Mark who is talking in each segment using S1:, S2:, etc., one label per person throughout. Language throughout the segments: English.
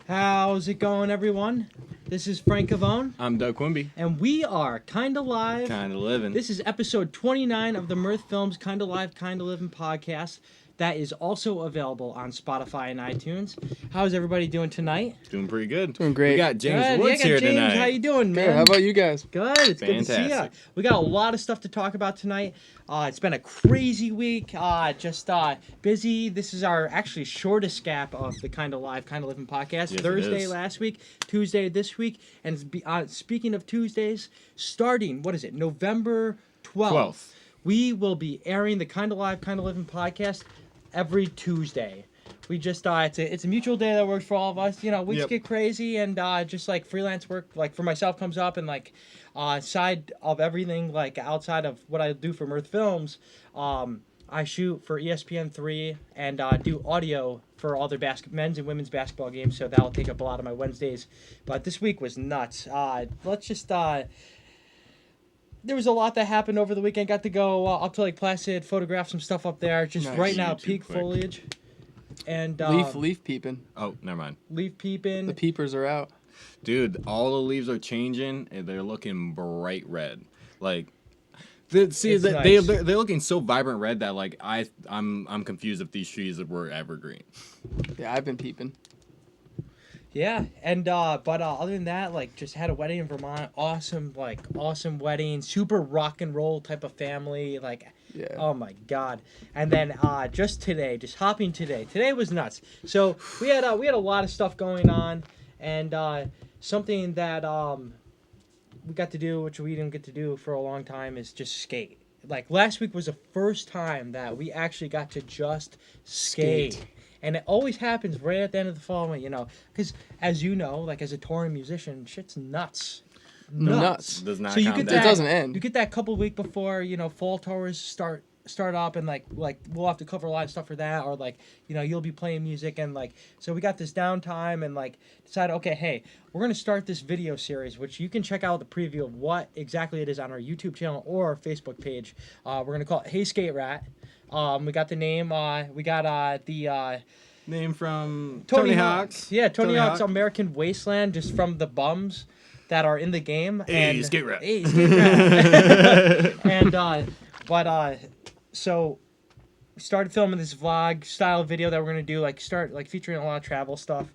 S1: How's it going, everyone? This is Frank Cavone.
S2: I'm Doug Quimby.
S1: And we are Kinda Live.
S2: Kinda Livin.
S1: This is episode 29 of the Mirth Films Kinda Live, Kinda Livin podcast. That is also available on Spotify and iTunes. How's everybody doing tonight?
S2: Doing pretty good.
S3: Doing great.
S2: We got James
S1: Good.
S2: Woods
S1: yeah,
S2: here
S1: James,
S2: tonight.
S1: How you doing, man?
S3: Good. How about you guys?
S1: Good. It's good to see you.
S2: Fantastic.
S1: We got a lot of stuff to talk about tonight. It's been a crazy week. Just busy. This is our actually shortest gap of the Kinda Live, Kinda Livin podcast.
S2: Yes, it
S1: Thursday
S2: is.
S1: last week, Tuesday this week, and speaking of Tuesdays, starting November 12th. We will be airing the Kinda Live, Kinda Livin podcast every Tuesday. We just it's a mutual day that works for all of us. You know, weeks
S2: Yep.
S1: get crazy, and just like freelance work, like for myself, comes up, and like side of everything, like outside of what I do for Mirth Films, I shoot for ESPN3 and do audio for all their men's and women's basketball games. So that'll take up a lot of my Wednesdays. But this week was nuts. Let's just. There was a lot that happened over the weekend. Got to go up to Lake Placid, photograph some stuff up there. Just
S3: Nice.
S1: right now,
S2: YouTube
S1: peak
S2: quick.
S1: foliage. And
S3: Leaf peeping.
S2: Oh, never mind.
S1: leaf peeping.
S3: The peepers are out.
S2: Dude, all the leaves are changing and they're looking bright red. Like,
S1: It's nice.
S2: they're looking so vibrant red that like I'm confused if these trees were evergreen.
S3: Yeah, I've been peeping.
S1: Yeah, and but other than that, like just had a wedding in Vermont. Awesome wedding. Super rock and roll type of family. Like,
S3: Yeah.
S1: oh my god. And then just hopping today. Today was nuts. So we had a lot of stuff going on, and something that we got to do, which we didn't get to do for a long time, is just skate. Like last week was the first time that we actually got to just skate. And it always happens right at the end of the fall, you know, because as you know, like as a touring musician, shit's nuts.
S3: Nuts.
S2: Does not
S1: So you
S2: calm
S1: get
S2: down.
S3: It doesn't end.
S1: You get that couple week before, you know, fall tours start up, and like we'll have to cover a lot of stuff for that, or like, you know, you'll be playing music, and like, so we got this downtime and like decided, okay, hey, we're gonna start this video series, which you can check out the preview of what exactly it is on our YouTube channel or our Facebook page. We're gonna call it Hey Skate Rat. We got the name. We got the
S2: Name from
S1: Tony
S2: Hawk's.
S1: Yeah, Tony Hawk's
S2: Hawk.
S1: American Wasteland, just from the bums that are in the game.
S2: Hey,
S1: and
S2: Skate Rat.
S1: Hey, Skate Rat. And so we started filming this vlog style video that we're gonna do, like start like featuring a lot of travel stuff.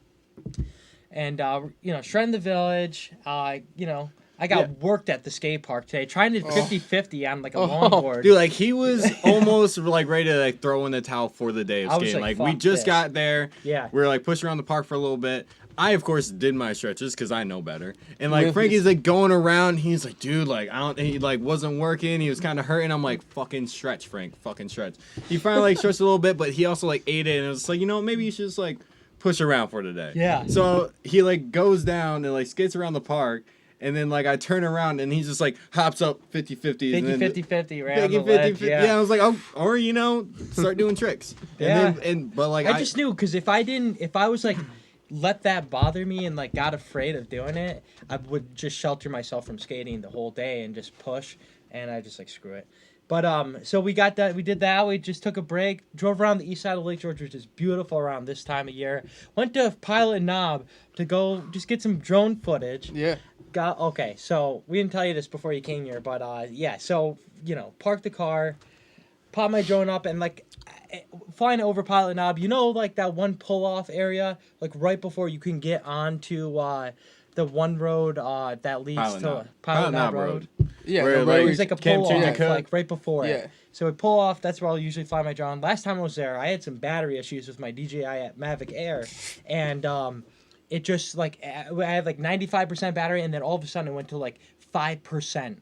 S1: And you know, shredding the village. You know, I got worked at the skate park today, trying to 50-50 on like a longboard.
S2: Dude, like he was almost like ready to like throw in the towel for the day of
S1: I was
S2: skating.
S1: like,
S2: Like we
S1: fuck
S2: just
S1: this.
S2: got there.
S1: Yeah.
S2: We were like pushing around the park for a little bit. I of course did my stretches because I know better. And like Frankie's like going around. He's like, dude, like he like wasn't working. He was kind of hurting. I'm like, fucking stretch, Frank, fucking stretch. He finally like stretched a little bit, but he also like ate it, and it was like, you know, maybe you should just like push around for today.
S1: Yeah.
S2: So he like goes down and like skates around the park. And then, like, I turn around, and he just, like, hops up 50-50. and then-
S1: 50-50 right on the
S2: 50-50,
S1: ledge,
S2: yeah. I was like, oh, or, you know, start doing tricks.
S1: Yeah.
S2: But, like,
S1: I just knew, because if I was like let that bother me and like got afraid of doing it, I would just shelter myself from skating the whole day and just push, and I just like screw it. But so we did that. We just took a break, drove around the east side of Lake George, which is beautiful around this time of year. Went to Pilot Knob to go just get some drone footage.
S3: Yeah.
S1: Okay, so we didn't tell you this before you came here, but yeah, so you know, parked the car, pop my drone up, and like flying over Pilot Knob, you know, like that one pull off area, like right before you can get onto the one road that leads
S2: Pilot
S1: to
S2: Knob.
S1: Pilot Knob Road.
S3: Yeah.
S2: Where,
S3: the
S2: like,
S3: road-
S1: There's like a
S2: Camp
S1: pull off,
S2: Changing Code?
S1: like right before
S3: Yeah.
S1: it. So we pull off. That's where I'll usually fly my drone. Last time I was there, I had some battery issues with my DJI at Mavic Air, and it just like I had like 95% battery, and then all of a sudden it went to like 5%.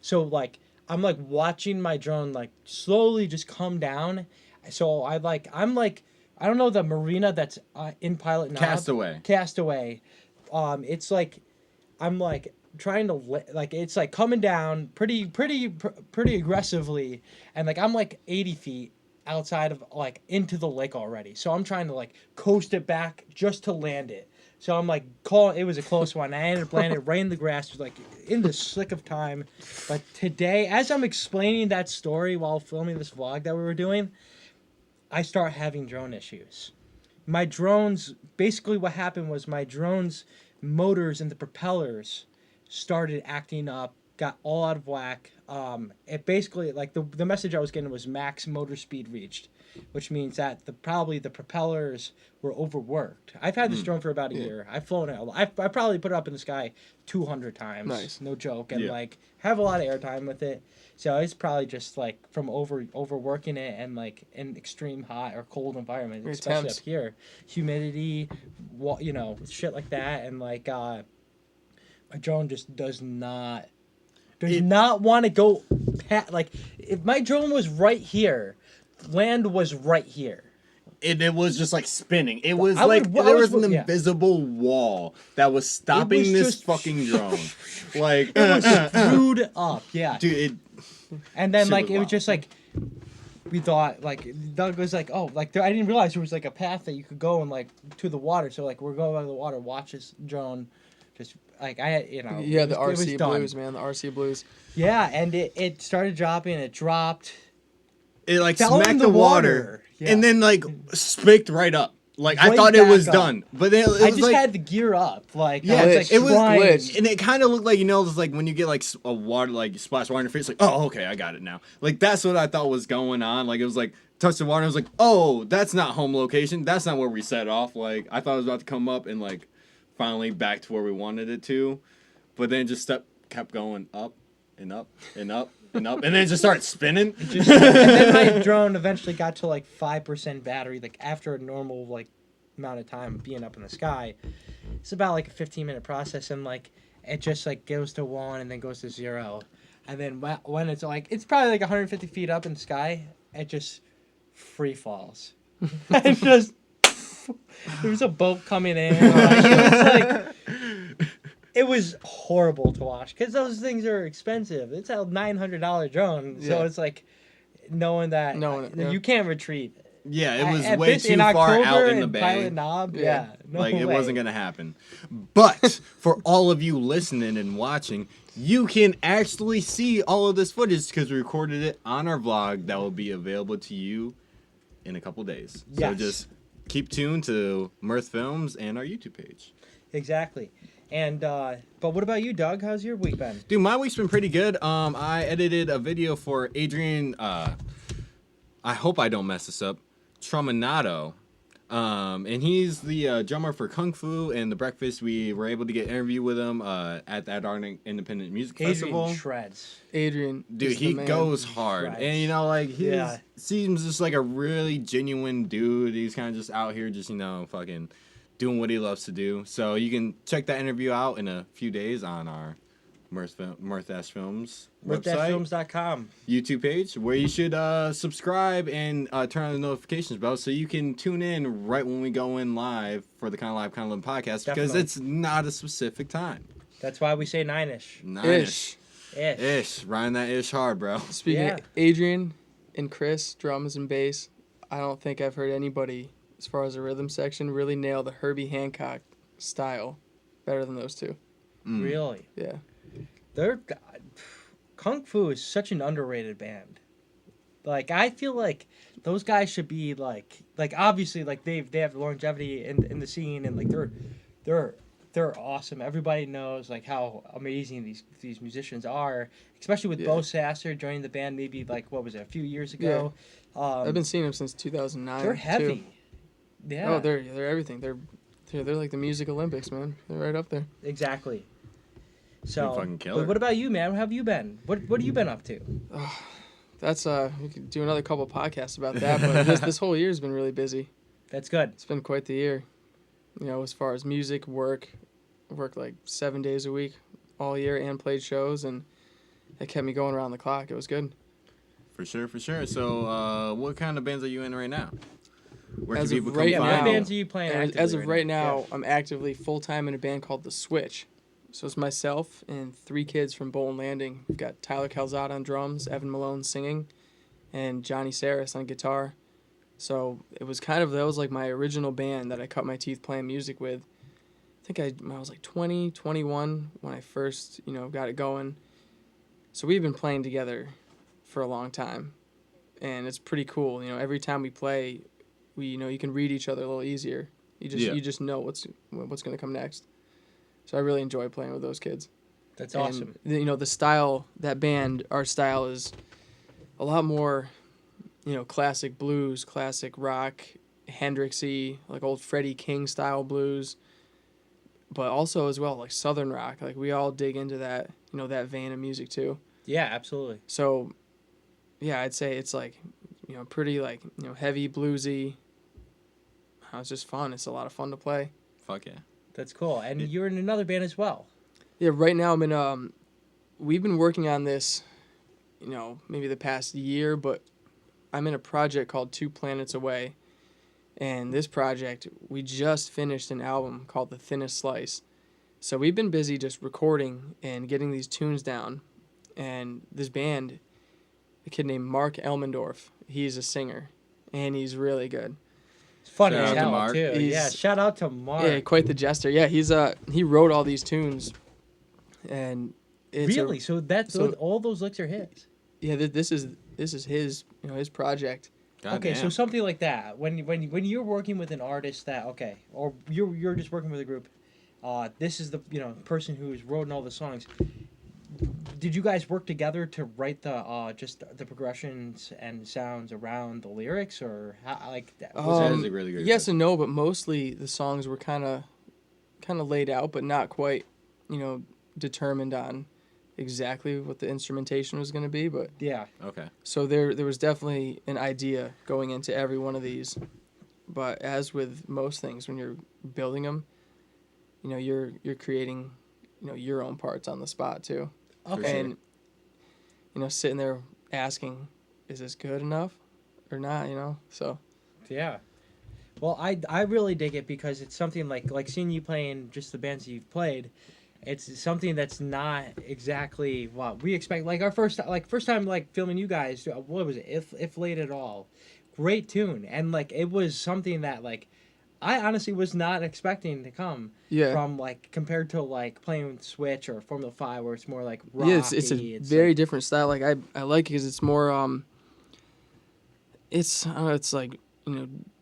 S1: So like I'm like watching my drone like slowly just come down. So I'm like I don't know the marina that's in Pilot Knob. Castaway. It's like I'm like trying to like it's like coming down pretty aggressively, and like I'm like 80 feet outside of like into the lake already. So I'm trying to like coast it back just to land it. So I'm like it was a close one. I ended up landing right in the grass, like in the slick of time. But today, as I'm explaining that story while filming this vlog that we were doing, I start having drone issues. my drones, basically what happened was my drones motors and the propellers started acting up, got all out of whack. It basically, like, the message I was getting was max motor speed reached, which means that probably the propellers were overworked. I've had this drone for about a year. I've flown it. I probably put it up in the sky 200 times.
S3: Nice.
S1: No joke. And
S2: Yeah.
S1: like have a lot of airtime with it. So it's probably just like from overworking it and like in extreme hot or cold environment,
S3: Great
S1: especially
S3: temps.
S1: up here, humidity, shit like that, and like my drone just does not want to go like if my drone was right here, land was right here.
S2: It was just like spinning. It was
S1: I
S2: like
S1: would- I
S2: there
S1: was-
S2: was an
S1: yeah.
S2: invisible wall that was stopping
S1: was
S2: this
S1: just-
S2: fucking drone. Like
S1: It was screwed up, yeah.
S2: dude,
S1: And then
S2: Shit
S1: like
S2: was
S1: it was
S2: wild.
S1: just like we thought like Doug was like, oh, like I didn't realize there was like a path that you could go and like to the water. So like we're going by the water, watch this drone, just like
S3: Yeah,
S1: it
S3: the
S1: was
S3: RC
S1: done.
S3: Blues, man. The RC Blues.
S1: Yeah, and it started dropping. It dropped.
S2: it like
S1: Fell in
S2: smacked
S1: the
S2: the water,
S1: water. Yeah.
S2: and then like spicked right up. Like I
S1: Right
S2: thought it was
S1: back up.
S2: done, but then it
S1: I
S2: was
S1: just
S2: like
S1: had the gear up. Like
S2: yeah,
S1: I was like
S2: it was
S1: trying-
S3: glitched.
S2: and it kind of looked like it's like when you get like a water like splash water in your face, like oh okay I got it now. Like that's what I thought was going on. Like it was like touched the water, and I was like oh that's not home location. That's not where we set off. Like I thought it was about to come up and like finally back to where we wanted it to, but then it just kept going up and up and up and up, and then it just started spinning.
S1: and then my drone eventually got to like 5% battery. Like after a normal like amount of time being up in the sky, it's about like a 15-minute process, and like it just like goes to 1 and then goes to 0, and then when it's like it's probably like 150 feet up in the sky, it just free falls. It just there was a boat coming in. It was horrible to watch because those things are expensive. It's a $900 drone, so
S3: Yeah.
S1: it's like knowing that
S3: Yeah.
S1: you can't retreat.
S2: Yeah, it was
S1: At
S2: way
S1: this-
S2: too
S1: in
S2: far out
S1: October
S2: in the
S1: in
S2: bay.
S1: Pilot Knob,
S3: Yeah.
S1: no
S2: Like it
S1: way.
S2: wasn't gonna happen. But for all of you listening and watching, you can actually see all of this footage because we recorded it on our vlog that will be available to you in a couple days. So
S1: Yes.
S2: just keep tuned to Mirth Films and our YouTube page.
S1: Exactly. And but what about you, Doug? How's your week been?
S2: Dude, my week's been pretty good. I edited a video for Adrian. I hope I don't mess this up. Trominato. And he's the drummer for Kung Fu and The Breakfast. We were able to get an interview with him at that Arctic Independent Music Festival.
S1: Adrian shreds.
S3: Adrian.
S2: Dude,
S3: is the
S2: he
S3: man.
S2: goes hard.
S1: Right.
S2: And, like, he
S1: Yeah.
S2: seems just like a really genuine dude. He's kind of just out here just, fucking doing what he loves to do. So you can check that interview out in a few days on our Mirth Films website.
S1: Mirth-films.com.
S2: YouTube page where you should subscribe and turn on the notifications bell so you can tune in right when we go in live for the Kind of Live, Kind of Live podcast because
S1: Definitely.
S2: it's not a specific time.
S1: That's why we say 9ish.
S2: Nine-ish.
S1: Ish.
S2: Ish. Riding that ish hard, bro.
S3: Speaking
S1: Yeah.
S3: of Adrian and Chris, drums and bass, I don't think I've heard anybody, as far as the rhythm section, really nail the Herbie Hancock style better than those two.
S1: Really.
S3: Yeah.
S1: They're Kung Fu is such an underrated band. Like I feel like those guys should be like obviously like they have longevity in the scene and like they're awesome. Everybody knows like how amazing these musicians are, especially with
S3: Yeah.
S1: Bo Sasser joining the band maybe like what was it a few years ago.
S3: I've been seeing them since 2009.
S1: They're
S3: too.
S1: heavy. Yeah.
S3: Oh, they're everything. They're like the music Olympics, man. They're right up there.
S1: exactly. So,
S2: fucking killer.
S1: but what about you, man? How have you been? What have you been up to?
S3: That's we could do another couple podcasts about that, but this whole year's been really busy.
S1: That's good.
S3: It's been quite the year. As far as music, worked like 7 days a week all year and played shows, and it kept me going around the clock. It was good.
S2: For sure, for sure. So, what kind of bands are you in right now? Where
S3: As
S2: can
S3: of
S2: people
S3: right
S2: come
S1: What
S3: now-
S2: find you?
S1: bands are you playing?
S3: As
S1: actively
S3: of right now,
S1: Yeah.
S3: I'm actively full-time in a band called The Switch. So it's myself and 3 kids from Bolton Landing. We've got Tyler Calzada on drums, Evan Malone singing, and Johnny Saris on guitar. So it was that was like my original band that I cut my teeth playing music with. I think I was like 20, 21 when I first, got it going. So we've been playing together for a long time. And it's pretty cool. Every time we play, you can read each other a little easier. You just know what's going to come next. So I really enjoy playing with those kids.
S1: That's awesome.
S3: And, the style, that band, our style is a lot more, classic blues, classic rock, Hendrixy, like old Freddie King style blues, but also as well like Southern rock. Like we all dig into that, that vein of music too.
S1: Yeah, absolutely.
S3: So, yeah, I'd say it's like, pretty like, heavy bluesy. It's just fun. It's a lot of fun to play.
S2: Fuck yeah.
S1: That's cool. And you're in another band as well.
S3: Yeah, right now I'm in we've been working on this, maybe the past year, but I'm in a project called 2 Planets Away. And this project, we just finished an album called The Thinnest Slice. So we've been busy just recording and getting these tunes down. And this band, a kid named Mark Elmendorf, he's a singer, and he's really good.
S1: It's funny
S2: Shout
S1: as
S2: out to
S1: hell,
S2: Mark.
S1: too. Yeah, shout out to Mark.
S3: Yeah, quite the jester. Yeah, he wrote all these tunes, and it's
S1: Really? So all those licks are his?
S3: Yeah, this is his his project.
S2: God
S1: Okay,
S2: damn.
S1: so something like that. When you're working with an artist or you're just working with a group, this is the person who's written all the songs. Did you guys work together to write the just the progressions and sounds around the lyrics, or how, like that?
S2: That is a really good
S3: Yes and no, but mostly the songs were kind of laid out, but not quite, determined on exactly what the instrumentation was going to be. But
S1: Yeah.
S2: Okay.
S3: so there was definitely an idea going into every one of these. But as with most things, when you're building them, you're creating, your own parts on the spot too.
S1: Okay.
S3: And sitting there asking, is this good enough or not? So
S1: Yeah. Well, I really dig it because it's something like seeing you playing just the bands that you've played. It's something that's not exactly what we expect. Like our first time filming you guys. What was it? If Late at All, great tune, and it was something that I honestly was not expecting to come from compared to compared to Switch or Formula 5 where it's more rocky.
S3: yeah, it's a very different style. Like I like it because it's more it's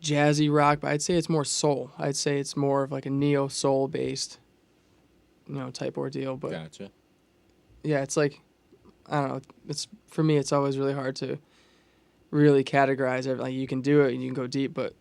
S3: jazzy rock, but I'd say it's more soul. I'd say it's more of like a neo soul based type ordeal. But
S2: Gotcha.
S3: yeah, it's I don't know. It's for me. It's always really hard to really categorize everything. Like you can do it and you can go deep, but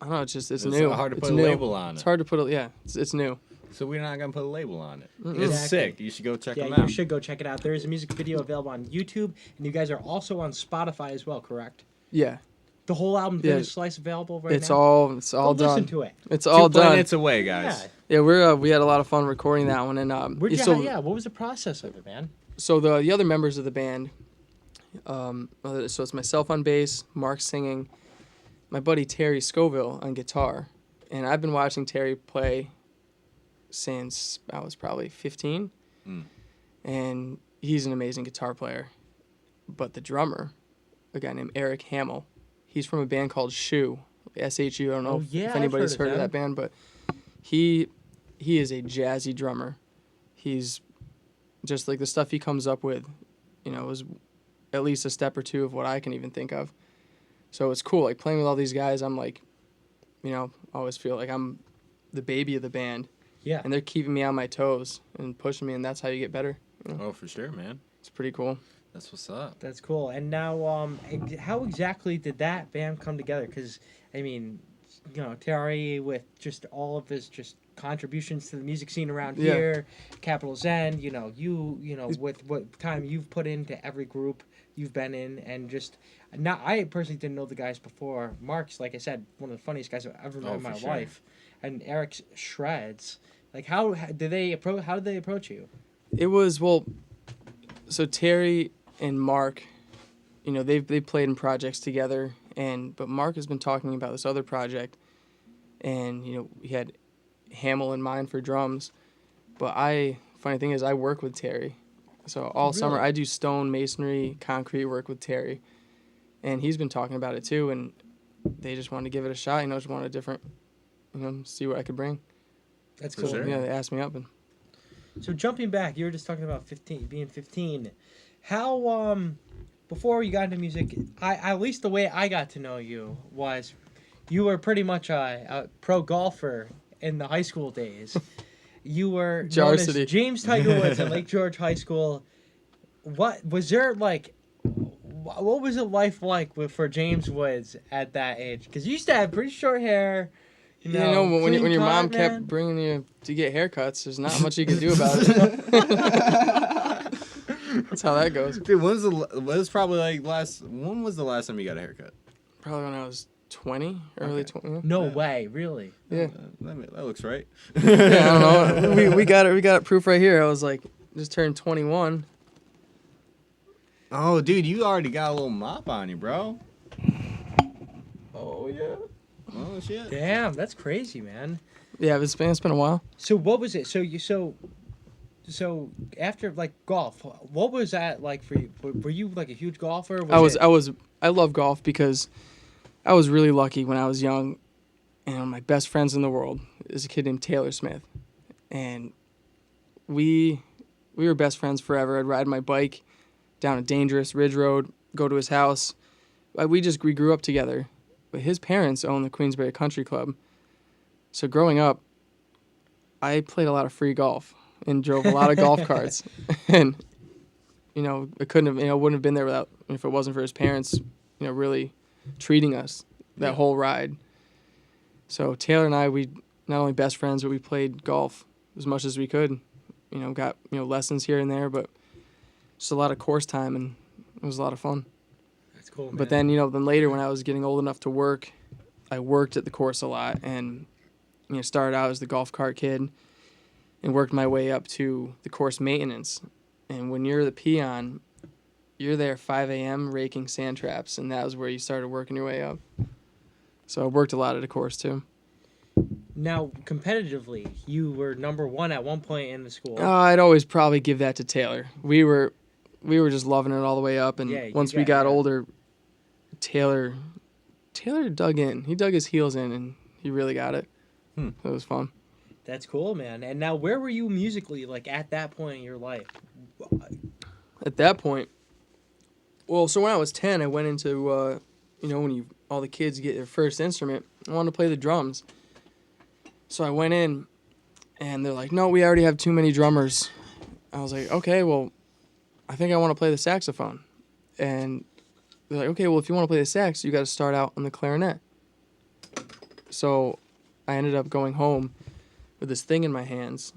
S3: I don't know. It's new.
S2: Hard to
S3: It's
S2: put a
S3: new.
S2: label on it.
S3: It's hard to put it's new.
S2: So we're not gonna put a label on it.
S3: Mm-mm.
S2: It's
S1: Exactly.
S2: sick. You should go check them
S1: Yeah, you
S2: out.
S1: should go check it out. There is a music video available on YouTube, and you guys are also on Spotify as well, correct?
S3: Yeah,
S1: The whole album,
S3: Yeah.
S1: Thinnest Slice, available right
S3: it's
S1: now.
S3: all
S1: Go
S3: done.
S1: Listen to it.
S3: It's
S2: 2
S3: all done.
S2: planets away, guys.
S1: Yeah.
S3: Yeah, we had a lot of fun recording that one, and
S1: Where'd you,
S3: so
S1: what was the process of it, man?
S3: so the other members of the band, so it's myself on bass, Mark singing, my buddy Terry Scoville on guitar, and I've been watching Terry play since I was probably 15, and he's an amazing guitar player. But the drummer, a guy named Eric Hamill, he's from a band called Shoe, SHU. I don't know
S1: Oh, yeah,
S3: if
S1: I've
S3: anybody's
S1: heard of
S3: heard of that band, but he is a jazzy drummer. He's just like the stuff he comes up with, is at least a step or two of what I can even think of. So it's cool, playing with all these guys. I'm always feel like I'm the baby of the band,
S1: Yeah.
S3: and they're keeping me on my toes and pushing me, and that's how you get better.
S2: Oh, for sure, man.
S3: It's pretty cool.
S2: That's what's up.
S1: That's cool. And now, how exactly did that band come together? Because, Terry, with just all of his just contributions to the music scene around
S3: Yeah.
S1: here, Capital Zen, with what time you've put into every group you've been in, and just, now, I personally didn't know the guys before. Mark's, like I said, one of the funniest guys I've ever met in
S2: for
S1: my
S2: sure.
S1: life. And Eric's shreds. How did they approach you?
S3: It was, so Terry and Mark, they've played in projects together, but Mark has been talking about this other project, and he had Hamill in mind for drums, but funny thing is I work with Terry, so all summer
S1: Really?
S3: I do stone masonry concrete work with Terry, and he's been talking about it too, and they just wanted to give it a shot, just wanted a different, see what I could bring.
S1: That's
S2: For
S1: cool.
S2: sure.
S3: Yeah, they asked me up, and
S1: So jumping back, you were just talking about being 15. How before you got into music, I at least the way I got to know you was you were pretty much a pro golfer in the high school days. You were known as
S3: Varsity.
S1: James Tiger Woods at Lake George High School. What was there like? What was it life like for James Woods at that age? Because you used to have pretty short hair.
S3: You know, when
S1: clean
S3: your mom
S1: cut,
S3: kept
S1: man.
S3: bringing you to get haircuts, there's not much you can do about it. That's how that goes.
S2: Dude, when was the last time you got a haircut?
S3: Probably when I was 20, early 20.
S1: No way, really.
S3: Yeah.
S2: That looks right.
S3: Yeah, I don't know. We got it proof right here. I was like, just turned 21.
S2: Oh, dude, you already got a little mop on you, bro.
S3: Oh, yeah.
S2: Oh, shit.
S1: Damn, that's crazy, man.
S3: Yeah, it's been a while.
S1: So what was it? So after like golf, what was that like for you? Were you like a huge golfer?
S3: I love golf because I was really lucky when I was young, and one of my best friends in the world is a kid named Taylor Smith, and we were best friends forever. I'd ride my bike down a dangerous ridge road, go to his house. We grew up together. But his parents owned the Queensbury Country Club. So growing up, I played a lot of free golf and drove a lot of golf carts. And, wouldn't have been there if it wasn't for his parents, really treating us that whole ride. So Taylor and I, we not only best friends, but we played golf as much as we could. Got, lessons here and there, but just a lot of course time, and it was a lot of fun.
S1: That's cool, man.
S3: But then, then later when I was getting old enough to work, I worked at the course a lot and, started out as the golf cart kid and worked my way up to the course maintenance. And when you're the peon, you're there 5 a.m. raking sand traps, and that was where you started working your way up. So I worked a lot at the course too.
S1: Now, competitively, you were number one at one point in the school.
S3: I'd always probably give that to Taylor. We were just loving it all the way up, and once we got older, Taylor dug in. He dug his heels in, and he really got it. It was fun.
S1: That's cool, man. And now, where were you musically, like, at that point in your life?
S3: At that point, so when I was 10, I went into, when all the kids get their first instrument, I wanted to play the drums. So I went in, and they're like, no, we already have too many drummers. I was like, okay, well, I think I want to play the saxophone. And they're like, okay, well, if you want to play the sax, you got to start out on the clarinet. So I ended up going home with this thing in my hands,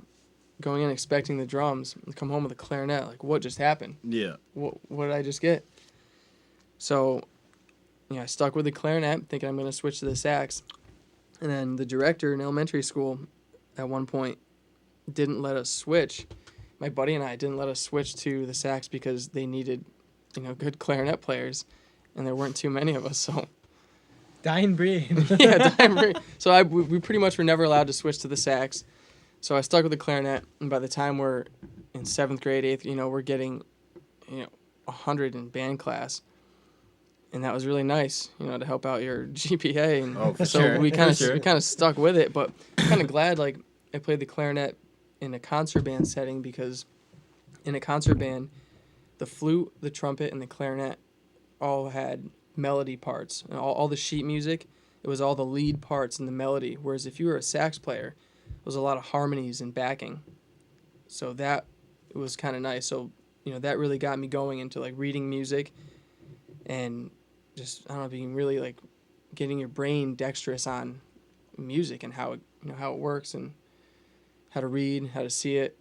S3: going in expecting the drums, and come home with a clarinet. Like, what just happened?
S2: Yeah.
S3: What did I just get? So, I stuck with the clarinet, thinking I'm going to switch to the sax. And then the director in elementary school at one point didn't let us switch. My buddy and I didn't let us switch to the sax because they needed, good clarinet players, and there weren't too many of us. So,
S1: Dying breed.
S3: yeah, dying breed. So we pretty much were never allowed to switch to the sax. So I stuck with the clarinet, and by the time we're in 7th grade, 8th, we're getting, 100 in band class. And that was really nice, to help out your GPA. And
S2: for
S3: so
S2: sure.
S3: we kind
S2: For sure.
S3: of stuck with it, but I'm kind of glad I played the clarinet in a concert band setting, because in a concert band, the flute, the trumpet, and the clarinet all had melody parts. And all the sheet music, it was all the lead parts and the melody. Whereas if you were a sax player, there was a lot of harmonies and backing. So that was kind of nice. So, that really got me going into reading music and just, I don't know, being really getting your brain dexterous on music and how it works and how to read, how to see it,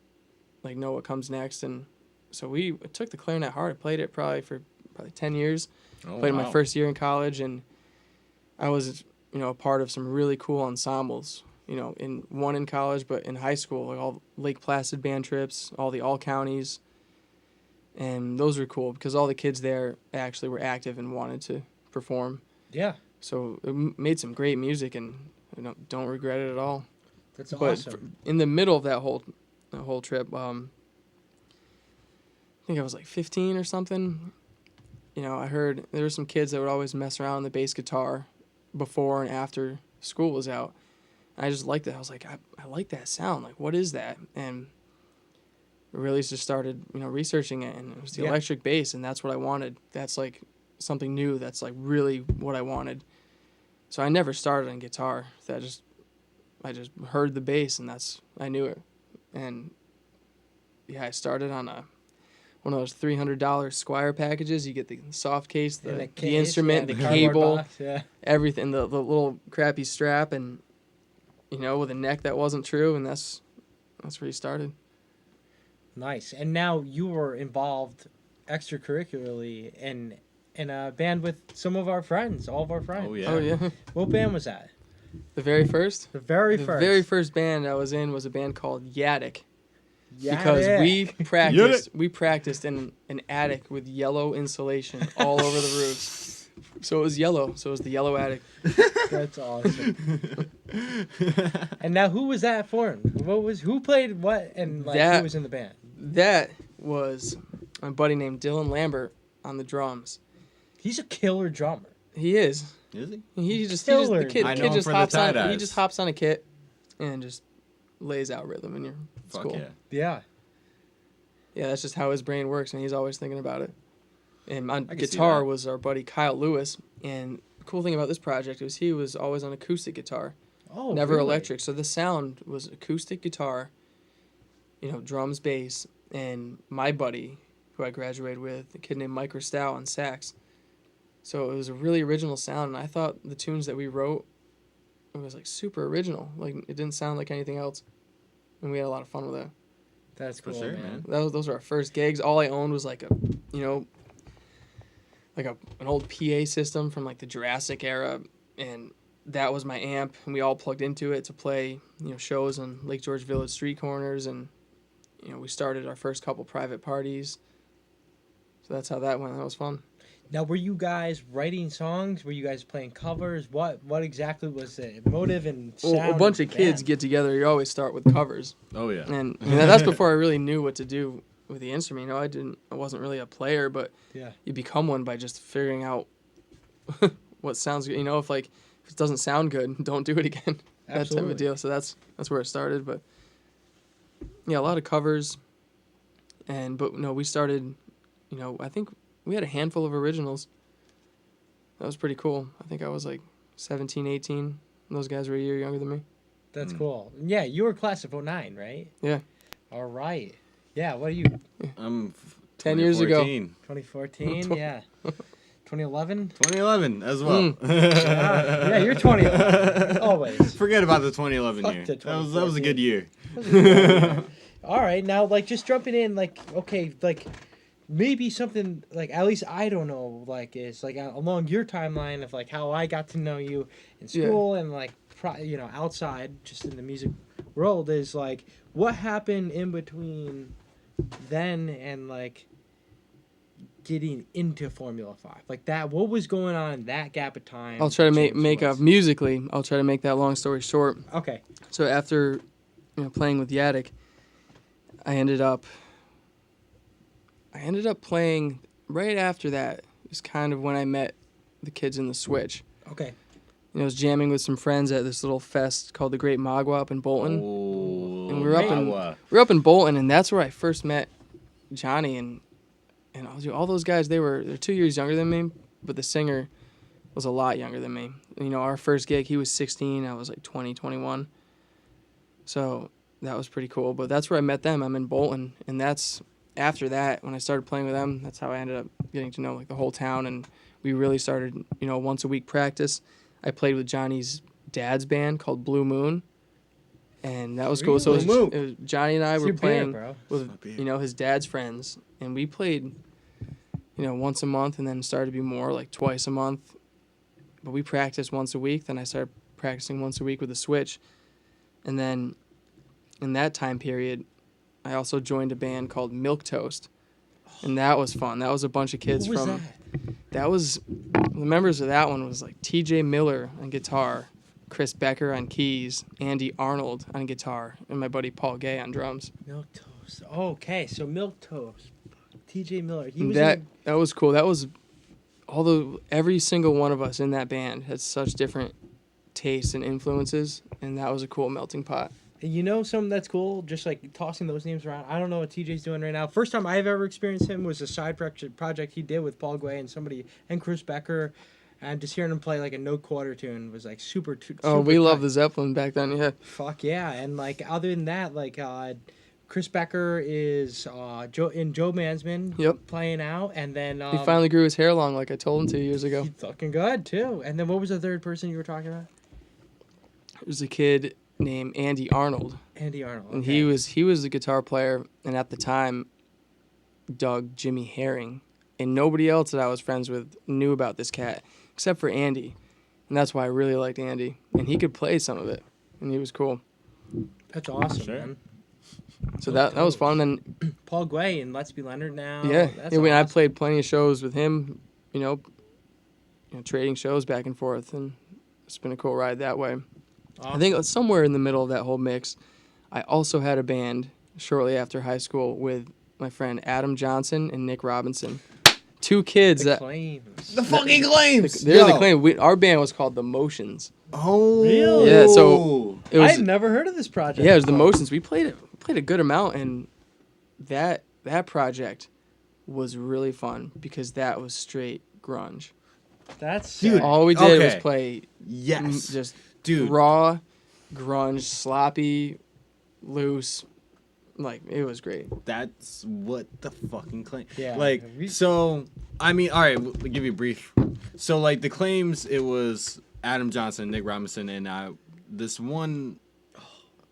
S3: know what comes next. And so we took the clarinet hard. I played it probably for 10 years. Played my first year in college, and I was, a part of some really cool ensembles, in college, but in high school, all Lake Placid band trips, all the all counties. And those were cool because all the kids there actually were active and wanted to perform.
S1: Yeah.
S3: So it made some great music, and don't regret it at all.
S1: That's
S3: But
S1: awesome.
S3: in the middle of that whole trip, I think I was 15 or something. I heard there were some kids that would always mess around on the bass guitar before and after school was out. And I just liked it. I was like, I like that sound. What is that? And really just started, researching it, and it was the electric bass, and that's what I wanted. That's something new. That's really what I wanted. So I never started on guitar. I just heard the bass and I knew it. And yeah, I started on one of those $300 Squire packages. You get the soft case,
S1: And
S3: the
S1: case,
S3: instrument,
S1: yeah,
S3: the
S1: cardboard
S3: cable,
S1: box, yeah.
S3: everything, the little crappy strap, and with a neck that wasn't true, and that's where he started.
S1: Nice. And now you were involved extracurricularly in a band with some of our friends, all of our friends.
S2: Oh yeah.
S3: Oh yeah,
S1: What band was that?
S3: the very first.
S1: The very
S3: The
S1: first.
S3: very first band I was in was a band called Yaddick.
S1: Yeah,
S3: Because
S1: yeah.
S3: we practiced in an attic with yellow insulation all over the roofs. So it was yellow. So it was the yellow attic.
S1: That's awesome. And now who was that for? Who played what and who was in the band?
S3: That was my buddy named Dylan Lambert on the drums.
S1: He's a killer drummer.
S3: He is.
S2: Is he?
S3: He just
S1: Killer.
S3: the kid,
S2: I know
S3: kid
S2: him
S3: just
S2: for the
S3: hops on.
S2: tie-dyes.
S3: He just hops on a kit and just lays out rhythm, and it's
S2: Fuck
S3: cool.
S2: yeah.
S1: Yeah.
S3: Yeah, that's just how his brain works, and he's always thinking about it. And on
S2: I can see
S3: guitar
S2: that.
S3: was our buddy Kyle Lewis, and the cool thing about this project was he was always on acoustic guitar,
S1: Oh,
S3: never
S1: really?
S3: electric. So the sound was acoustic guitar, drums, bass, and my buddy, who I graduated with, a kid named Mike Ristow on sax. So it was a really original sound, and I thought the tunes that we wrote, it was like super original. Like it didn't sound like anything else, and we had a lot of fun with it.
S1: That's
S2: For
S1: cool,
S2: sure,
S1: man.
S2: man.
S3: Those were our first gigs. All I owned was like an old PA system from like the Jurassic era, and that was my amp, and we all plugged into it to play, shows on Lake George Village street corners, and we started our first couple private parties. So that's how that went. That was fun.
S1: Now, were you guys writing songs? Were you guys playing covers? What exactly was the motive and sound?
S3: Well, a bunch of
S1: the
S3: kids
S1: band?
S3: get together. You always start with covers,
S2: Oh yeah.
S3: and that's before I really knew what to do with the instrument. I wasn't really a player, but
S1: Yeah.
S3: you become one by just figuring out what sounds good. If it doesn't sound good, don't do it again. That type
S1: Absolutely.
S3: of deal. So that's where it started. But yeah, a lot of covers, but no, we started. I think we had a handful of originals. That was pretty cool. I think I was like 17, 18. And those guys were a year younger than me.
S1: That's cool. Yeah, you were class of 09, right?
S3: Yeah.
S1: All right. Yeah, what are you,
S2: I'm
S3: 10 years ago.
S2: 2014.
S1: 2014? Yeah. 2011?
S2: 2011 as well.
S1: Yeah, you're 20. Always.
S2: Forget about the 2011
S1: Fuck
S2: year.
S1: the
S2: That was a good year.
S1: All right, now, just jumping in, okay, maybe something, at least I don't know, is, along your timeline of, how I got to know you in school and, outside, just in the music world, is, what happened in between then and, getting into Formula 5? What was going on in that gap of time?
S3: I'll try to
S1: James
S3: make
S1: Woods?
S3: musically. I'll try to make that long story short.
S1: Okay.
S3: So after playing with Yaddick, I ended up playing right after that. Is kind of when I met the kids in the Switch.
S1: Okay.
S3: I was jamming with some friends at this little fest called the Great Magua up in Bolton.
S2: Oh,
S3: And we were
S2: Magua.
S3: up in Bolton, and that's where I first met Johnny and all those guys. They're 2 years younger than me, but the singer was a lot younger than me. Our first gig, he was 16, I was like 20, 21. So that was pretty cool. But that's where I met them. I'm in Bolton, and that's after that when I started playing with them. That's how I ended up getting to know the whole town, and we really started once a week practice. I played with Johnny's dad's band called Blue Moon, and that was cool. So
S2: Blue Moon.
S3: it was Johnny and I
S1: It's
S3: were
S1: your beer,
S3: playing
S1: bro.
S3: with
S2: my beer.
S3: his dad's friends, and we played once a month, and then started to be more like twice a month. But we practiced once a week. Then I started practicing once a week with the Switch, and then in that time period, I also joined a band called Milk Toast, and that was fun. That was a bunch of kids
S1: What was
S3: from.
S1: that?
S3: That was the members of that one was T.J. Miller on guitar, Chris Becker on keys, Andy Arnold on guitar, and my buddy Paul Gay on drums.
S1: Milk Toast. Okay, so Milk Toast. TJ Miller. He was
S3: That
S1: in,
S3: was cool. That was every single one of us in that band had such different tastes and influences, and that was a cool melting pot.
S1: something that's cool, just tossing those names around. I don't know what TJ's doing right now. First time I've ever experienced him was a side project he did with Paul Guay and Chris Becker. and just hearing him play like a no quarter tune was like super.
S3: Oh, we loved the Zeppelin back then. Yeah.
S1: Fuck yeah! And like other than that, like Chris Becker is Joe Mansman.
S3: Yep.
S1: Playing out, and then
S3: He finally grew his hair long, like I told him 2 years ago.
S1: He's looking good too. And then what was the third person you were talking about?
S3: There was a kid named Andy Arnold.
S1: Andy Arnold.
S3: And
S1: okay.
S3: he was a guitar player, and at the time, dug Jimmy Herring, and nobody else that I was friends with knew about this cat except for Andy, and that's why I really liked Andy. And he could play some of it, and he was cool.
S1: That's awesome,
S2: Sure.
S1: man.
S3: So that was fun. And
S1: Paul Guay and Let's Be Leonard now.
S3: yeah,
S1: That's
S3: I
S1: awesome.
S3: played plenty of shows with him, trading shows back and forth, and it's been a cool ride that way.
S1: Awesome.
S3: I think somewhere in the middle of that whole mix, I also had a band shortly after high school with my friend Adam Johnson and Nick Robinson. Two kids
S1: the
S3: that
S1: Claims.
S2: The fucking Claims.
S3: they're the
S2: Yo.
S3: Claim. Our band was called The Motions.
S2: Oh.
S1: Really?
S3: Yeah, so it was
S1: I've never heard of this project.
S3: yeah, it was The
S1: before.
S3: Motions. We played a good amount, and that project was really fun because that was straight grunge.
S1: That's
S2: Dude,
S3: All we did was
S2: okay.
S3: play
S2: Yes.
S3: just
S2: Dude.
S3: raw grunge, sloppy, loose. Like, it was great.
S2: That's what the fucking claim.
S1: Yeah.
S2: Like, so, I mean, all right, we'll give you a brief. So, like, the Claims, it was Adam Johnson, Nick Robinson, and this one,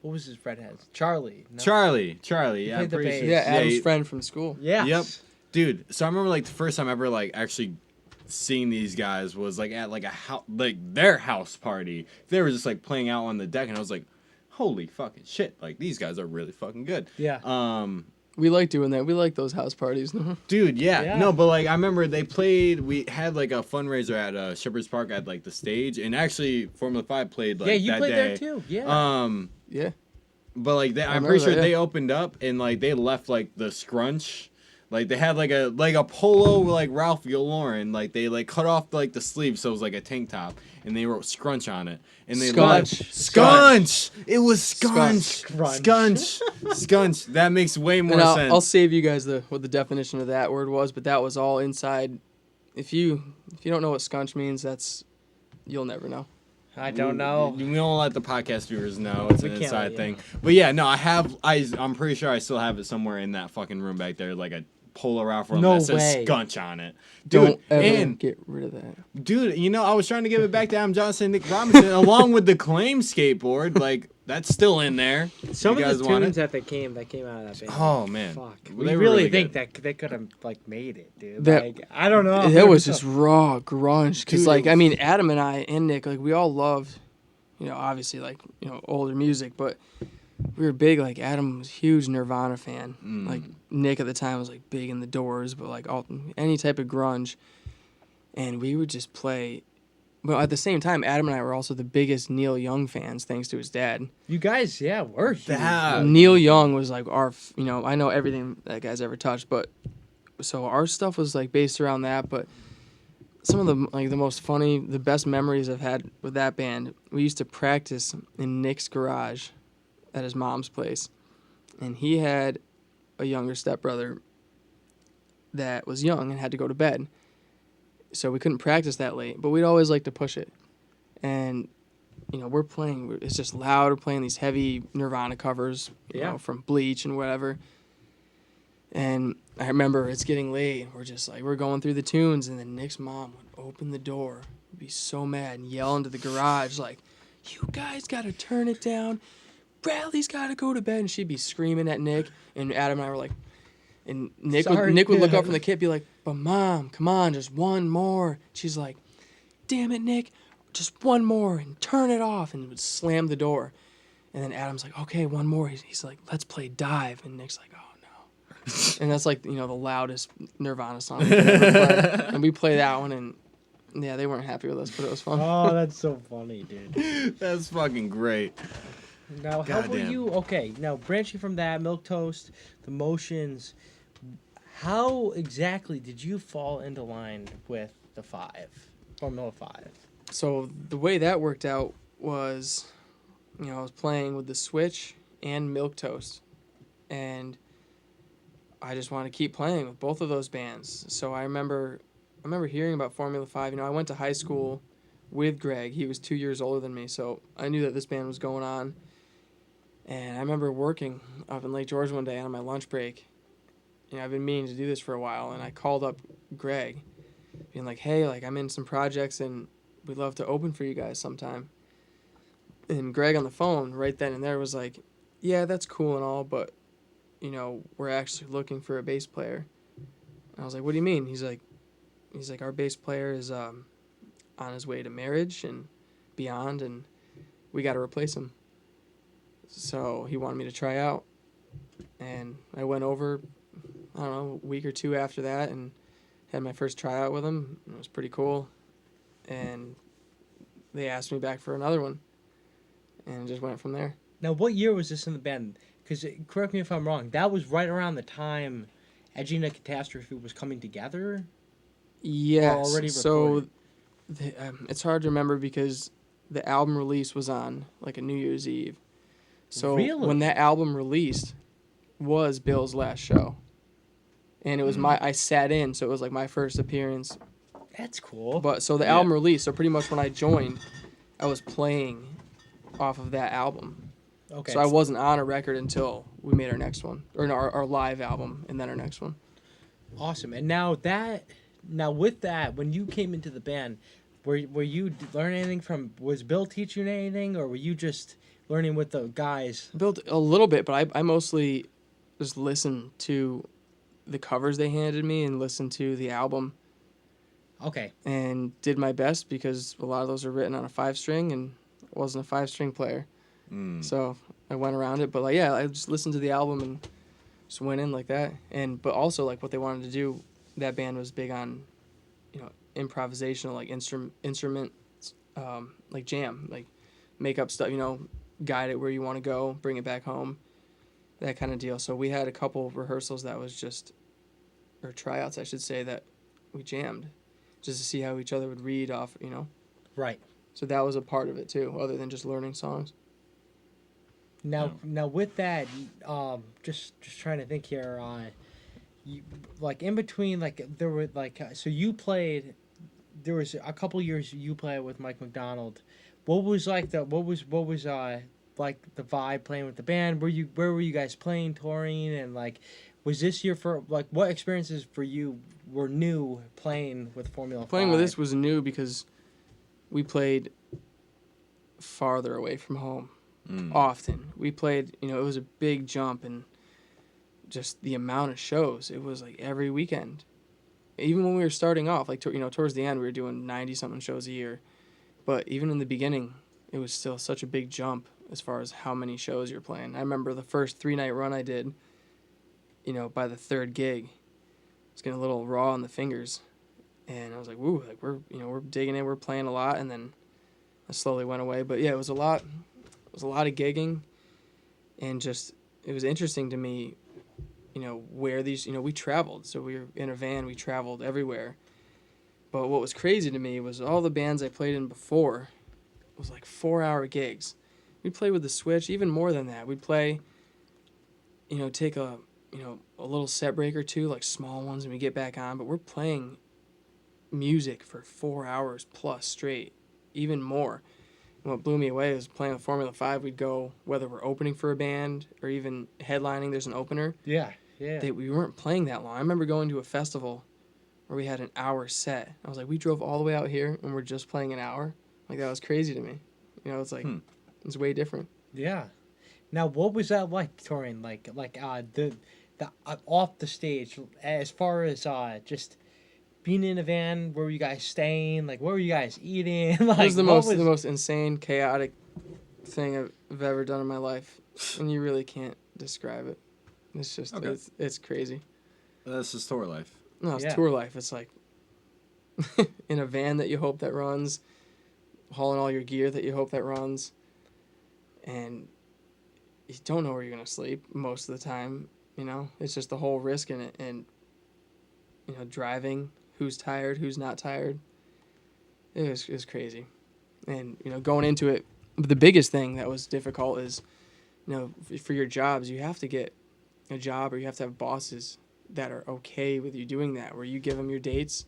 S1: What was his redhead? Charlie. No?
S2: Charlie. Yeah,
S1: played
S2: I'm
S1: the
S2: pretty
S1: bass.
S2: sure.
S3: Yeah, Adam's
S2: he-
S3: friend from school.
S1: Yeah.
S2: Yep. Dude, so I remember, like, the first time ever, like, actually seeing these guys was, like, at, like, their house party. They were just, like, playing out on the deck, and I was like, holy fucking shit. Like, these guys are really fucking good.
S1: Yeah.
S3: We like doing that. We like those house parties.
S2: Dude, yeah.
S1: Yeah.
S2: No, but like I remember we had like a fundraiser at Shepherd's Park at like the stage, and actually Formula 5 played like
S1: yeah, you
S2: that
S1: played
S2: day.
S1: there too. Yeah.
S3: Yeah.
S2: But like I'm
S3: remember
S2: pretty sure
S3: that, yeah.
S2: they opened up and like they left like the scrunch. Like they had like a polo like Ralph Lauren, like they like cut off like the sleeve so it was like a tank top, and they wrote scrunch on it, and they
S3: Scunch.
S2: left scunch. It was scunch,
S1: Scrunch.
S2: scunch, scunch. That makes way more
S3: And
S2: sense.
S3: I'll save you guys what the definition of that word was, but that was all inside. If you don't know what scunch means, you'll never know.
S1: I don't know.
S2: We don't let the podcast viewers know. It's
S1: We
S2: an
S1: can't
S2: inside
S1: let you
S2: thing.
S1: know.
S2: But yeah, no, I'm pretty sure I still have it somewhere in that fucking room back there, like a Polo Ralph Lauren
S1: No
S2: that says
S1: way.
S2: scunch on it.
S3: Don't ever
S2: and
S3: get rid of that.
S2: dude, I was trying to give it back to Adam Johnson and Nick Robinson along with the Claim skateboard. Like, that's still in there.
S1: Some
S2: You
S1: of
S2: guys
S1: the
S2: want
S1: tunes
S2: it?
S1: that came out of that band.
S2: Oh man.
S1: Fuck.
S2: They
S1: We
S2: were
S1: really think
S2: good.
S1: that they could have like made it, dude.
S3: That-
S1: Like I don't know.
S3: That was just raw grunge. Because,
S2: Dude,
S3: like,
S2: it
S3: I mean, Adam and I and Nick, like, we all loved, obviously, like, older music, but we were big, like, Adam was a huge Nirvana fan. Like, Nick at the time was, like, big in the Doors, but, like, any type of grunge. And we would just play. But at the same time, Adam and I were also the biggest Neil Young fans, thanks to his dad.
S1: You guys, yeah, were huge.
S2: That-
S3: Neil Young was, like, I know everything that guy's ever touched, but so our stuff was, like, based around that, but some of the best memories I've had with that band, we used to practice in Nick's garage at his mom's place. And he had a younger stepbrother that was young and had to go to bed. So we couldn't practice that late, but we'd always like to push it. And, we're playing, it's just loud, we're playing these heavy Nirvana covers, from Bleach and whatever. And I remember it's getting late. We're going through the tunes, and then Nick's mom would open the door, be so mad, and yell into the garage, like, "You guys got to turn it down. Bradley's got to go to bed." And she'd be screaming at Nick, and Adam and I were like, and Nick would look up from the kid, be like, "But Mom, come on, just one more." She's like, "Damn it, Nick, just one more, and turn it off," and would slam the door. And then Adam's like, "Okay, one more." He's like, "Let's play Dive," and Nick's like, "Oh." And that's like, the loudest Nirvana song we ever play. And we play that one, and yeah, they weren't happy with us, but it was fun.
S1: Oh, that's so funny, dude.
S2: That's fucking great.
S1: Now, how were
S2: Goddamn.
S1: you? Okay, now branching from that, Milk Toast, the Motions. How exactly did you fall into line with the Formula 5?
S3: So the way that worked out was, I was playing with the Switch and Milk Toast, and I just wanted to keep playing with both of those bands. So I remember remember hearing about Formula 5. I went to high school with Greg. He was 2 years older than me, so I knew that this band was going on. And I remember working up in Lake George one day on my lunch break. I've been meaning to do this for a while, and I called up Greg, being like, hey, like, I'm in some projects, and we'd love to open for you guys sometime. And Greg on the phone right then and there was like, yeah, that's cool and all, but, we're actually looking for a bass player. And I was like, what do you mean? He's like, our bass player is on his way to marriage and beyond, and we got to replace him. So he wanted me to try out, and I went over, I don't know, a week or two after that, and had my first tryout with him. It was pretty cool, and they asked me back for another one, and just went from there.
S1: Now, what year was this in the band? Because, correct me if I'm wrong, that was right around the time Edgina Catastrophe was coming together?
S3: Yes.
S1: Already
S3: so it's hard to remember because the album release was on like a New Year's Eve. So
S1: Really?
S3: when that album released was Bill's last show. And it was I sat in, so it was like my first appearance.
S1: That's cool.
S3: But so the album released, so pretty much when I joined, I was playing off of that album.
S1: Okay.
S3: So I wasn't on a record until we made our next one, or no, our live album, and then our next one.
S1: Awesome. And now with that, when you came into the band, were you learning anything from? Was Bill teaching you anything, or were you just learning with the guys?
S3: Built a little bit, but I mostly just listened to the covers they handed me and listened to the album.
S1: Okay.
S3: And did my best because a lot of those are written on a 5-string, and I wasn't a 5-string player. So I went around it, but I just listened to the album and just went in like that. But also like what they wanted to do, that band was big on, improvisational, like instrument, like jam, like make up stuff, guide it where you want to go, bring it back home, that kind of deal. So we had a couple rehearsals that was just, or tryouts I should say, that we jammed just to see how each other would read off,
S1: Right.
S3: So that was a part of it too, other than just learning songs.
S1: Now with that, just trying to think here. You, like in between, like there were like so you played. There was a couple years you played with Mike McDonald. What was like the like the vibe playing with the band? Where were you guys playing, touring, and like was this your what experiences for you were new playing with Formula 5?
S3: Playing with this was new because we played farther away from home. Often we played, it was a big jump, and just the amount of shows, it was like every weekend. Even when we were starting off, like towards the end, we were doing 90 something shows a year, but even in the beginning, it was still such a big jump as far as how many shows you're playing. I remember the first 3-night run I did, by the third gig, I was getting a little raw on the fingers, and I was like, woo, like we're digging it, we're playing a lot, and then it slowly went away. But yeah, it was a lot of gigging, and just it was interesting to me, where these, we traveled. So we were in a van, we traveled everywhere. But what was crazy to me was all the bands I played in before was like 4-hour gigs. We'd play with the Switch, even more than that. We'd play, take a little set break or two, like small ones, and we get back on. But we're playing music for 4 hours plus straight, even more. And what blew me away was playing with Formula 5. We'd go, whether we're opening for a band or even headlining, there's an opener.
S1: Yeah.
S3: We weren't playing that long. I remember going to a festival where we had an hour set. I was like, we drove all the way out here and we're just playing an hour? Like, that was crazy to me. It's like, it's way different.
S1: Yeah. Now, what was that like touring? Like the off the stage, as far as just being in a van. Where were you guys staying? Like, what were you guys eating? Like,
S3: it was the most insane, chaotic thing I've ever done in my life, and you really can't describe it. It's just it's crazy.
S2: That's just tour life.
S3: No, it's tour life. It's like in a van that you hope that runs, hauling all your gear that you hope that runs, and you don't know where you're gonna sleep most of the time. It's just the whole risk in it, and driving. Who's tired? Who's not tired? It was crazy, and going into it, the biggest thing that was difficult is, for your jobs, you have to get a job, or you have to have bosses that are okay with you doing that, where you give them your dates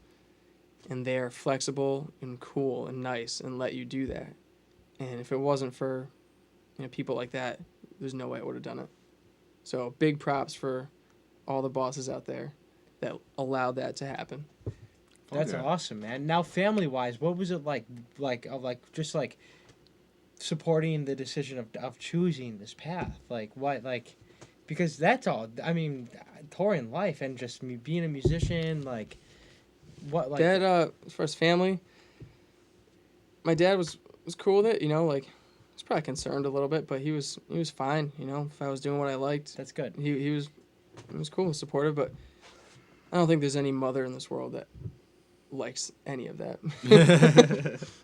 S3: and they're flexible and cool and nice and let you do that. And if it wasn't for, people like that, there's no way I would have done it. So big props for all the bosses out there that allowed that to happen.
S1: That's awesome, man. Now, family-wise, what was it like just like supporting the decision of choosing this path? Like, what, like, because that's all, I mean, touring life and just me being a musician, like, what, like...
S3: Dad, as far as family, my dad was cool with it, like, he's probably concerned a little bit, but he was fine, if I was doing what I liked.
S1: That's good.
S3: He was cool and supportive, but I don't think there's any mother in this world that likes any of that.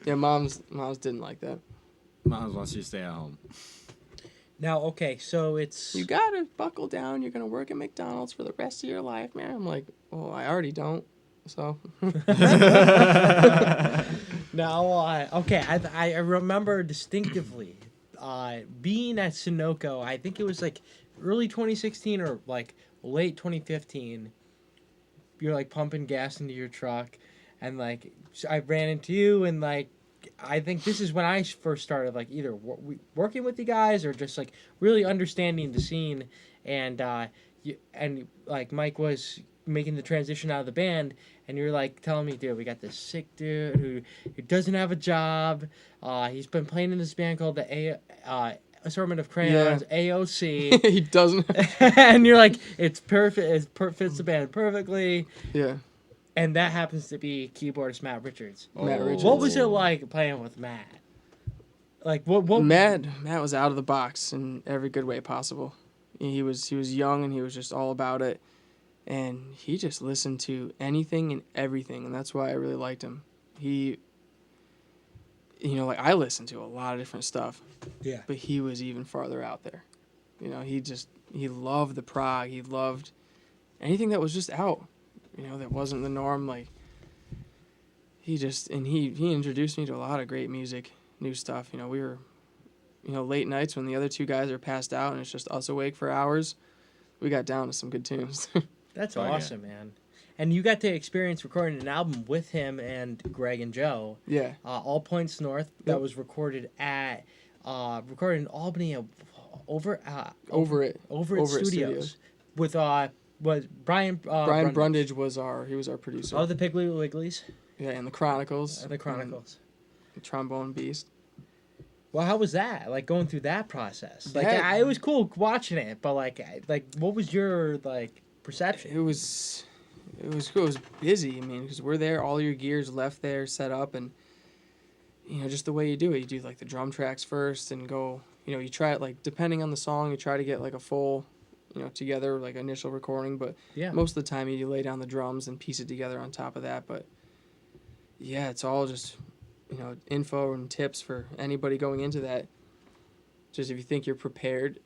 S3: Yeah, moms didn't like that.
S2: Moms wants you to stay at home.
S1: Now, okay, so it's...
S3: You gotta buckle down. You're gonna work at McDonald's for the rest of your life, man. I'm like, well, I already don't, so...
S1: Now, okay, I remember distinctively being at Sunoco. I think it was like early 2016 or like late 2015. You're like pumping gas into your truck, and like I ran into you, and like I think this is when I first started like either working with you guys or just like really understanding the scene, and like Mike was making the transition out of the band, and you're like telling me, dude, we got this sick dude who doesn't have a job. He's been playing in this band called the Assortment of Crayons, AOC.
S3: He doesn't.
S1: And you're like, it's perfect. Fits the band perfectly.
S3: Yeah.
S1: And that happens to be keyboardist Matt Richards.
S3: Matt Richards.
S1: What was it like playing with Matt? Like what?
S3: Matt was out of the box in every good way possible. He was young, and he was just all about it. And he just listened to anything and everything, and that's why I really liked him. He, like I listened to a lot of different stuff.
S1: Yeah.
S3: But he was even farther out there. He loved the prog. He loved anything that was just out, that wasn't the norm. Like, he introduced me to a lot of great music, new stuff. We were, late nights when the other two guys are passed out and it's just us awake for hours. We got down to some good tunes.
S1: That's awesome, man. And you got to experience recording an album with him and Greg and Joe.
S3: Yeah.
S1: All Points North. That was recorded in Albany, over it Studios, with was Brian
S3: Brundage was our producer.
S1: Oh, the Piggly Wigglies.
S3: Yeah, and the Chronicles.
S1: The
S3: Trombone Beast.
S1: Well, how was that? Like going through that process? Like,
S3: Yeah.
S1: it was cool watching it, but like, what was your perception?
S3: It was cool. It was busy. I mean, because we're there, all your gear's left there, set up, and just the way you do it. You do like the drum tracks first, and go. You try it like depending on the song. You try to get like a full, together like initial recording. But most of the time you lay down the drums and piece it together on top of that. But yeah, it's all just info and tips for anybody going into that. Just if you think you're prepared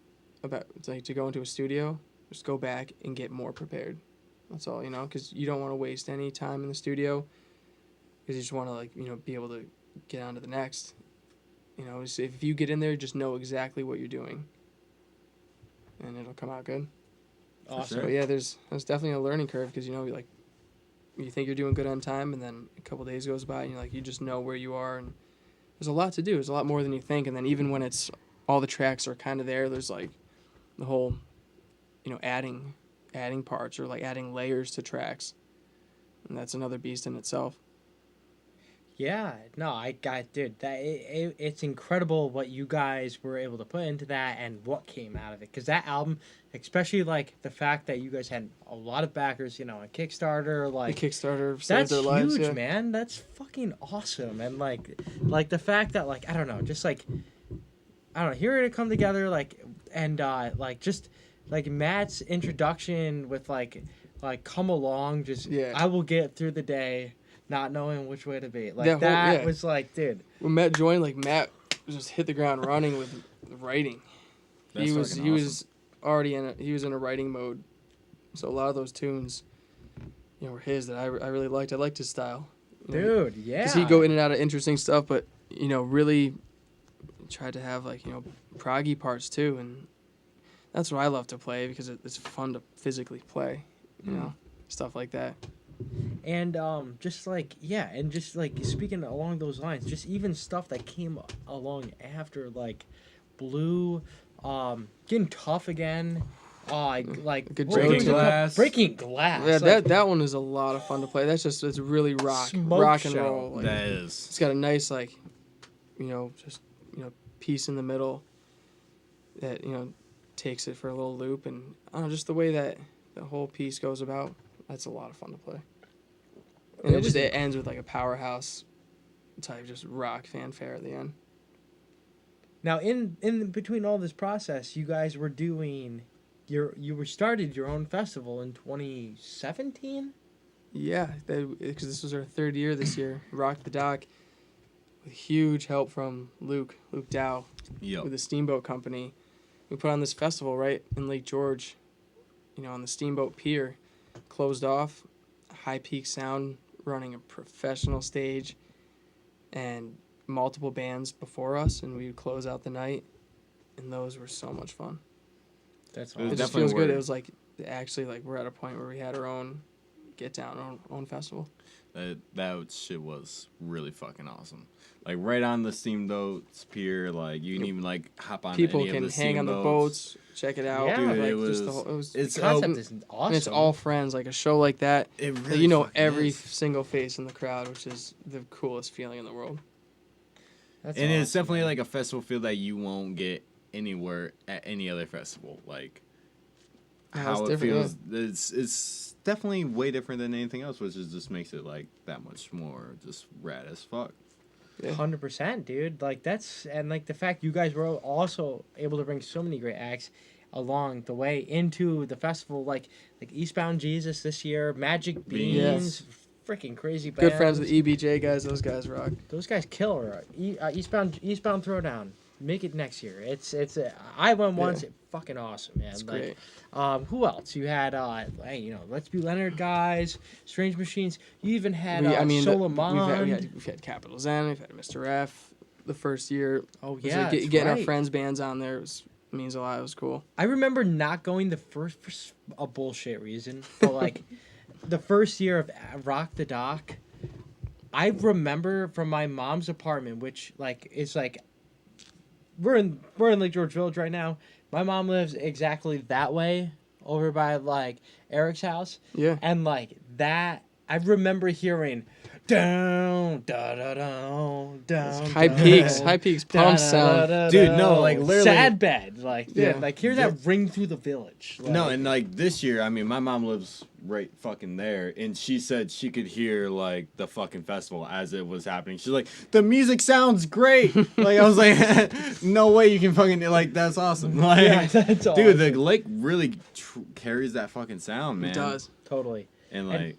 S3: to go into a studio, just go back and get more prepared. That's all, because you don't want to waste any time in the studio, because you just want to be able to get on to the next. So if you get in there, just know exactly what you're doing, and it'll come out good.
S1: Awesome.
S3: Sure. But yeah, there's definitely a learning curve, because you think you're doing good on time, and then a couple days goes by, and you just know where you are, and there's a lot to do. There's a lot more than you think, and then even when it's all the tracks are kind of there, there's like the whole, adding parts or like adding layers to tracks, and that's another beast in itself.
S1: Yeah, no, dude, it's incredible what you guys were able to put into that and what came out of it. Because that album, especially like the fact that you guys had a lot of backers, on Kickstarter, like
S3: the Kickstarter
S1: that's
S3: saved their lives,
S1: huge,
S3: yeah.
S1: man. That's fucking awesome. And like the fact that I don't know, just hearing it come together, just Matt's introduction with come along, I will get through the day. Not knowing which way to be. Was like, dude.
S3: When Matt joined, Matt just hit the ground running with writing. He was already in a writing mode. So a lot of those tunes, were his that I really liked. I liked his style.
S1: Dude, yeah.
S3: Because he'd go in and out of interesting stuff, but, really tried to have, proggy parts too. And that's what I love to play, because it's fun to physically play, stuff like that.
S1: And just like yeah, and just like speaking along those lines, just even stuff that came along after like Blue, getting tough again. Like
S3: Good
S1: what
S2: Breaking
S1: was it called?
S2: Glass.
S1: Breaking Glass.
S3: Yeah,
S1: like,
S3: that one is a lot of fun to play. It's really
S1: Smoke
S3: rock and
S1: show.
S3: roll. Like,
S2: That is.
S3: it's got a nice like, just piece in the middle that takes it for a little loop, and I don't know, just the way that the whole piece goes about. That's a lot of fun to play. And it ends with like a powerhouse type just rock fanfare at the end.
S1: Now in between all this process, you guys were doing started your own festival in 2017.
S3: Yeah, because this was our third year this year. Rock the Dock, with huge help from Luke Dow
S2: Yo.
S3: with the Steamboat Company. We put on this festival right in Lake George, on the Steamboat Pier, closed off, high peak sound, running a professional stage, and multiple bands before us, and we would close out the night, and those were so much fun.
S1: That's
S2: It was
S3: It just
S2: definitely
S3: feels good.
S2: worth
S3: It
S2: it.
S3: was like actually like we're at a point where we had our own get down, our own festival.
S2: That shit was really fucking awesome. Like right on the steamboats pier, like you can even like hop on.
S3: People
S2: any
S3: can
S2: of the
S3: hang on the
S2: steamboats.
S3: boats, check it out.
S1: Yeah.
S2: Dude,
S3: like,
S2: it was.
S3: just the whole, it was
S2: It's
S1: the concept
S2: open.
S1: is awesome.
S3: and it's all friends. Like a show like that,
S2: It
S3: that
S2: really
S3: you know
S2: fucking
S3: every
S2: is.
S3: single face in the crowd, which is the coolest feeling in the world.
S1: That's
S2: And it's
S1: awesome,
S2: definitely
S1: man.
S2: like a festival feel that you won't get anywhere at any other festival. Like
S3: Yeah,
S2: how
S3: it's
S2: it
S3: different,
S2: feels, it's definitely way different than anything else, which is just makes it like that much more just rad as fuck.
S3: Yeah.
S1: 100%, dude. Like that's and like the fact you guys were also able to bring so many great acts along the way into the festival, like Eastbound Jesus this year, Magic Beans, freaking crazy bands.
S3: Good friends with EBJ guys. Those guys rock.
S1: Those guys killer. Eastbound Throwdown. Make it next year. I went once.
S3: Yeah.
S1: It's fucking awesome, man.
S3: It's
S1: like,
S3: great.
S1: who else? You had Let's Be Leonard guys, Strange Machines. You even had Solomon.
S3: We've had Capital Zen. We've had Mr. F. The first year.
S1: Oh
S3: It was
S1: yeah,
S3: like
S1: that's
S3: getting our
S1: right.
S3: friends' bands on there means a lot. It was cool.
S1: I remember not going the first for a bullshit reason, but like the first year of Rock the Dock, I remember from my mom's apartment, which like is like we're in Lake George Village right now. My mom lives exactly that way over by like Eric's house,
S3: Yeah.
S1: and like that I remember hearing down da da down down
S3: High Peaks pump sound.
S2: Dude, no, like, literally-
S1: sad bed like
S3: Yeah.
S1: like hear that ring through the village.
S2: No,
S1: like-
S2: and like this year, I mean, my mom lives right fucking there, and she said she could hear like the fucking festival as it was happening. She's like, the music sounds great. Like I was like, no way you can fucking like that's awesome. Like,
S1: Yeah, that's
S2: dude, the
S1: awesome.
S2: lake really carries that fucking sound, man.
S3: It does.
S1: Totally.
S2: And like,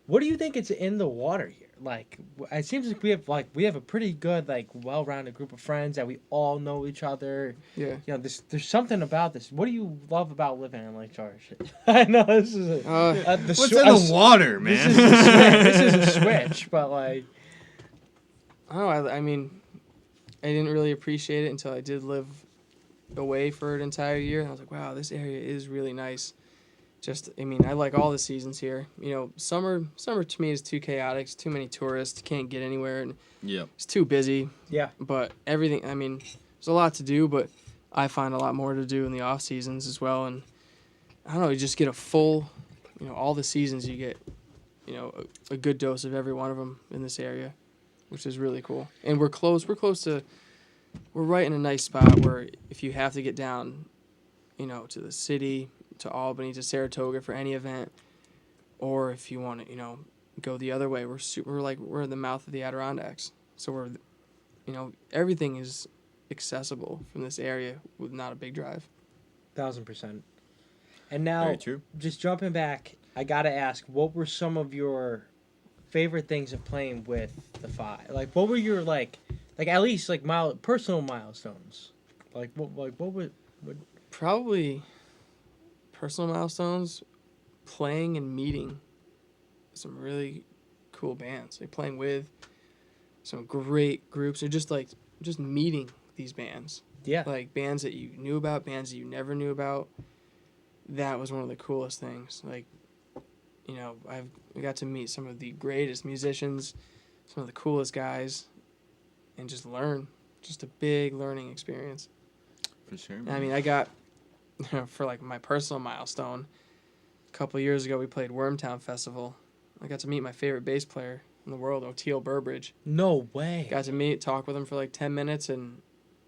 S1: What do you think it's in the water here? Like, it seems like we have a pretty good, like, well-rounded group of friends that we all know each other.
S3: Yeah.
S1: There's something about this. What do you love about living in Lake George? I know this is
S2: what's in the water, man?
S1: This is a switch, but like,
S3: Oh, I mean, I didn't really appreciate it until I did live away for an entire year. And I was like, wow, this area is really nice. I like all the seasons here. Summer to me is too chaotic. It's too many tourists. Can't get anywhere, and
S2: Yep.
S3: it's too busy.
S1: yeah,
S3: But everything, there's a lot to do, but I find a lot more to do in the off seasons as well. And I don't know, you just get a full, all the seasons you get, a good dose of every one of them in this area, which is really cool. And we're right in a nice spot where if you have to get down, to the city, to Albany, to Saratoga for any event, or if you want to, go the other way, we're in the mouth of the Adirondacks. So we're, everything is accessible from this area with not a big drive.
S1: 1000%. And now,
S2: Very true.
S1: just jumping back, I gotta ask, what were some of your favorite things of playing with the Five? Like, what were your like at least like personal milestones? Like, what would
S3: Probably personal milestones, playing and meeting some really cool bands, like playing with some great groups, or just meeting these bands,
S1: yeah.
S3: like bands that you knew about, bands that you never knew about. That was one of the coolest things. Like, You know, we got to meet some of the greatest musicians, some of the coolest guys, and just learn. Just a big learning experience.
S2: For sure.
S3: I mean, I got, for like my personal milestone, a couple of years ago we played Wormtown Festival. I got to meet my favorite bass player in the world, Oteil Burbridge.
S1: No way.
S3: Got to talk with him for like 10 minutes, and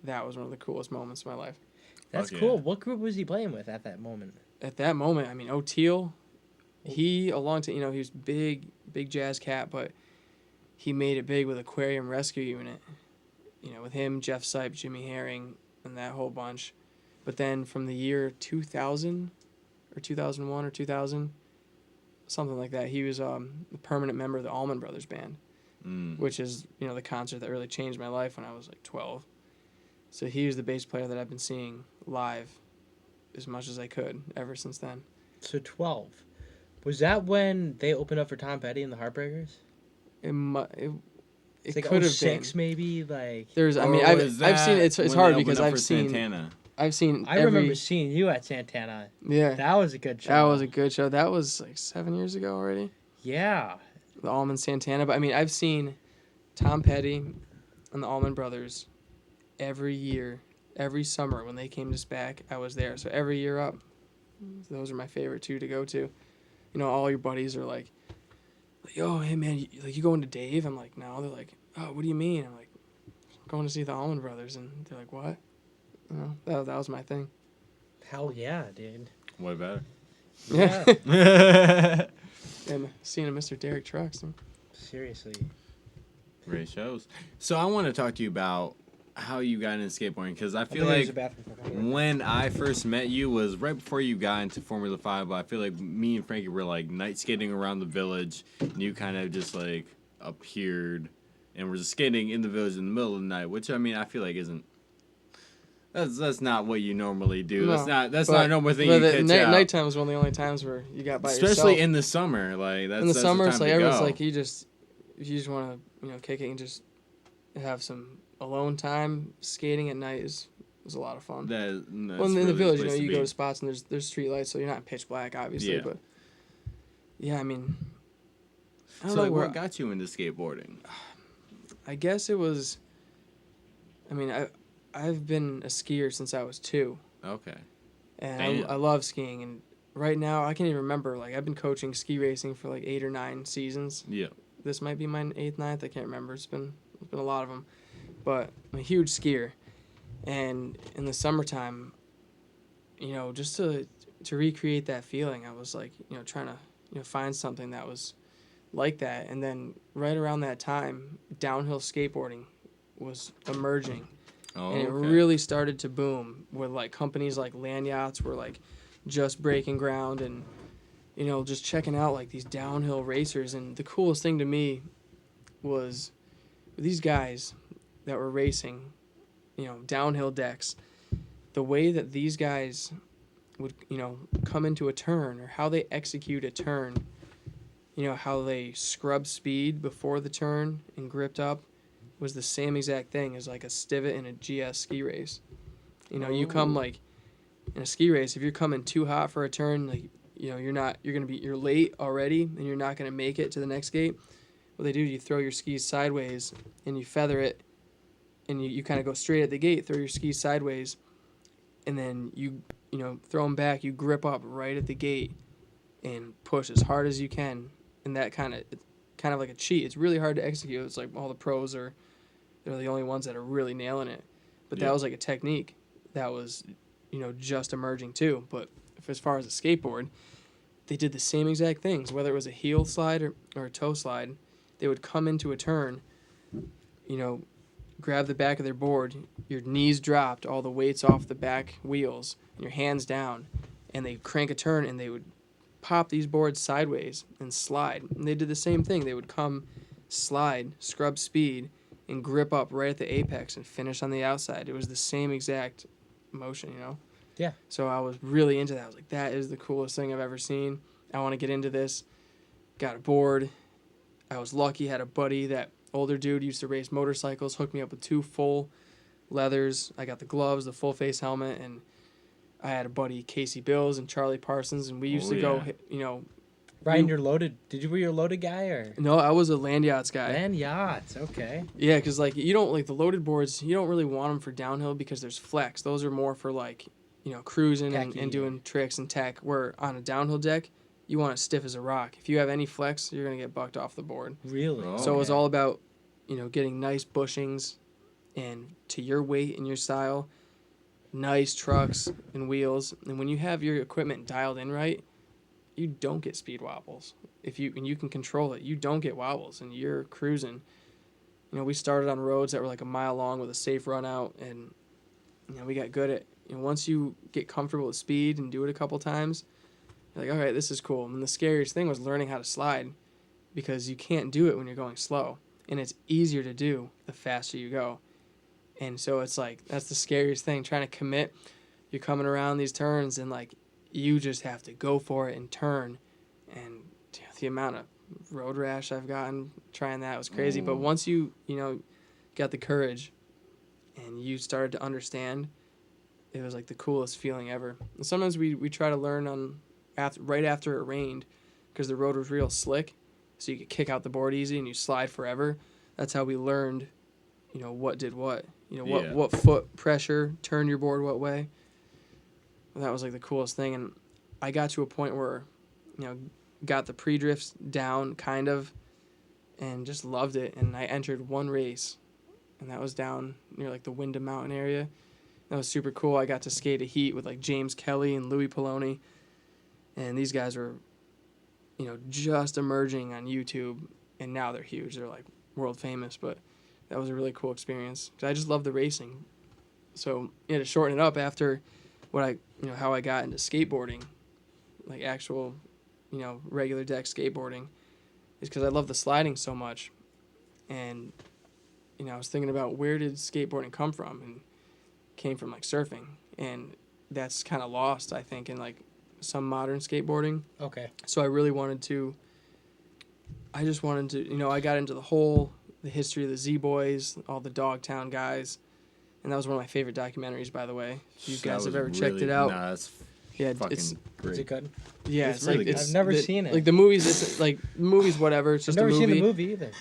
S3: that was one of the coolest moments of my life.
S1: That's cool. What group was he playing with at that moment?
S3: At that moment, I mean, Oteil, he was big jazz cat, but he made it big with Aquarium Rescue Unit. You know, with him, Jeff Sipe, Jimmy Herring, and that whole bunch. But then from the year 2000 or 2001 or 2000, something like that, he was a permanent member of the Allman Brothers Band, which is, you know, the concert that really changed my life when I was like 12. So he was the bass player that I've been seeing live as much as I could ever since then.
S1: So 12. Was that when they opened up for Tom Petty and the Heartbreakers?
S3: It
S1: Like
S3: could have
S1: 06
S3: been.
S1: maybe, like.
S3: There's, I
S2: Or
S3: mean,
S2: was
S3: I've seen
S2: that
S3: it's
S2: when
S3: hard
S2: they
S3: because
S2: opened up
S3: I've
S2: for
S3: seen
S2: Santana?
S1: I remember seeing you at Santana.
S3: Yeah,
S1: That was a good show.
S3: that was a good show. That was like 7 years ago already.
S1: Yeah.
S3: The Allman Santana, but I mean, I've seen Tom Petty and the Allman Brothers every year, every summer when they came to SPAC. I was there, so every year up, those are my favorite two to go to. You know, all your buddies are like, "Yo, hey man, you going to Dave?" I'm like, "No." They're like, "Oh, what do you mean?" I'm like, "I'm going to see the Allman Brothers," and they're like, "What?" You know, that was my thing.
S1: Hell yeah, dude.
S2: What better?
S3: Yeah. And seeing a Mr. Derek Trucks.
S1: Seriously.
S2: Great shows. So I want to talk to you about how you got into skateboarding, because I feel
S1: There's
S2: like
S1: a bathroom for here.
S2: when I first met you was right before you got into Formula 5, but I feel like me and Frankie were like night skating around the village, and you kind of just like appeared and were just skating in the village in the middle of the night, which I mean I feel like isn't that's not what you normally do.
S3: No,
S2: that's not a normal thing
S3: but
S2: you
S3: the
S2: catch out.
S3: nighttime was one of the only times where you got by
S2: Especially
S3: yourself.
S2: in the summer, like that's
S3: In the
S2: that's
S3: summer,
S2: the
S3: it's
S2: time
S3: like
S2: to
S3: everyone's
S2: go.
S3: like if you just want to kick it and just have some alone time. Skating at night is a lot of fun.
S2: That's
S3: Well, in
S2: really
S3: the village,
S2: place
S3: you
S2: to
S3: go
S2: be.
S3: to spots and there's street lights, so you're not in pitch black, obviously.
S2: Yeah.
S3: But yeah, I mean, I don't
S2: So
S3: know
S2: like,
S3: where.
S2: what got you into skateboarding?
S3: I guess it was. I mean, I've been a skier since I was 2.
S2: Okay.
S3: And
S2: Damn.
S3: I love skiing, and right now I can't even remember. Like, I've been coaching ski racing for like 8 or 9 seasons.
S2: Yeah.
S3: This might be my 8th, 9th. I can't remember. It's been a lot of them, but I'm a huge skier, and in the summertime, just to recreate that feeling, I was like, trying to find something that was like that. And then right around that time, downhill skateboarding was emerging.
S2: Oh,
S3: And it
S2: okay.
S3: really started to boom with like companies like Land Yachts were like just breaking ground and just checking out like these downhill racers. And the coolest thing to me was these guys that were racing, downhill decks, the way that these guys would, come into a turn or how they execute a turn, how they scrub speed before the turn and gripped up was the same exact thing as like a Stivet in a GS ski race. You come like in a ski race, if you're coming too hot for a turn, like, you're late already and you're not going to make it to the next gate. What they do, you throw your skis sideways and you feather it and you kind of go straight at the gate, throw your skis sideways, and then you throw them back, you grip up right at the gate and push as hard as you can. And that kind of like a cheat. It's really hard to execute. It's like all the pros they're the only ones that are really nailing it. But that was like a technique that was, just emerging too. But as far as a skateboard, they did the same exact things. Whether it was a heel slide or a toe slide, they would come into a turn, grab the back of their board, your knees dropped, all the weight's off the back wheels, and your hands down, and they crank a turn and they would pop these boards sideways and slide. And they did the same thing. They would come, slide, scrub speed, and grip up right at the apex and finish on the outside. It was the same exact motion,
S1: Yeah.
S3: So I was really into that. I was like, that is the coolest thing I've ever seen. I want to get into this. Got a board. I was lucky, had a buddy, that older dude used to race motorcycles, hooked me up with 2 full leathers. I got the gloves, the full face helmet, and I had a buddy, Casey Bills and Charlie Parsons, and we used to go,
S1: Brian, you're loaded. Were you a loaded guy or?
S3: No, I was a land yachts guy.
S1: Land yachts, okay.
S3: Yeah, because like you don't like the loaded boards. You don't really want them for downhill because there's flex. Those are more for like cruising and doing tricks and tech. Where on a downhill deck, you want it stiff as a rock. If you have any flex, you're gonna get bucked off the board.
S1: Really?
S2: Oh.
S3: So it was all about getting nice bushings, and to your weight and your style, nice trucks and wheels. And when you have your equipment dialed in right, you don't get speed wobbles. And you can control it, you don't get wobbles, and you're cruising. We started on roads that were like a mile long with a safe run out, and we got good at. Once you get comfortable with speed and do it a couple times, you're like, all right, this is cool. And the scariest thing was learning how to slide, because you can't do it when you're going slow, and it's easier to do the faster you go. And so it's like that's the scariest thing, trying to commit. You're coming around these turns, and like you just have to go for it and turn. And the amount of road rash I've gotten trying that was crazy. But once you got the courage and you started to understand, it was like the coolest feeling ever. And sometimes we try to learn right after it rained, because the road was real slick, so you could kick out the board easy and you slide forever. That's how we learned what did what. What foot pressure turned your board what way. That was like the coolest thing. And I got to a point where got the pre-drifts down kind of, and just loved it. And I entered one race, and that was down near like the Wyndham Mountain area. That was super cool. I got to skate a heat with like James Kelly and Louis Poloni, and these guys were just emerging on YouTube, and now they're huge. They're like world famous. But that was a really cool experience, because I just love the racing. So to shorten it up, after how I got into skateboarding, like actual regular deck skateboarding, is because I love the sliding so much. And I was thinking about, where did skateboarding come from? And it came from like surfing, and that's kind of lost, I think, in like some modern skateboarding.
S1: Okay.
S3: So I really wanted to I got into the history of the Z-Boys, all the Dogtown guys, and that was one of my favorite documentaries, by the way. If you guys have ever checked it out.
S2: Nah, it's
S3: Yeah,
S2: fucking
S3: it's
S2: great.
S1: Is it good?
S3: yeah,
S2: It's
S3: it's
S2: really
S3: like
S2: good.
S3: it's
S1: I've never
S3: the-
S1: seen it.
S3: Like the movies, it's like movies, whatever. It's
S1: I've
S3: just
S1: never
S3: a movie.
S1: seen the movie either.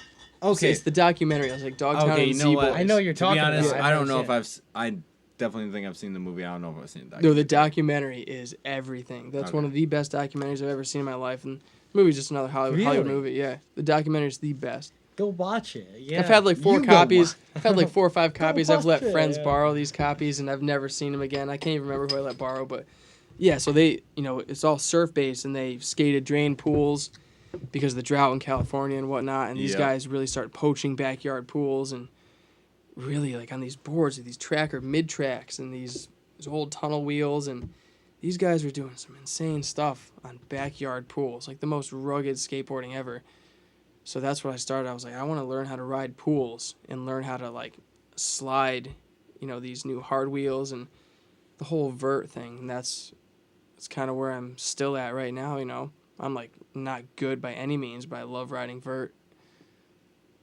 S2: Okay,
S3: It's the documentary. I was like Dogtown
S2: Okay,
S3: and
S2: you know what?
S3: Z-Boys.
S1: I know you're
S2: to
S1: talking
S2: be honest,
S1: about it.
S2: I don't know
S1: I've
S2: if
S1: never
S2: I definitely think I've seen the movie. I don't know if I've seen the
S3: No,
S2: documentary.
S3: the documentary is everything. That's one of the best documentaries I've ever seen in my life. And the movie's just another Hollywood
S1: Really?
S3: movie. Yeah, the documentary is the best.
S1: Go watch it. Yeah.
S3: I've had like four
S2: You go
S3: copies. I've had like 4 or 5 copies. I've let
S1: watch it,
S3: friends
S1: yeah.
S3: borrow these copies, and I've never seen them again. I can't even remember who I let borrow, but yeah. So they, it's all surf based, and they skated drain pools because of the drought in California and whatnot. And these
S2: Yep.
S3: guys really started poaching backyard pools, and really like on these boards with these tracker mid tracks and these old tunnel wheels, and these guys were doing some insane stuff on backyard pools, like the most rugged skateboarding ever. So that's what I started. I was like, I want to learn how to ride pools and learn how to like slide, these new hard wheels and the whole vert thing. And that's kind of where I'm still at right now. I'm like not good by any means, but I love riding vert.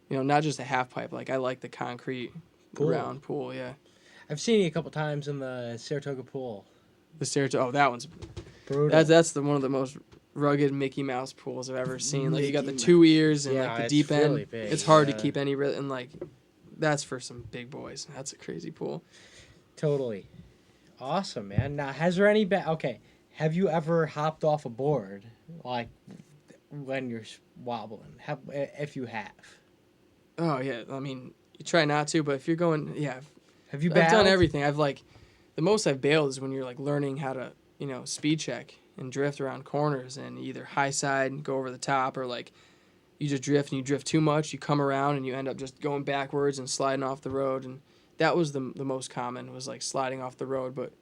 S3: Not just a half pipe. Like I like the concrete
S1: Pool.
S3: round pool. Yeah,
S1: I've seen you a couple times in the Saratoga pool.
S3: the Saratoga. Oh, that one's
S1: Brutal.
S3: that's one of the most rugged Mickey Mouse pools I've ever seen. Like you got the
S1: Mickey
S3: 2 ears and
S1: Yeah,
S3: like the
S1: it's
S3: deep end.
S1: really big,
S3: It's hard to
S1: yeah.
S3: keep any and like that's for some big boys. That's a crazy pool.
S1: Totally. Awesome, man. Now, has there any okay, have you ever hopped off a board, like, when you're wobbling? If you have.
S3: Oh yeah, I mean you try not to, but if you're going, yeah,
S1: Have you
S3: I've done
S1: bailed?
S3: everything. I've like the most I've bailed is when you're like learning how to speed check and drift around corners and either high side go over the top, or like you just drift and you drift too much, you come around and you end up just going backwards and sliding off the road. And that was the most common, was like sliding off the road. But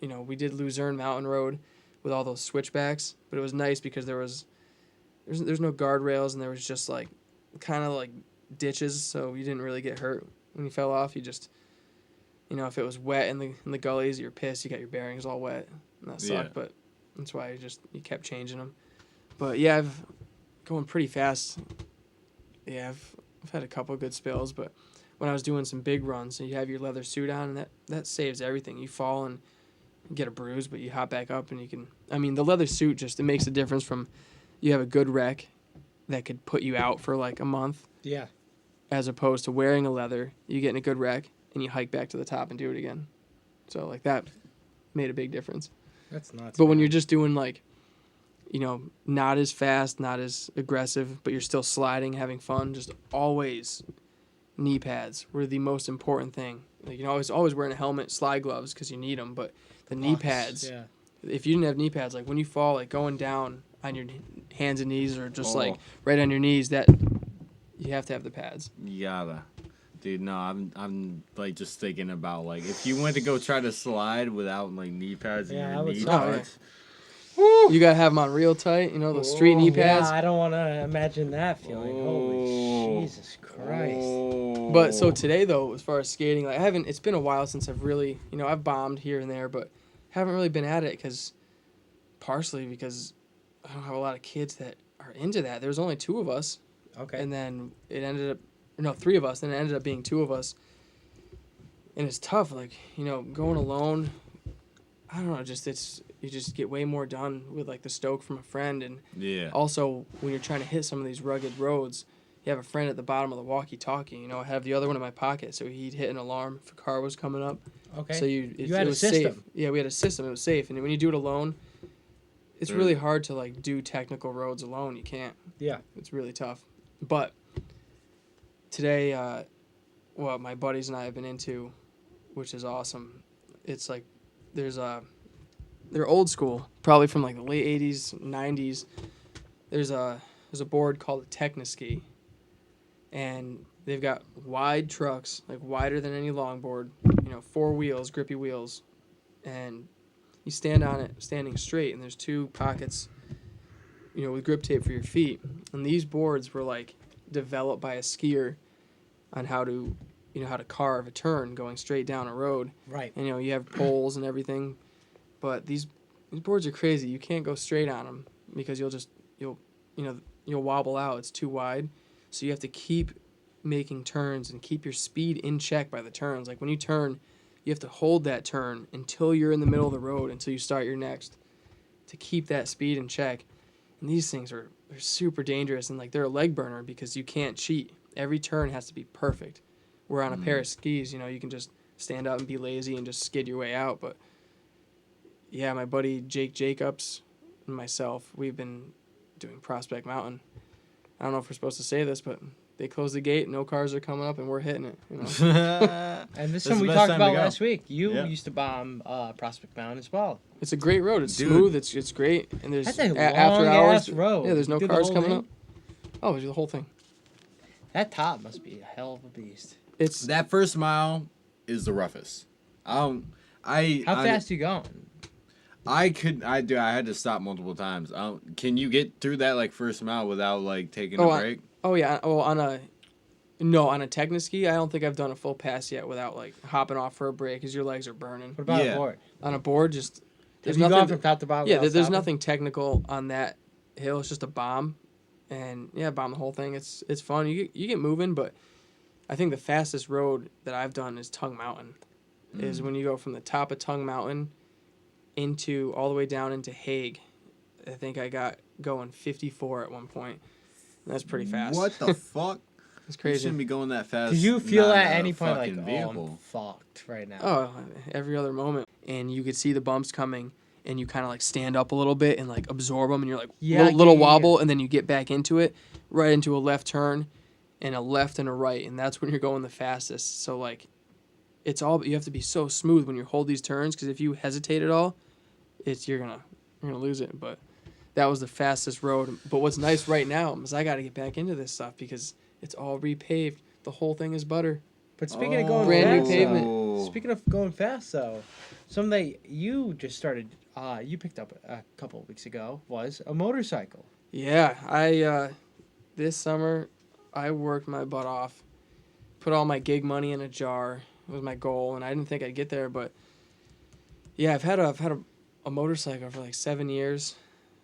S3: we did Luzerne Mountain Road with all those switchbacks, but it was nice because there's no guardrails, and there was just like kind of like ditches, so you didn't really get hurt when you fell off. You just if it was wet in the gullies, you're pissed, you got your bearings all wet, and that sucked.
S2: Yeah.
S3: But that's why you kept changing them. But yeah, I've going pretty fast. Yeah, I've had a couple of good spills, but when I was doing some big runs, and you have your leather suit on, and that saves everything. You fall and get a bruise, but you hop back up and you can. I mean, the leather suit it makes a difference from you have a good wreck that could put you out for like a month,
S1: Yeah.
S3: as opposed to wearing a leather, you get in a good wreck, and you hike back to the top and do it again. So, like, that made a big difference.
S1: That's nuts.
S3: But when
S1: man.
S3: you're just doing, like, not as fast, not as aggressive, but you're still sliding, having fun, just always knee pads were the most important thing. Like, always wearing a helmet, slide gloves, because you need them, but the knee
S1: Bucks,
S3: pads,
S1: Yeah.
S3: if you didn't have knee pads, like, when you fall, like, going down on your hands and knees or just, like,
S2: Oh.
S3: right on your knees, that you have to have the pads.
S2: You gotta. Dude, no, I'm like just thinking about like if you went to go try to slide without like knee pads
S1: Yeah,
S2: and
S1: that
S2: your
S1: would
S2: knee
S1: suck.
S2: pads.
S3: You gotta have them on real tight, those street knee
S1: Yeah,
S3: pads.
S1: I don't want to imagine that feeling.
S2: Oh.
S1: Holy Jesus Christ.
S2: Oh.
S3: But so today though, as far as skating, like it's been a while since I've really, I've bombed here and there, but haven't really been at it partially because I don't have a lot of kids that are into that. There was only 2 of us,
S1: Okay.
S3: and then it ended up, 3 of us, and it ended up being 2 of us. And it's tough, like, going alone. I don't know, you just get way more done with like the stoke from a friend, and
S2: Yeah.
S3: also when you're trying to hit some of these rugged roads, you have a friend at the bottom of the walkie-talkie. I have the other one in my pocket, so he'd hit an alarm if a car was coming up.
S1: Okay.
S3: So
S1: You had
S3: it
S1: a
S3: was
S1: system.
S3: safe. Yeah, we had a system. It was safe, and when you do it alone, it's really hard to like do technical roads alone. You can't.
S1: Yeah.
S3: It's really tough. But today, what my buddies and I have been into, which is awesome. It's like they're old school, probably from like the late 80s, 90s. There's a board called a Techniski, and they've got wide trucks, like wider than any longboard, 4 wheels, grippy wheels, and you stand on it standing straight, and there's 2 pockets, with grip tape for your feet. And these boards were like developed by a skier on how to carve a turn going straight down a road.
S1: Right.
S3: And you have poles and everything, but these boards are crazy. You can't go straight on them because you'll wobble out. It's too wide, so you have to keep making turns and keep your speed in check by the turns. Like when you turn, you have to hold that turn until you're in the middle of the road until you start your next, to keep that speed in check. And these things they're super dangerous, and like they're a leg burner because you can't cheat. Every turn has to be perfect. Where on a pair of skis, you can just stand up and be lazy and just skid your way out. But yeah, my buddy Jake Jacobs and myself, we've been doing Prospect Mountain. I don't know if we're supposed to say this, but they closed the gate, no cars are coming up, and we're hitting it.
S1: And this
S2: That's
S1: one we
S2: the best
S1: talked
S2: time to
S1: about
S2: go.
S1: last week. You
S2: Yeah.
S1: used to bomb Prospect Mountain as well.
S3: It's a great road. It's
S2: Dude.
S3: smooth. It's great. And there's
S1: That's a
S3: after hours.
S1: long-ass road.
S3: Yeah, there's no
S1: You did the
S3: cars
S1: whole
S3: coming
S1: thing?
S3: up. Oh, the whole thing.
S1: That top must be a hell of a beast.
S3: It's
S2: That first mile is the roughest.
S1: How fast you going?
S2: I had to stop multiple times. Can you get through that like first mile without like taking a break?
S3: on a Techniski, I don't think I've done a full pass yet without like hopping off for a break because your legs are burning.
S1: What about
S2: Yeah.
S1: a board?
S3: On a board, just there's
S1: Have you
S3: nothing.
S1: gone from top to bottom?
S3: Yeah,
S1: without
S3: there's
S1: stopping?
S3: nothing technical on that hill. It's just a bomb, and yeah, bomb the whole thing. It's fun. You get moving, but I think the fastest road that I've done is Tongue Mountain. Is when you go from the top of Tongue Mountain into all the way down into Hague. I think I got going 54 at one point. And that's pretty fast.
S2: What the fuck?
S3: It's
S2: You
S3: crazy.
S2: shouldn't be going that fast.
S1: Did you feel
S2: not
S1: at
S2: in a
S1: any point like,
S2: fucking
S1: oh, I'm
S2: vehicle.
S1: fucked right now?
S3: Oh, every other moment. And you could see the bumps coming, and you kind of like stand up a little bit and like absorb them, and you're like little wobble, and then you get back into it, right into a left turn, and a left and a right, and that's when you're going the fastest. So like, you have to be so smooth when you hold these turns, because if you hesitate at all, you're gonna lose it. But that was the fastest road. But what's nice right now is I got to get back into this stuff because it's all repaved. The whole thing is butter.
S1: But speaking of going
S3: Brand new
S1: fast,
S3: pavement.
S1: Speaking of going fast, though, something that you just started, you picked up a couple of weeks ago was a motorcycle.
S3: Yeah, I this summer I worked my butt off, put all my gig money in a jar. It was my goal, and I didn't think I'd get there, but yeah, I've had a motorcycle for like 7 years,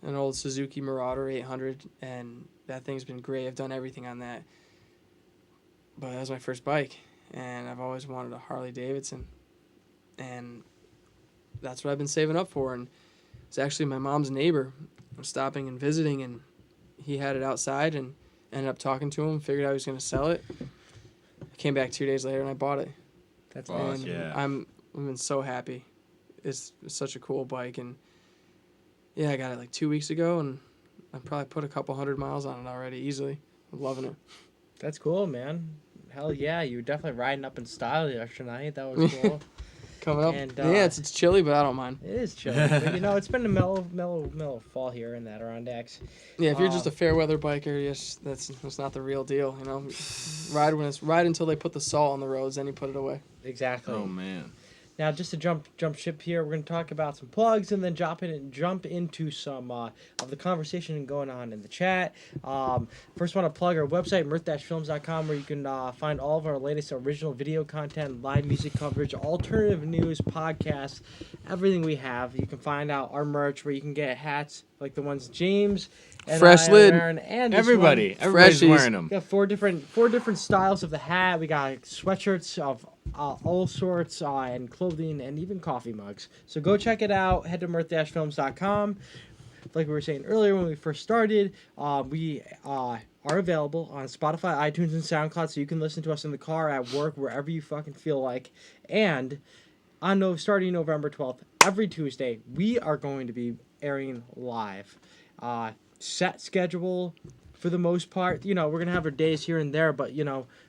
S3: an old Suzuki Marauder 800, and that thing's been great. I've done everything on that, but that was my first bike, and I've always wanted a Harley Davidson, and that's what I've been saving up for. And it's actually my mom's neighbor. I'm stopping and visiting, and he had it outside and ended up talking to him. Figured I was gonna sell it. I came back 2 days later and I bought it.
S1: That's
S2: Fuck,
S1: awesome.
S2: yeah.
S3: I've been so happy. It's such a cool bike, and yeah, I got it like 2 weeks ago, and I probably put a couple 100 miles on it already easily. I'm loving it.
S1: That's cool, man. Hell yeah, you were definitely riding up in style the extra night. That was cool.
S3: Coming up,
S1: And,
S3: yeah, it's chilly, but I don't mind.
S1: It is chilly, but it's been a mellow fall here in the Adirondacks.
S3: Yeah, if you're just a fair weather biker, yes, that's not the real deal. Ride until they put the salt on the roads, then you put it away.
S1: Exactly.
S2: Oh man.
S1: Now, just to jump ship here, we're going to talk about some plugs and then jump into some of the conversation going on in the chat. First, want to plug our website, mirth-films.com, where you can find all of our latest original video content, live music coverage, alternative news, podcasts, everything we have. You can find out our merch, where you can get hats like the ones James and
S3: Fresh
S1: I are
S3: lid.
S1: wearing, and this
S2: Everybody's
S3: Freshies.
S2: wearing them.
S1: We got four different styles of the hat. We got sweatshirts of all sorts and clothing and even coffee mugs. So go check it out. Head to mirth-films.com. Like we were saying earlier when we first started, we are available on Spotify, iTunes, and SoundCloud, so you can listen to us in the car, at work, wherever you fucking feel like. And starting November 12th, every Tuesday, we are going to be airing live. Set schedule for the most part. We're going to have our days here and there, but,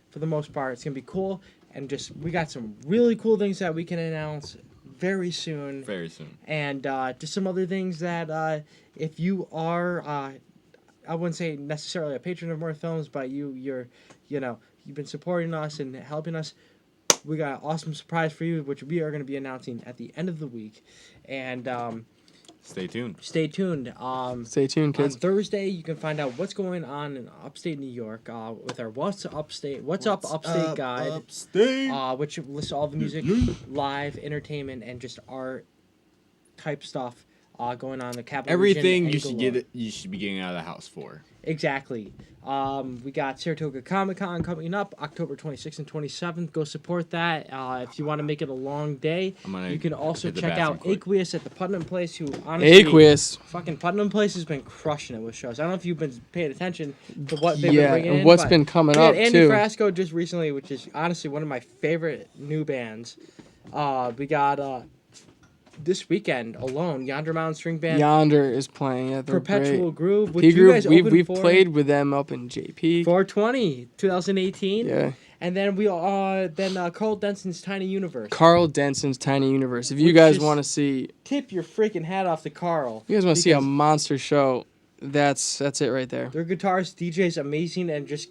S1: for the most part, it's going to be cool. And we got some really cool things that we can announce very soon.
S2: Very soon.
S1: And just some other things that if you are, I wouldn't say necessarily a patron of Mirth Films, but you've been supporting us and helping us. We got an awesome surprise for you, which we are going to be announcing at the end of the week. And
S2: stay tuned.
S1: Stay tuned.
S3: Stay tuned, kids.
S1: On Thursday, you can find out what's going on in upstate New York with our What's Up Upstate guide,
S2: Upstate.
S1: which lists all the music, live entertainment, and just art type stuff going on in the capital
S2: Everything
S1: region.
S2: you should be getting out of the house for.
S1: Exactly. We got Saratoga Comic Con coming up October 26th and 27th. Go support that. If you want to make it a long day, you can also check out Aqueous at the Putnam Place, who honestly, fucking Putnam Place has been crushing it with shows. I don't know if you've been paying attention to what they've been bringing in.
S3: What's been coming up
S1: Andy
S3: too.
S1: Frasco just recently, which is honestly one of my favorite new bands. We got this weekend alone, Yonder Mountain String Band.
S3: Yonder is playing. Yeah,
S1: Perpetual
S3: great.
S1: Groove, which you guys opened
S3: we've
S1: for.
S3: played with them up in JP.
S1: 420, 2018.
S3: Yeah.
S1: And then Carl Denson's Tiny Universe.
S3: Carl Denson's Tiny Universe. If you guys want to see,
S1: tip your freaking hat off to Carl.
S3: You guys want to see a monster show? That's it right there.
S1: Their guitarist, DJ's amazing, and just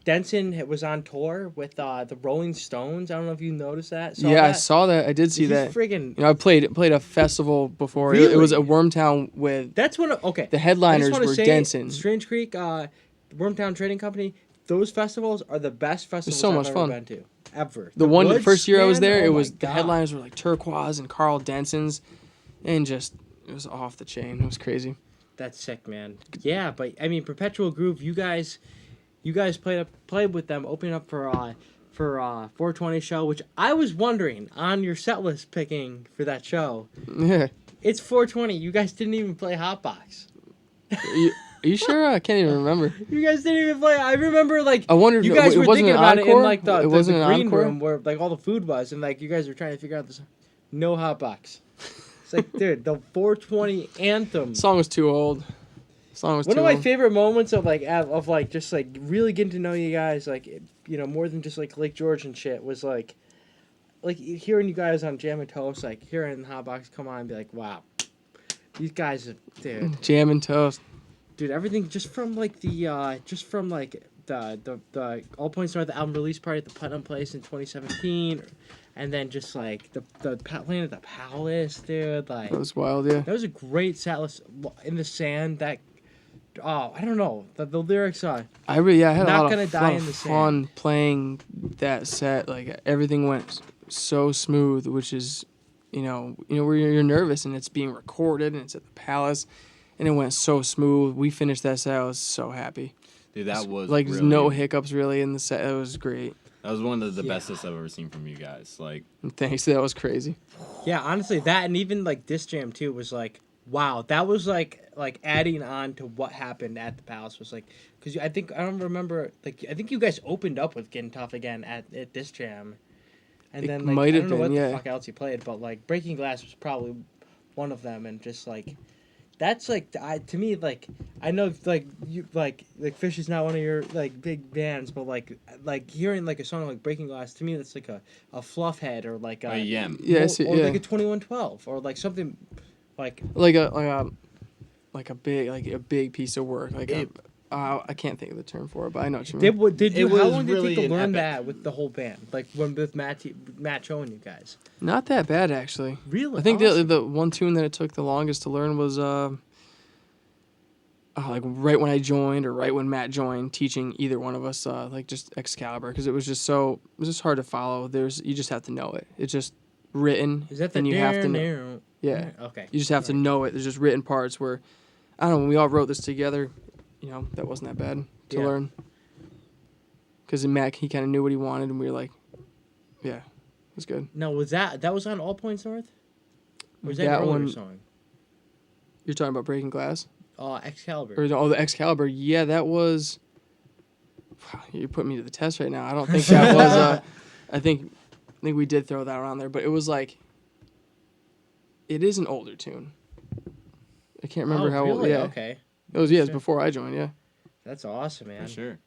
S1: Denson was on tour with the Rolling Stones. I don't know if you noticed that.
S3: I saw that. I did see that.
S1: Friggin',
S3: I played a festival before.
S1: Really?
S3: It was at Wormtown with.
S1: That's one. Okay.
S3: The headliners were Denson.
S1: Strange Creek, Wormtown Trading Company. Those festivals are the best festivals
S3: so much
S1: I've
S3: fun.
S1: ever been to ever.
S3: The first year I was there,
S1: the
S3: the headliners were like Turquoise and Carl Denson's, and it was off the chain. It was crazy.
S1: That's sick, man. Yeah, but I mean, Perpetual Groove. You guys played with them, opening up for 420 show, which I was wondering on your set list picking for that show.
S3: Yeah.
S1: It's 420. You guys didn't even play Hotbox.
S3: Are you sure? I can't even remember.
S1: You guys didn't even play. I rember
S3: I wondered.
S1: You guys were thinking about it in like the green
S3: encore?
S1: room where like all the food was, and like you guys were trying to figure out this. No Hotbox. It's like, dude, the 420 anthem.
S3: The song was too old.
S1: One of my favorite moments of just like really getting to know you guys, like more than just like Lake George and shit, was like hearing you guys on Jam and Toast, like hearing Hotbox come on and be like, wow, these guys are, dude.
S3: Jam and Toast.
S1: Dude, everything just from the All Points North album release party at the Putnam Place in 2017, and then just like the playing at the Palace, dude. Like
S3: that was wild, yeah.
S1: That was a great set list. In the Sand. That I don't know the lyrics are.
S3: I had
S1: Not
S3: a lot
S1: Gonna
S3: of
S1: Die in the
S3: fun
S1: Sand.
S3: playing that set. Like everything went so smooth, which is, where you're nervous and it's being recorded and it's at the Palace. And it went so smooth. We finished that set. I was so happy.
S2: Dude, that was
S3: like
S2: really,
S3: no hiccups really in the set. It was great.
S2: That was one of the bestest I've ever seen from you guys. Like,
S3: Thanks. That was crazy.
S1: Yeah, honestly, that and even like this jam too was like Wow, that was like adding on to what happened at the Palace was like because I don't remember like I think you guys opened up with Getting Tough Again at this jam, and
S3: It
S1: then like
S3: might
S1: I
S3: have
S1: don't know
S3: been,
S1: what
S3: yeah.
S1: the fuck else you played, but like Breaking Glass was probably one of them, and just like that's like to me like I know like you like Fish is not one of your like big bands, but like hearing like a song like Breaking Glass to me that's like a fluff head or like
S2: A Yem.
S3: Yes,
S1: or
S3: yeah.
S1: like a 2112 or like something like
S3: like a big piece of work. I can't think of the term for it, but I know what you mean.
S1: Did you?
S2: It
S1: How
S2: was
S1: long did it
S2: really
S1: take to
S2: an
S1: learn
S2: epic.
S1: that with the whole band? Like when with Matt showing you guys.
S3: Not that bad actually.
S1: Really,
S3: I think
S1: awesome.
S3: the one tune that it took the longest to learn was like right when I joined or right when Matt joined, teaching either one of us like just Excalibur because it was just hard to follow. You just have to know it. It's just written.
S1: Is that the
S3: and you have to know. Yeah.
S1: Okay.
S3: You just have to know it. There's just written parts where I don't know when we all wrote this together. That wasn't that bad to
S1: Yeah.
S3: learn. Because Matt, he kind of knew what he wanted, and we were like, yeah, it was good.
S1: No, was that was on All Points North? Or was that,
S3: That
S1: an earlier
S3: one-
S1: song?
S3: You're talking about Breaking Glass?
S1: Excalibur.
S3: Or the Excalibur. Yeah, that was. You're putting me to the test right now. I don't think that was. I think we did throw that around there, but it was like. It is an older tune. I can't remember how old.
S1: Really?
S3: Yeah,
S1: Okay.
S3: it was. Yeah, it was before I joined. Yeah.
S1: That's awesome, man.
S2: For sure.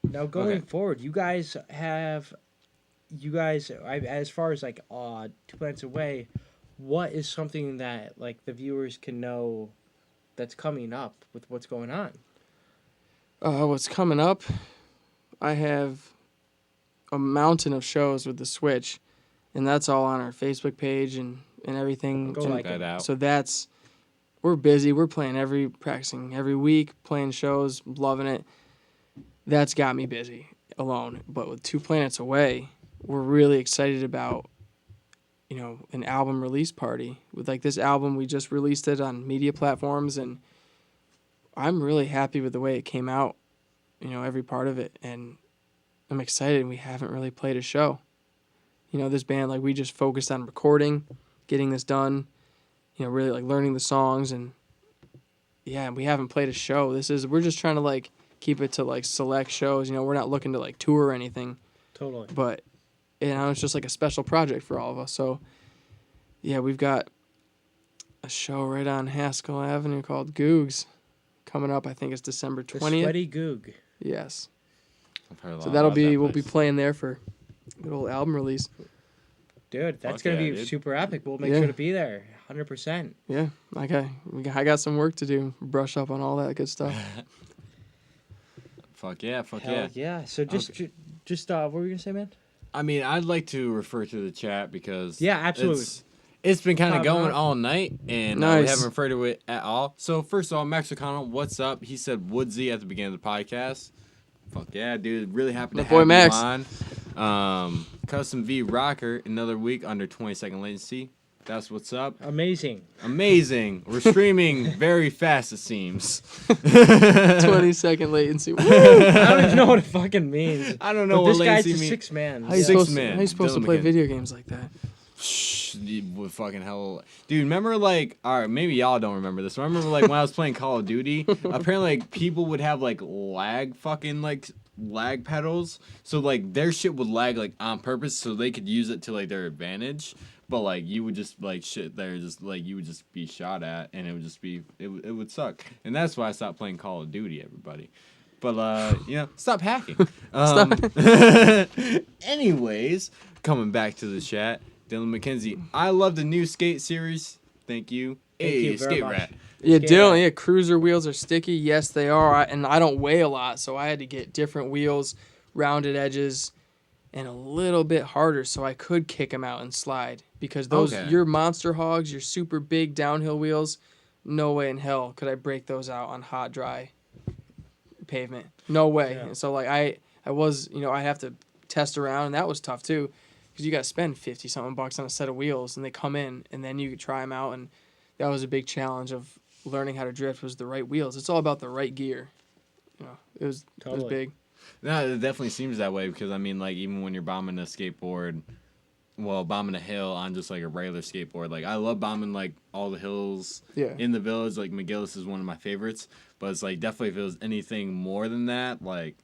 S1: Now going
S2: Okay.
S1: forward, you guys, as far as like 2 Planets Away, what is something that like the viewers can know that's coming up with what's going on?
S3: What's coming up? I have a mountain of shows with the Switch, and that's all on our Facebook page and everything.
S1: Go
S3: And
S1: like
S2: that
S1: it.
S2: out.
S3: So we're busy. We're practicing every week, playing shows, loving it. That's got me busy alone. But with 2 Planets Away, we're really excited about, an album release party. With like this album, we just released it on media platforms, and I'm really happy with the way it came out, every part of it. And I'm excited. We haven't really played a show. This band, like we just focused on recording, getting this done, really like learning the songs. And yeah, we haven't played a show. We're just trying to like keep it to like select shows. We're not looking to like tour or anything,
S1: Totally.
S3: but it's just like a special project for all of us. So yeah, we've got a show right on Haskell Avenue called Googs coming up. I think it's December
S1: The
S3: 20th.
S1: Sweaty Goog.
S3: Yes.
S2: I've heard a lot
S3: So we'll
S2: about that
S3: be
S2: place.
S3: playing there for good old album release.
S1: Dude, that's
S2: Fuck
S1: gonna
S2: yeah,
S1: be
S2: dude.
S1: super epic. We'll make
S3: Yeah.
S1: sure to be there, 100%.
S3: Yeah, I got some work to do, brush up on all that good stuff.
S2: Fuck yeah, fuck
S1: Hell
S2: yeah.
S1: yeah. So just what were you gonna say, man?
S2: I mean, I'd like to refer to the chat because
S1: Yeah, absolutely.
S2: It's been kind of
S1: Top
S2: going
S1: notch.
S2: all night, and we
S3: Nice.
S2: haven't referred to it at all. So first of all, Max O'Connell, what's up? He said Woodsy at the beginning of the podcast. Fuck yeah, dude! Really happy to
S3: My boy
S2: have
S3: Max.
S2: you on. Custom V Rocker, another week under 20-second latency. That's what's up.
S1: Amazing.
S2: Amazing. We're streaming very fast, it seems.
S3: 20-second latency. Woo!
S1: I don't even know what it fucking means.
S2: I don't know
S1: But
S2: what
S1: this guy's
S2: latency
S1: a
S2: means.
S1: 6 man.
S3: How you
S2: Six
S3: supposed,
S2: man,
S3: how you supposed to
S2: Dylan
S3: play
S2: McKenzie.
S3: video games like that?
S2: Shh, with fucking hell, dude. Remember, like, all right, maybe y'all don't remember this. I remember, like, when I was playing Call of Duty. Apparently, like, people would have like lag pedals, so like their shit would lag like on purpose, so they could use it to like their advantage. But like you would just like shit there, just like you would just be shot at, and it would just be it would suck. And that's why I stopped playing Call of Duty, everybody. But stop hacking. Anyways, coming back to the chat, Dylan McKenzie. I love the new skate series. Thank you.
S1: Thank
S2: Hey,
S1: you very
S2: skate
S1: much.
S2: rat.
S3: Yeah,
S1: Scale.
S3: Dylan. Yeah, cruiser wheels are sticky. Yes, they are. And I don't weigh a lot, so I had to get different wheels, rounded edges, and a little bit harder, so I could kick them out and slide. Because
S2: Okay.
S3: your monster hogs, your super big downhill wheels, no way in hell could I break those out on hot, dry pavement. No way.
S1: Yeah.
S3: And so like I was, I have to test around, and that was tough too, because you got to spend $50-something on a set of wheels, and they come in, and then you try them out, and that was a big challenge of learning how to drift was the right wheels. It's all about the right gear. It was
S1: Totally.
S3: big.
S2: No, it definitely seems that way because I mean, like even when you're bombing a skateboard, bombing a hill on just like a regular skateboard. Like I love bombing like all the hills in the village. Like McGillis is one of my favorites, but it's like definitely if it was anything more than that, like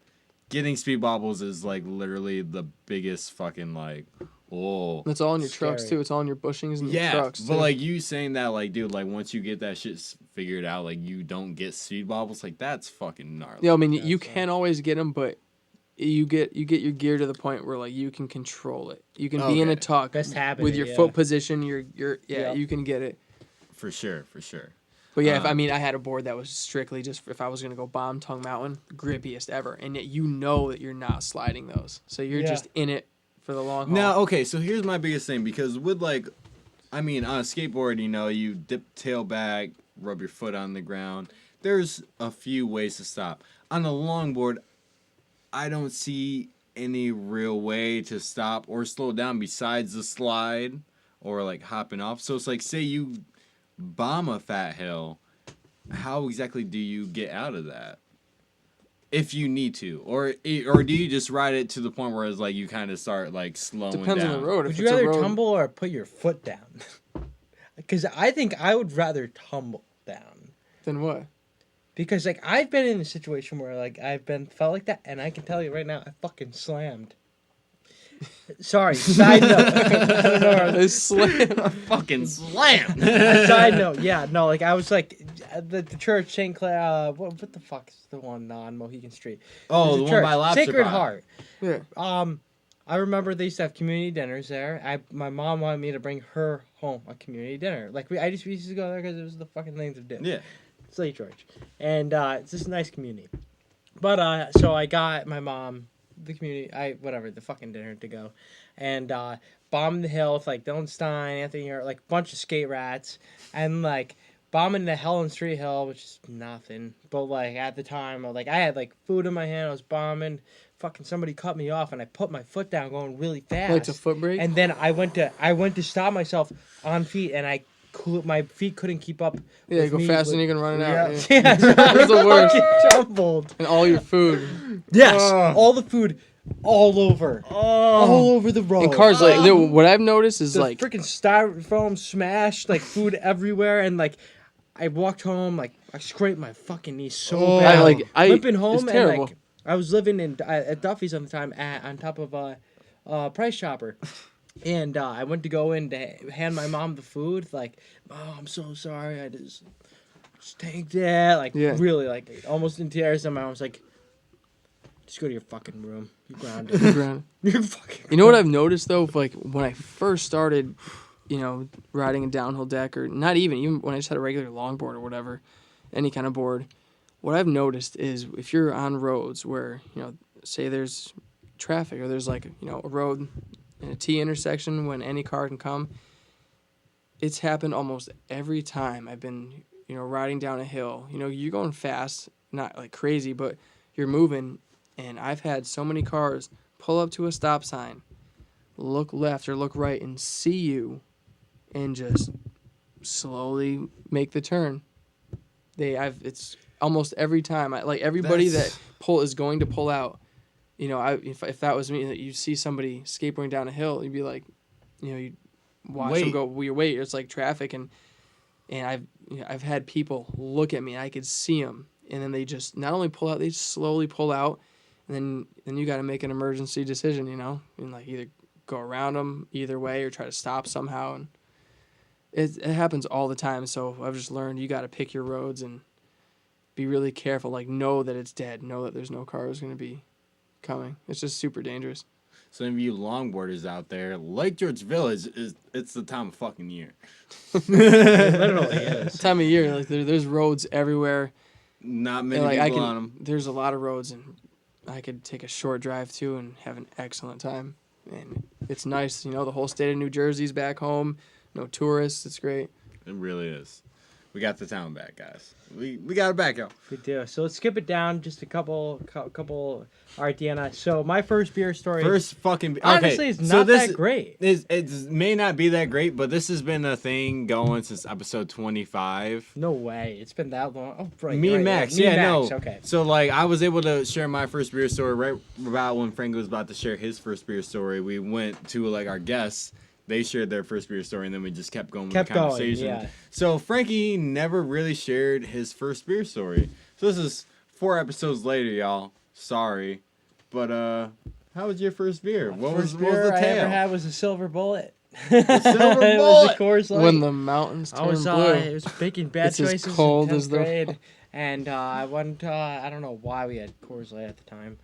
S2: getting speed bobbles is like literally the biggest fucking like
S3: It's all in your
S1: Scary.
S3: trucks too. It's all in your bushings and your trucks.
S2: But
S3: too.
S2: like you saying that, like dude, like once you get that shit figured out, like you don't get speed bobbles, like that's fucking gnarly.
S3: Yeah, I mean you can always get them, but you get your gear to the point where like you can control it. You can be in a tuck
S1: Best habit,
S3: with your foot position. You can get it.
S2: For sure.
S3: But yeah, if I had a board that was strictly just if I was gonna go bomb Tongue Mountain, grippiest ever, and yet you know that you're not sliding those, so you're just in it for the long haul.
S2: Now, okay, so here's my biggest thing because with like, I mean, on a skateboard, you know, you dip tail back, rub your foot on the ground. There's a few ways to stop. On a longboard, I don't see any real way to stop or slow down besides the slide or like hopping off. So it's like, say you bomb a fat hill, how exactly do you get out of that? If you need to, or do you just ride it to the point where it's like you kind of start like slowing
S3: Depends
S2: down?
S3: on the road.
S1: Would
S3: If
S1: you
S3: it's a
S1: rather
S3: road,
S1: tumble or put your foot down? Because I think I would rather tumble down.
S3: then what?
S1: Because like I've been in a situation where like felt like that, and I can tell you right now, I fucking slammed. Sorry, side note. I don't know.
S3: It's slam.
S2: Fucking slam.
S1: Side note, yeah, no, like I was like the church St. Clair. What the fuck is the one on Mohegan Street?
S2: Oh,
S1: There's
S2: the
S1: a
S2: one
S1: church,
S2: by Lobster
S1: Sacred
S2: Pot.
S1: Heart.
S3: Yeah.
S1: I remember they used to have community dinners there. My mom wanted me to bring her home a community dinner. Like we used to go there because it was the fucking thing to do.
S2: Yeah.
S1: Slate Church, and it's just a nice community. But so I got my mom the the fucking dinner to go, and bombed the hill with like Dylan Stein, Anthony, or like a bunch of skate rats, and like bombing the Helen Street Hill, which is nothing. But like at the time, I had like food in my hand. I was bombing. Fucking somebody cut me off, and I put my foot down, going really fast.
S3: Like a foot brake.
S1: And then I went to stop myself on feet, and my feet couldn't keep up.
S3: Yeah,
S1: with
S3: go
S1: me
S3: faster
S1: with-
S3: than you can run it out.
S1: Yeah,
S3: Yeah.
S1: so I
S3: That's the worst.
S1: fucking tumbled.
S3: And all your food.
S1: Yes, all the food, all over the road.
S3: And cars what I've noticed is
S1: the
S3: like
S1: freaking styrofoam smashed, like food everywhere, and like I walked home, like I scraped my fucking knee so bad. Limping home,
S3: it's
S1: and
S3: terrible.
S1: like I was living at Duffy's at the time, on top of Price Chopper. And I went to go in to hand my mom the food. Like, oh, I'm so sorry. I just tanked it. Like, really, like, almost in tears. And my mom's like, just go to your fucking room. You're grounded. You're fucking
S3: You know what I've noticed, though? Like, when I first started, riding a downhill deck, or not even when I just had a regular longboard or whatever, any kind of board, what I've noticed is if you're on roads where, say there's traffic or there's like, a road in a T intersection when any car can come, it's happened almost every time I've been, riding down a hill. You're going fast, not like crazy, but you're moving, and I've had so many cars pull up to a stop sign, look left or look right, and see you, and just slowly make the turn. It's almost every time. Everybody that is going to pull out. If that was me, you see somebody skateboarding down a hill, you'd be like, you watch them go. You wait. It's like traffic, and I've had people look at me, and I could see them, and then they just not only pull out, they slowly pull out, and then you got to make an emergency decision, and like either go around them either way or try to stop somehow, and it happens all the time. So I've just learned you got to pick your roads and be really careful. Like know that it's dead, know that there's no cars going to be coming. It's just super dangerous.
S2: Some of you longboarders out there, Lake George Village it's the time of fucking year.
S1: It literally is.
S3: Time of year, like there's roads everywhere.
S2: Not many people on them.
S3: There's a lot of roads, and I could take a short drive too and have an excellent time. And it's nice, the whole state of New Jersey's back home. No tourists. It's great.
S2: It really is. We got the town back, guys. We got it back, yo.
S1: We do. So let's skip it down just a couple. All right, Deanna. So my first beer story. Honestly, it's not that great.
S2: It may not be that great, but this has been a thing going since episode 25.
S1: No way. It's been that long. Oh, right.
S2: Me and Max. Yeah, no.
S1: Okay.
S2: So, like, I was able to share my first beer story right about when Frank was about to share his first beer story. We went to, like, our guests, they shared their first beer story, and then we just kept going
S1: Kept
S2: with the
S1: going,
S2: conversation.
S1: yeah.
S2: So Frankie never really shared his first beer story. So this is 4 episodes later, y'all. Sorry, but how was your first beer? What was
S1: beer
S2: the
S1: I
S2: tale?
S1: ever had was a Silver Bullet.
S2: The Silver
S1: It was
S2: Bullet?
S1: a Coors Light.
S3: When the mountains
S1: I
S3: turn
S1: was
S3: blue.
S1: it was making bad
S3: It's as
S1: choices
S3: cold
S1: in
S3: as
S1: 10th
S3: the-
S1: grade, and I went. I don't know why we had Coors Light at the time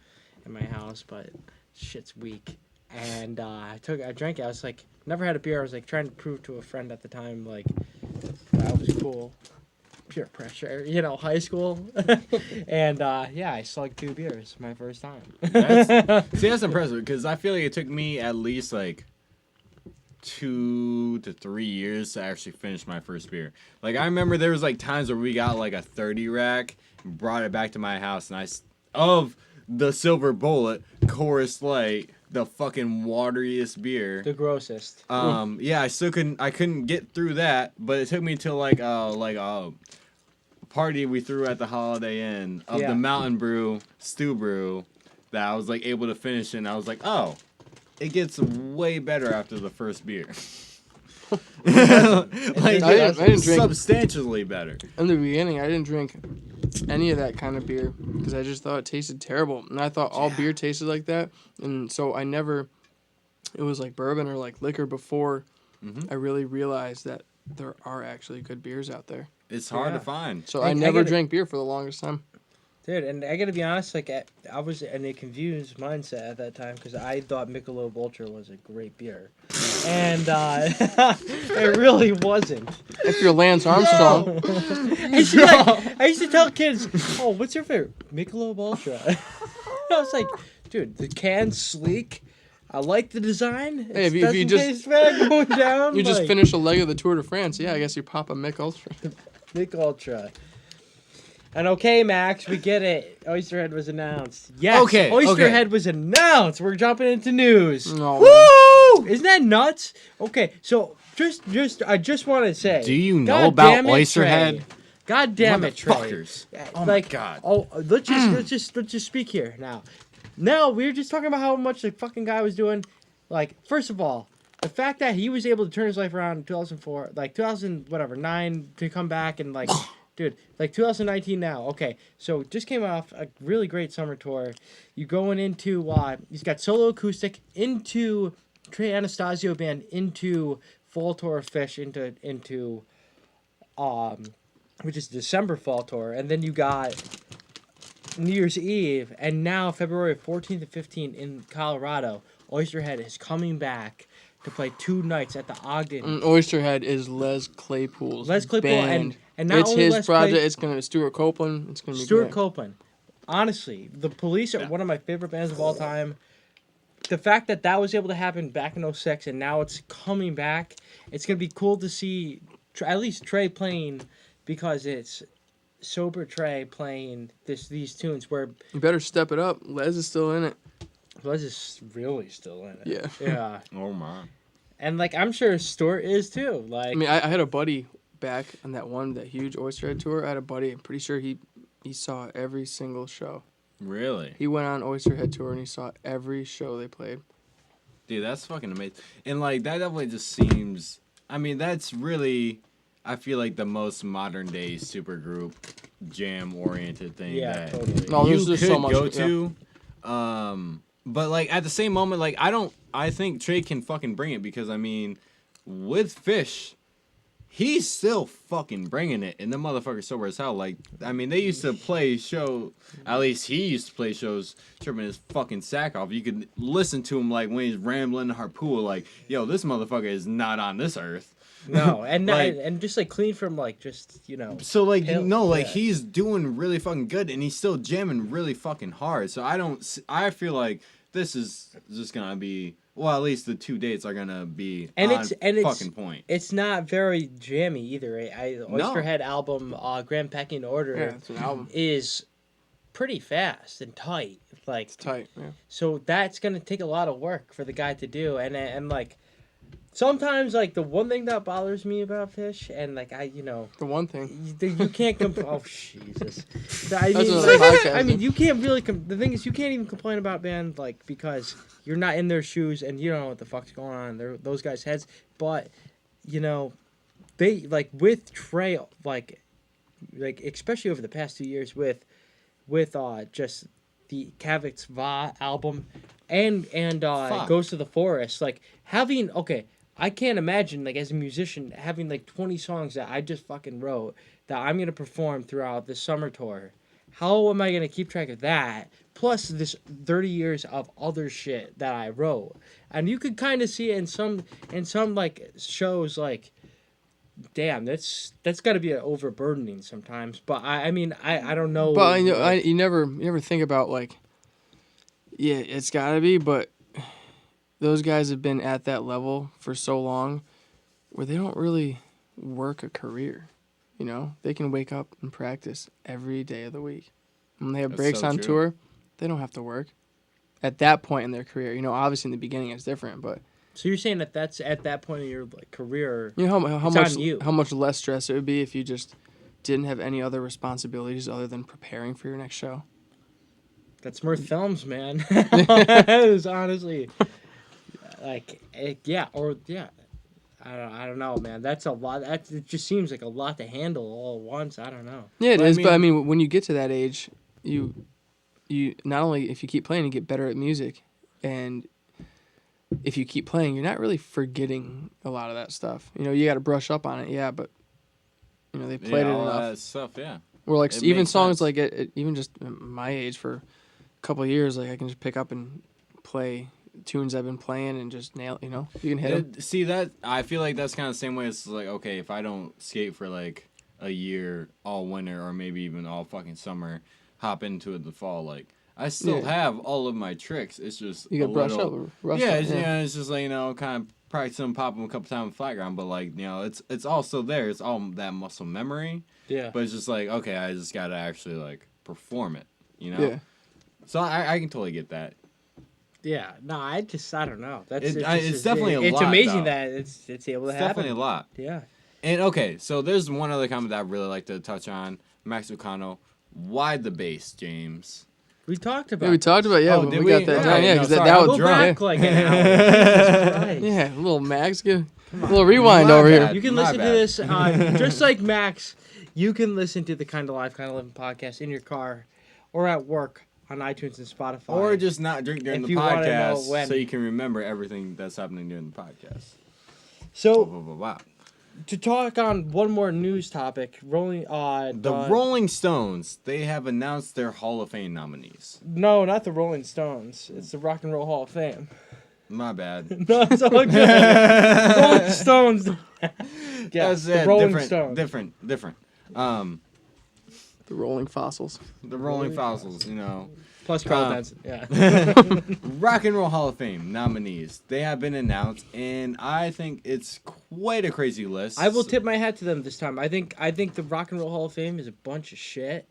S1: in my house, but shit's weak. And I drank it. I was like, never had a beer. I was like trying to prove to a friend at the time like that was cool. Pure pressure, high school. And yeah, I slugged 2 beers my first time.
S2: That's impressive because I feel like it took me at least like 2 to 3 years to actually finish my first beer. Like I remember there was like times where we got like a 30 rack, and brought it back to my house, and of the Silver Bullet Coors Light, the fucking wateriest beer.
S1: The grossest.
S2: Yeah, I couldn't get through that, but it took me till like a party we threw at the Holiday Inn of the Mountain Brew Stew Brew that I was like able to finish, and I was like, oh, it gets way better after the first beer. Like
S3: I didn't drink
S2: substantially better.
S3: in the beginning. I didn't drink any of that kind of beer because I just thought it tasted terrible, and I thought all beer tasted like that, and so I never. It was like bourbon or like liquor before I really realized that there are actually good beers out there.
S2: It's hard to find.
S3: So
S1: I
S3: I never
S1: gotta-
S3: drank beer for the longest time.
S1: Dude, and I gotta be honest, like I was in a confused mindset at that time because I thought Michelob Ultra was a great beer, and it really wasn't.
S3: If you're Lance Armstrong,
S1: I used to tell kids, "Oh, what's your favorite Michelob Ultra?" I was like, "Dude, the can's sleek. I like the design.
S3: Hey, if
S1: It
S3: you
S1: doesn't
S3: just-
S1: taste bad going down.
S3: you just
S1: like,
S3: finished a leg of the Tour de France. Yeah, I guess you pop a Mick Ultra.
S1: Mick Ultra." And okay, Max, we get it. Oysterhead was announced. Yes,
S2: Okay,
S1: Oysterhead was announced. We're jumping into news.
S3: No,
S1: Woo! Isn't that nuts? Okay, so I just want to say.
S2: Do you know
S1: God
S2: about
S1: damn it,
S2: Oysterhead?
S1: Trey. God damn it, Trey.
S2: Motherfuckers. Oh
S1: like,
S2: my god.
S1: Oh, let's just speak here now. No, we were just talking about how much the fucking guy was doing. Like, first of all, the fact that he was able to turn his life around in 2004, like 9 to come back and like. Dude, like 2019 now. Okay, so just came off a really great summer tour. You going into he's got solo acoustic into Trey Anastasio band into fall tour of Fish into which is December fall tour, and then you got New Year's Eve, and now February 14th and 15th in Colorado. Oysterhead is coming back to play 2 nights at the Ogden.
S3: Oysterhead is Les Claypool's
S1: Les Claypool
S3: band.
S1: and not
S3: it's
S1: only
S3: his
S1: Les
S3: project.
S1: Clay-
S3: It's gonna be Stuart Copeland. It's gonna be
S1: Stuart
S3: great.
S1: Copeland. Honestly, the Police are one of my favorite bands of all time. The fact that was able to happen back in 06 and now it's coming back, it's going to be cool to see at least Trey playing because it's sober Trey playing these tunes where
S3: You better step it up. Les is still in it.
S1: Les is really still in it.
S3: Yeah.
S1: Yeah.
S2: Oh my.
S1: And like I'm sure Stuart is too. Like
S3: I mean, I had a buddy back on that huge Oysterhead tour. I had a buddy. I'm pretty sure he saw every single show.
S2: Really?
S3: He went on Oysterhead tour and he saw every show they played.
S2: Dude, that's fucking amazing. And like that definitely just seems I mean, that's really I feel like the most modern day supergroup jam oriented thing
S1: yeah,
S2: that
S1: totally.
S3: No,
S2: you
S3: there's just
S2: could
S3: so much,
S2: go
S3: yeah.
S2: to. But like at the same moment, like I think Trey can fucking bring it because I mean, with Fish, he's still fucking bringing it, and the motherfucker's sober as hell. Like I mean, they used to play at least he used to play shows tripping his fucking sack off. You could listen to him like when he's rambling to Harpool, like, yo, this motherfucker is not on this earth.
S1: No, and
S2: Like-
S1: and just like clean from like just
S2: So like
S1: Hell,
S2: like
S1: yeah.
S2: he's doing really fucking good and he's still jamming really fucking hard. So I feel like this is just gonna be at least the 2 dates are gonna be
S1: And
S2: on
S1: it's
S2: fucking point.
S1: It's not very jammy either.
S2: No.
S1: Oysterhead album, Grand Pecking Order,
S3: Yeah, it's an album.
S1: is pretty fast and tight. Like
S3: It's tight. Yeah.
S1: so that's gonna take a lot of work for the guy to do, and like sometimes like the one thing that bothers me about Fish, and like
S3: The one thing.
S1: you can't oh Jesus. I mean, you can't really. The thing is, you can't even complain about band like because you're not in their shoes and you don't know what the fuck's going on in those guys' heads. But they like with Trey like especially over the past 2 years with just the Kavitz Va album and Goes to the Forest, like having I can't imagine like as a musician having like 20 songs that I just fucking wrote that I'm gonna perform throughout the summer tour. How am I gonna keep track of that? Plus this 30 years of other shit that I wrote, and you could kind of see it in some like shows like. Damn, that's got to be overburdening sometimes. But I mean, I don't know.
S3: But you never think about like, yeah, it's got to be. But those guys have been at that level for so long, where they don't really work a career. They can wake up and practice every day of the week. When they have breaks
S2: so
S3: on
S2: true.
S3: tour, they don't have to work. At that point in their career, obviously in the beginning it's different, but.
S1: So you're saying that's at that point in your like career?
S3: How
S1: it's on you.
S3: how much less stress it would be if you just didn't have any other responsibilities other than preparing for your next show.
S1: That's Mirth Films, man. It was honestly like I don't know, man. That's a lot. It just seems like a lot to handle all at once. I don't know.
S3: Yeah, it is. But I mean, when you get to that age, you not only if you keep playing, you get better at music, and if you keep playing, you're not really forgetting a lot of that stuff. You got to brush up on it, yeah, but they played it
S2: all
S3: enough.
S2: That stuff, yeah.
S3: Or like
S2: It
S3: even
S2: makes
S3: songs
S2: sense.
S3: like even just my age for a couple of years, like I can just pick up and play tunes I've been playing and just nail. You can hit 'em.
S2: See that? I feel like that's kind of the same way. It's like, okay, if I don't skate for like a year, all winter, or maybe even all fucking summer, hop into it in the fall, like. I still have all of my tricks. It's just
S3: You got to brush up.
S2: It's just like kind of practice them, pop them a couple times on the flat ground, but like it's all still there. It's all that muscle memory.
S1: Yeah.
S2: But it's just like okay, I just gotta actually like perform it.
S3: Yeah.
S2: So I can totally get that.
S1: Yeah. No, I don't know.
S2: It's definitely a lot.
S1: It's amazing
S2: though.
S1: that it's able to
S2: It's
S1: happen.
S2: definitely a lot.
S1: Yeah.
S2: And okay, so there's one other comment that I really like to touch on. Max Lucano, why the bass, James?
S1: We talked about.
S3: Yeah, we talked about
S2: Oh,
S3: when
S2: did
S3: we got
S2: we?
S3: that
S2: Yeah,
S3: done. Yeah,
S2: no,
S3: because
S2: sorry,
S3: that
S2: I'll
S3: was
S1: Go
S2: drunk.
S1: back like an hour. Jesus Christ.
S3: Yeah, little Max, a little rewind
S2: My
S3: over
S2: bad.
S3: here.
S1: You can
S2: My
S1: listen to
S2: bad.
S1: this just like Max. You can listen to the Kind of Life, Kind of Living podcast in your car or at work on iTunes and Spotify.
S2: Or just not drink during
S1: If
S2: the
S1: you wanna know
S2: podcast
S1: when.
S2: so you can remember everything that's happening during the podcast.
S1: So
S2: Wow.
S1: to talk on one more news topic,
S2: The Rolling Stones, they have announced their Hall of Fame nominees.
S1: No, not the Rolling Stones. It's the Rock and Roll Hall of Fame.
S2: My bad.
S1: No, it's all good. Rolling Stones.
S2: That's
S1: the
S2: it.
S1: Rolling Stones.
S2: Different.
S3: The Rolling Fossils.
S2: The Rolling Fossils,
S1: Plus Carl Benson. Yeah.
S2: Rock and Roll Hall of Fame nominees. They have been announced, and I think it's quite a crazy list.
S1: I will tip my hat to them this time. I think the Rock and Roll Hall of Fame is a bunch of shit,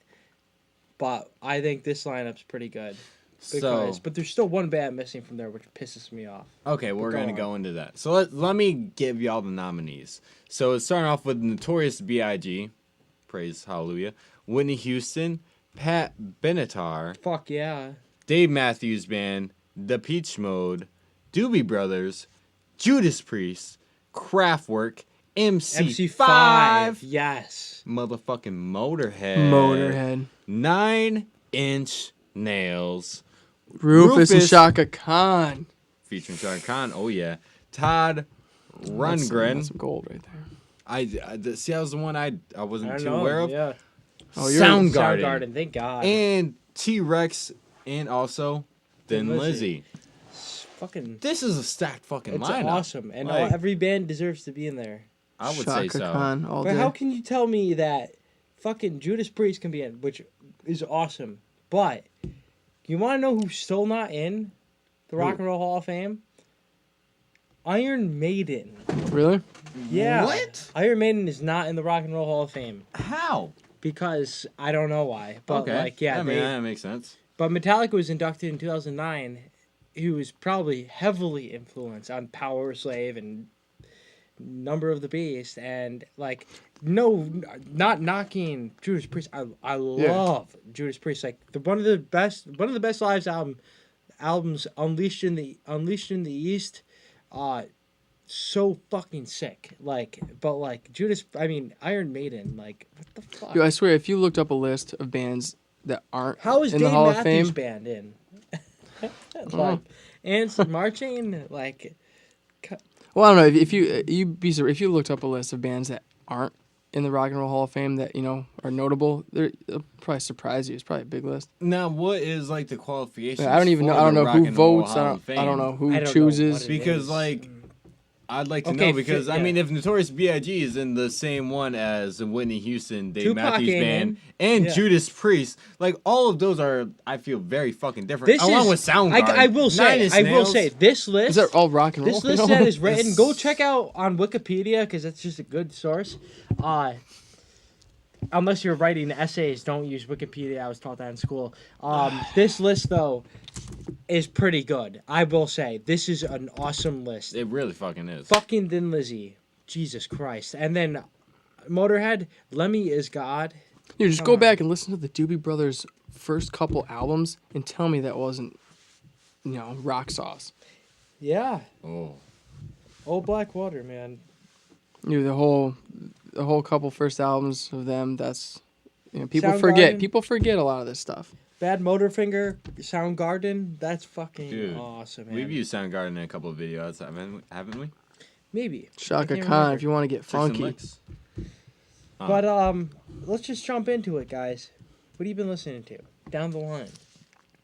S1: but I think this lineup's pretty good. But there's still one band missing from there, which pisses me off.
S2: Okay, we're
S1: Go
S2: going to
S1: on.
S2: go into that. So let me give y'all the nominees. So it's starting off with Notorious B.I.G., praise hallelujah, Whitney Houston, Pat Benatar,
S1: Fuck yeah.
S2: Dave Matthews Band, The Peach Mode, Doobie Brothers, Judas Priest, Kraftwerk, MC5,
S1: Yes.
S2: motherfucking
S3: Motorhead.
S2: 9 Inch Nails,
S3: Rufus and
S2: Rufus.
S3: Shaka Khan.
S2: featuring Shaka Khan, oh yeah, Todd Rundgren.
S3: That's some gold right there.
S2: See, that was the one I wasn't
S1: I
S2: too
S1: know,
S2: aware of.
S1: Yeah.
S3: Oh, you're
S2: Soundgarden.
S1: Thank God.
S2: And T-Rex, and also Thin
S1: Thin
S2: Lizzy.
S1: It's fucking.
S2: This is a stacked fucking
S1: It's
S2: lineup.
S1: awesome, and
S2: Like,
S1: every band deserves to be in there.
S2: I would
S3: Shaka
S2: say so.
S3: Khan all
S1: But
S3: day.
S1: how can you tell me that fucking Judas Priest can be in, which is awesome, but you want to know who's still not in the Rock and Roll Hall of Fame? Iron Maiden.
S3: Really?
S1: Yeah.
S2: What?
S1: Iron Maiden is not in the Rock and Roll Hall of Fame
S2: How?
S1: because I don't know why, but
S2: I mean, that makes sense.
S1: But Metallica was inducted in 2009. He was probably heavily influenced on Power Slave and Number of the Beast, and like no, not knocking Judas Priest. I love Judas Priest. Like one of the best live albums, Unleashed in the East. So fucking sick. Like, but like Judas, I mean Iron Maiden. Like, what the fuck?
S3: Dude, I swear, if you looked up a list of bands that aren't
S1: How is
S3: in
S1: Dave
S3: the Hall
S1: Matthews
S3: of Fame,
S1: Band in? Like, and marching like.
S3: well, I don't know if if you looked up a list of bands that aren't in the Rock and Roll Hall of Fame that are notable, it'll probably surprise you. It's probably a big list.
S2: Now, what is like the qualifications?
S3: I don't even know.
S2: for
S3: I don't
S2: the
S3: know
S2: Rock
S3: who
S2: and Roll
S3: votes.
S2: Hall
S3: I
S2: of
S3: don't know
S2: Fame?
S3: who
S1: I don't know
S3: chooses.
S1: what it
S2: Because
S1: is.
S2: like, I'd like to
S1: Okay,
S2: know because I
S1: yeah.
S2: mean, if Notorious B.I.G. is in the same one as Whitney Houston, Dave
S1: Tupac
S2: Matthews
S1: ain't
S2: Band,
S1: in.
S2: and
S1: Yeah.
S2: Judas Priest, like all of those are, I feel, very fucking different. Along with Soundgarden.
S1: I will
S2: Nine Inch
S1: say
S2: Nails.
S1: this list.
S3: Is that all rock and roll?
S1: This list that is written.
S2: It's-
S1: Go check out on Wikipedia because that's just a good source. Unless you're writing essays, don't use Wikipedia. I was taught that in school. This list though is pretty good. I will say this is an awesome list.
S2: It really fucking is.
S1: Fucking Thin Lizzy, Jesus Christ, and then Motorhead, Lemmy is God.
S3: Dude, just go back and listen to the Doobie Brothers' first couple albums and tell me that wasn't, rock sauce.
S1: Yeah,
S2: Oh.
S1: Old Blackwater, man.
S3: Dude, the whole couple first albums of them. That's people forget.
S1: Soundgarden.
S3: People forget a lot of this stuff.
S1: Bad Motorfinger, Soundgarden. That's fucking
S2: Dude,
S1: awesome, man.
S2: We've used Soundgarden in a couple of videos, haven't we?
S1: Maybe.
S3: Shaka
S1: I can't
S3: Khan,
S1: remember.
S3: if you want to get
S2: Tricks and
S3: funky.
S2: Licks.
S1: But let's just jump into it, guys. What have you been listening to? Down the line.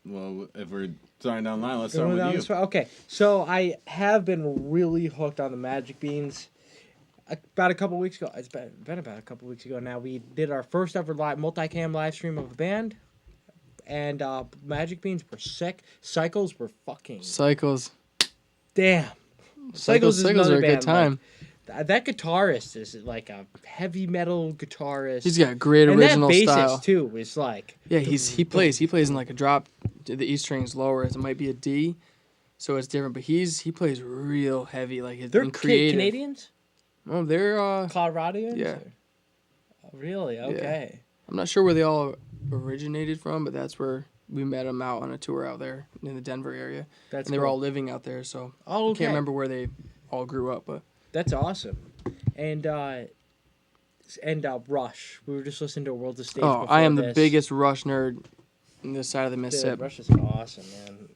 S2: Well, if we're starting down the line, let's start
S1: Going
S2: with
S1: down
S2: you.
S1: this way? Okay, so I have been really hooked on the Magic Beans. About a couple weeks ago, it's been about a couple weeks ago now. We did our first ever multicam live stream of a band, and Magic Beans were sick. Cycles were fucking
S3: Cycles.
S1: damn.
S3: Cycles
S1: is
S3: are
S1: another
S3: a good
S1: band,
S3: time.
S1: That guitarist is like a heavy metal guitarist.
S3: He's got great
S1: and
S3: original
S1: that bassist
S3: style.
S1: too is like
S3: Yeah, he plays in like a drop. The E string is lower. It might be a D, so it's different. But he plays real heavy, like
S1: they're
S3: and creative.
S1: Canadians,
S3: Oh, they're
S1: Coloradians.
S3: Yeah.
S1: Oh, really? Okay.
S3: I'm not sure where they all originated from, but that's where we met them out on a tour out there in the Denver area.
S1: That's
S3: And they were
S1: cool.
S3: all living out there, so
S1: Oh,
S3: I
S1: okay.
S3: can't remember where they all grew up, but
S1: That's awesome. And Rush. We were just listening to World of Stage.
S3: oh, I am the
S1: this.
S3: biggest Rush nerd in this side of the
S1: Dude,
S3: Mississippi.
S1: Rush is awesome, man.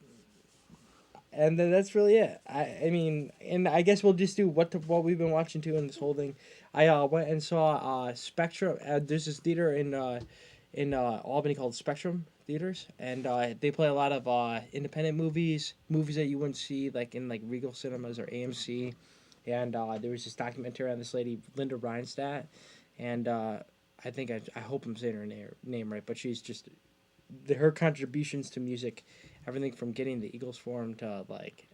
S1: And then that's really it. I mean, and I guess we'll just do what we've been watching too in this whole thing. I went and saw Spectrum. There's this theater in Albany called Spectrum Theaters, and they play a lot of independent movies that you wouldn't see like in like Regal Cinemas or AMC. And there was this documentary on this lady, Linda Reinstadt, and I think I hope I'm saying her name right, but she's just her contributions to music, everything from getting the Eagles formed to like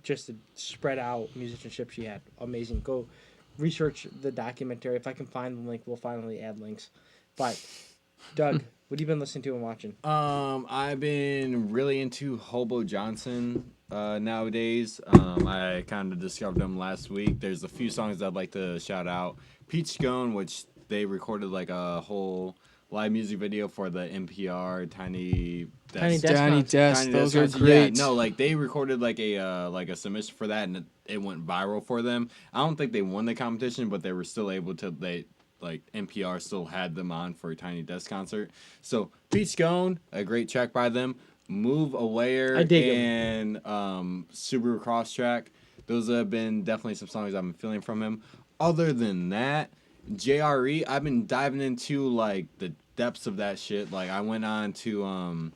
S1: just the spread out musicianship she had, amazing. Go research the documentary. If I can find the link, we'll finally add links. But Doug, what have you been listening to and watching?
S2: I've been really into Hobo Johnson nowadays. I kind of discovered him last week. There's a few songs I'd like to shout out. Peach Scone, which they recorded like a whole live music video for the NPR Tiny
S1: Tiny
S2: Desk.
S1: Desk
S3: Tiny
S1: concert.
S3: Desk,
S2: Tiny
S3: those
S2: Desk
S3: are
S2: concert.
S3: great.
S2: Yeah, no, like they recorded like a submission for that, and it went viral for them. I don't think they won the competition, but they were still able to. NPR still had them on for a Tiny Desk concert. So Peach Scone, a great track by them. Move Aware
S1: I dig 'em.
S2: and Subaru Crosstrack. Those have been definitely some songs I've been feeling from him. Other than that, JRE, I've been diving into like the depths of that shit. Like I went on to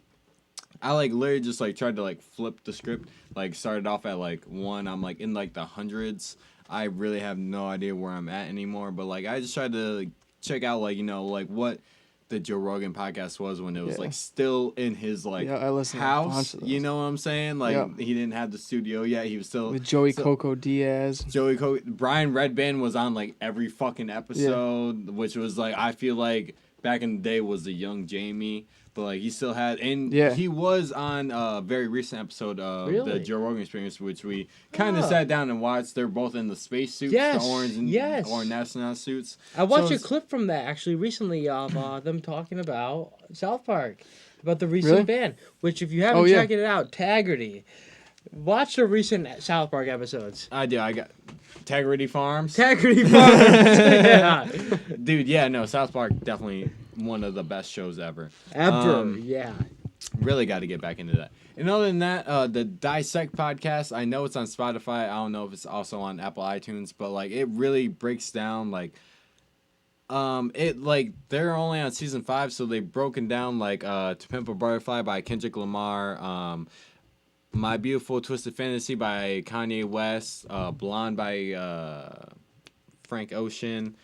S2: I like literally just like tried to like flip the script. Like started off at like 1. I'm like in like the hundreds. I really have no idea where I'm at anymore. But like I just tried to like, check out like like what the Joe Rogan podcast was when it was like still in his like
S3: Yeah, I listened to a bunch
S2: house.
S3: of those.
S2: You know what I'm saying? Like
S3: Yeah.
S2: he didn't have the studio yet. He was still
S3: With Joey
S2: still-
S3: Coco Diaz.
S2: Brian Redband was on like every fucking episode, which was like I feel like back in the day was the young Jamie. But like he still had, and
S3: Yeah.
S2: he was on a very recent episode of the
S1: Really?
S2: Joe Rogan Experience, which we kind of sat down and watched. They're both in the space suits,
S1: Yes,
S2: the orange and
S1: yes.
S2: orange astronaut suits.
S1: I watched
S2: So
S1: a
S2: it's-
S1: clip from that actually recently of them talking about South Park, about the recent
S3: Really?
S1: ban. Which, if you haven't
S3: Oh, yeah.
S1: checked it out, Taggerty, watch the recent South Park episodes.
S2: I do. I got Integrity Farms.
S1: Taggerty Farms, yeah,
S2: Dude, yeah, no, South Park definitely one of the best shows ever.
S1: ever, yeah.
S2: Really got to get back into that. And other than that, the Dissect podcast, I know it's on Spotify. I don't know if it's also on Apple iTunes, but like it really breaks down like it like they're only on season 5, so they've broken down like To Pimp a Butterfly by Kendrick Lamar, My Beautiful Twisted Fantasy by Kanye West, Blonde by Frank Ocean.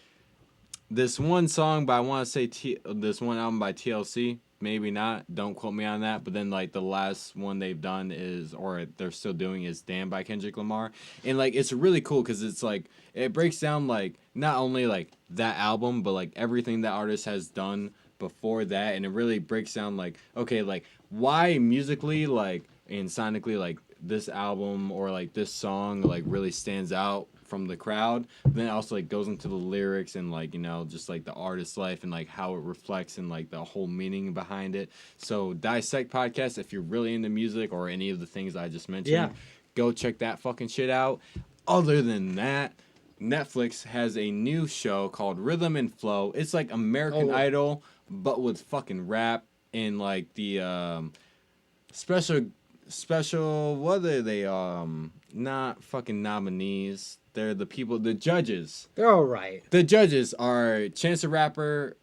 S2: This one song by, I want to say this one album by TLC, maybe not, don't quote me on that, but then like the last one they've done is, or they're still doing, is Damn by Kendrick Lamar. And like it's really cool because it's like it breaks down like not only like that album but like everything that artist has done before that, and it really breaks down like, okay, like why musically like and sonically like this album or like this song like really stands out from the crowd. But then it also like goes into the lyrics and like, you know, just like the artist's life and like how it reflects and like the whole meaning behind it. So Dissect podcast, if you're really into music or any of the things I just mentioned,
S1: Yeah.
S2: go check that fucking shit out. Other than that, Netflix has a new show called Rhythm and Flow. It's like American
S1: Oh.
S2: Idol but with fucking rap and like the special what are they, not fucking nominees, they're the people, the judges.
S1: They're all right.
S2: The judges are Chance the Rapper,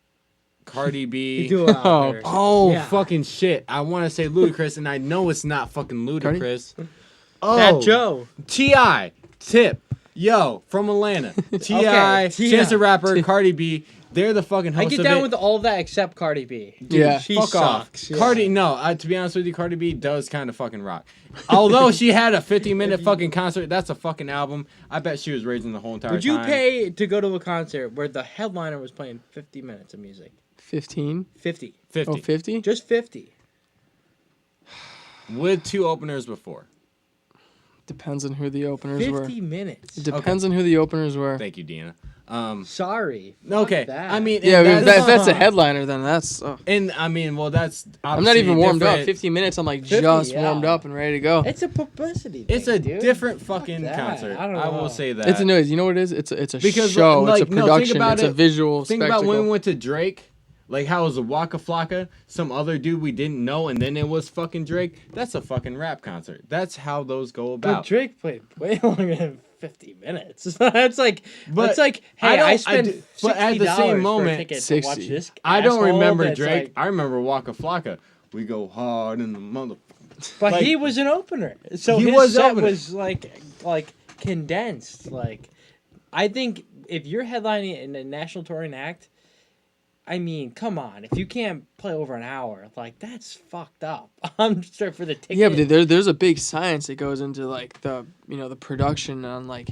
S2: Cardi B.
S1: You do it out there.
S2: Oh,
S1: Yeah.
S2: fucking shit. I want to say Ludacris, and I know it's not fucking Ludacris. Oh,
S1: Fat Joe.
S2: T.I., Tip, yo, from Atlanta. T.I.,
S1: T.I.
S2: Chance the Rapper, Cardi B. They're the fucking
S1: I
S2: hosts
S1: get
S2: of
S1: down
S2: it.
S1: with all of that except Cardi B.
S3: Yeah.
S1: she
S2: Fuck off.
S1: sucks. Yeah.
S2: Cardi, no, to be honest with you, Cardi B does kind of fucking rock. Although she had a 50-minute fucking concert, that's a fucking album. I bet she was raising the whole entire
S1: Would
S2: time.
S1: you pay to go to a concert where the headliner was playing 50 minutes of music?
S3: 15?
S1: 50.
S2: 50.
S3: Oh, 50?
S1: Just 50.
S2: With 2 openers before.
S3: Depends on who the openers
S1: 50
S3: were.
S1: minutes.
S3: It depends on who the openers were.
S2: Thank you, Dina.
S1: Sorry.
S2: Okay,
S1: Fuck that.
S2: I mean,
S3: Yeah,
S2: and
S3: if that's a headliner, then that's...
S2: and I mean, well, that's
S3: I'm not even
S2: obviously
S3: warmed up.
S2: different.
S3: 15 minutes, I'm like
S1: 50,
S3: just
S1: yeah.
S3: warmed up and ready to go.
S1: It's a publicity
S2: It's
S1: thing,
S2: a
S1: dude.
S2: different
S1: Fuck
S2: fucking
S1: that.
S2: concert.
S1: I don't
S2: I will
S1: know.
S2: say that.
S3: It's a noise. You know what it is? It's a
S2: Because,
S3: show.
S2: like,
S3: it's a
S2: no, think
S3: production.
S2: about
S3: It's a
S2: it.
S3: visual
S2: Think
S3: spectacle.
S2: about when we went to Drake. Like how it was a Waka Flocka, some other dude we didn't know, and then it was fucking Drake. That's a fucking rap concert. That's how those go
S1: But
S2: about.
S1: Drake played way longer than 50 minutes. That's like,
S2: But
S1: that's like,
S2: I
S1: hey,
S2: don't-
S1: I
S2: I
S1: spent
S2: do- but at the
S1: $60
S2: same
S1: for a
S2: moment-
S1: ticket to watch
S3: 60.
S1: this.
S2: I don't
S1: asshole
S2: remember
S1: that's
S2: Drake.
S1: like-
S2: I remember Waka Flocka. We go hard in the mother.
S1: but
S2: like-
S1: he was an opener, so
S2: He
S1: his
S2: was
S1: set
S2: opener.
S1: was like condensed. Like, I think if you're headlining in a national touring act, I mean, come on. If you can't play over an hour, like that's fucked up. I'm sorry for the ticket.
S3: Yeah, but there's a big science that goes into like the the production on like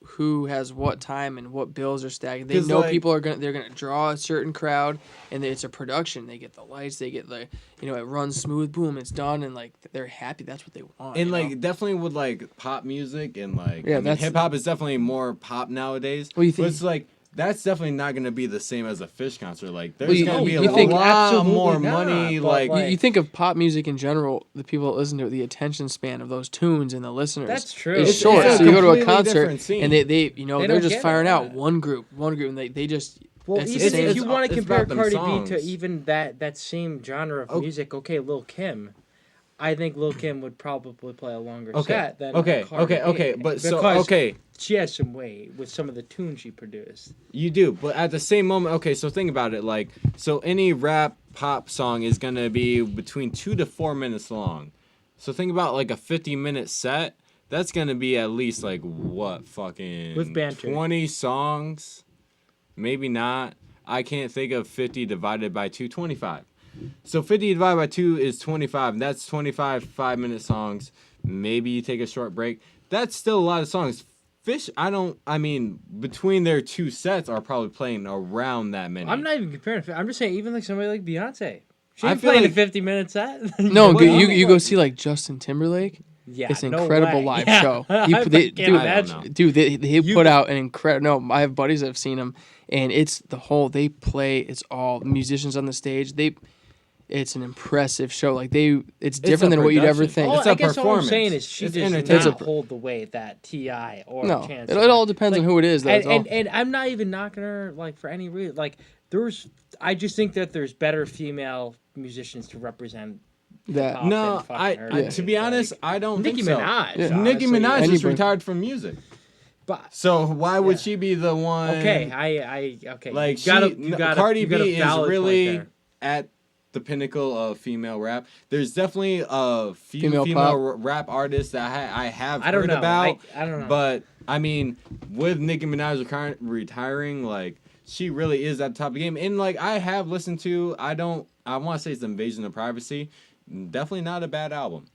S3: who has what time and what bills are stacked. They
S2: 'Cause,
S3: know
S2: like-
S3: people they're gonna draw a certain crowd, and it's a production. They get the lights, they get the it runs smooth, boom, it's done, and like they're happy. That's what they want.
S2: And
S3: you
S2: like
S3: know?
S2: definitely with like pop music and like
S3: Yeah, that's-
S2: hip hop is definitely more pop nowadays.
S3: Well, you
S2: But
S3: think-
S2: it's like that's definitely not gonna be the same as a Fish concert. Like there's
S3: Well, you-
S2: gonna be
S3: you
S2: a
S3: think-
S2: lot
S1: Absolutely
S2: more
S1: not,
S2: money.
S1: but,
S2: Like,
S1: like-
S3: You think of pop music in general, the people that listen to it, the attention span of those tunes and the listeners.
S1: That's true.
S3: It's
S1: It's
S3: short.
S2: a
S3: So you go to a
S2: completely
S3: concert
S2: different scene.
S3: and they
S1: They
S3: they're
S1: don't
S3: just
S1: get
S3: firing
S1: it.
S3: out one group, and they just
S1: Well,
S3: it's the
S1: even
S3: same-
S1: if you want to
S2: it's
S1: compare
S2: about them
S1: Cardi B to
S2: songs.
S1: even that same genre of
S2: Oh.
S1: music, okay, Lil Kim, I think Lil Kim would probably play a longer
S2: okay,
S1: set than
S2: okay,
S1: Cardi
S2: okay.
S1: B,
S2: But so
S1: because
S2: okay,
S1: she has some weight with some of the tunes she produced.
S2: you do. But at the same moment, okay. So think about it. Like, so any rap pop song is gonna be between 2 to 4 minutes long. So think about like a 50-minute set. That's gonna be at least like what fucking
S1: With banter.
S2: 20 songs, maybe not. I can't think of 50 divided by 2, 25. So 50 divided by 2 is 25. And that's 25 5-minute songs. Maybe you take a short break. That's still a lot of songs. Fish, I mean, between their 2 sets are probably playing around that many.
S1: I'm not even comparing. I'm just saying, even like somebody like Beyonce, She
S2: I
S1: ain't
S2: feel
S1: playing
S2: like-
S1: a 50-minute set.
S3: No,
S2: Well,
S3: you go see like Justin Timberlake.
S1: Yeah,
S3: It's an
S1: no
S3: incredible
S1: way.
S3: live
S1: Yeah.
S3: show.
S1: I
S3: They,
S1: can't
S3: dude,
S1: imagine.
S3: dude, they
S1: You-
S3: put out an incredible. No, I have buddies that have seen them, and it's the whole. They play. It's all musicians on the stage. It's an impressive show. Like it's different
S2: a
S3: than what you'd ever
S2: production.
S3: think.
S2: It's
S1: I
S2: a
S1: guess all I'm saying
S2: performance.
S1: is she
S2: It's
S1: does
S2: entertainment.
S1: not hold the weight that T.I. or
S3: No,
S1: Chance.
S3: it all depends on who it is. Though,
S1: And I'm not even knocking her like for any reason. Like I just think that there's better female musicians to represent.
S3: that.
S1: hip-hop
S2: No,
S1: than fucking her,
S2: I
S1: dude.
S2: to be honest,
S1: Like,
S2: I don't
S1: Nicki
S2: think so.
S1: Minaj.
S3: Yeah.
S2: Nicki
S1: honestly.
S2: Minaj just
S3: Anybody.
S2: retired from music.
S1: But
S2: So why would
S1: Yeah.
S2: she be the one?
S1: okay, I okay.
S2: Like
S1: you got
S2: Cardi
S1: you got a
S2: B is
S1: valid point
S2: really
S1: there.
S2: at the pinnacle of female rap. There's definitely a few
S3: Female
S2: female
S3: pop.
S2: rap artists that I have
S1: I don't
S2: heard
S1: know.
S2: about.
S1: I don't know.
S2: But I mean, with Nicki Minaj retiring, like she really is at the top of the game. And like I have listened to, I want to say it's Invasion of Privacy. Definitely not a bad album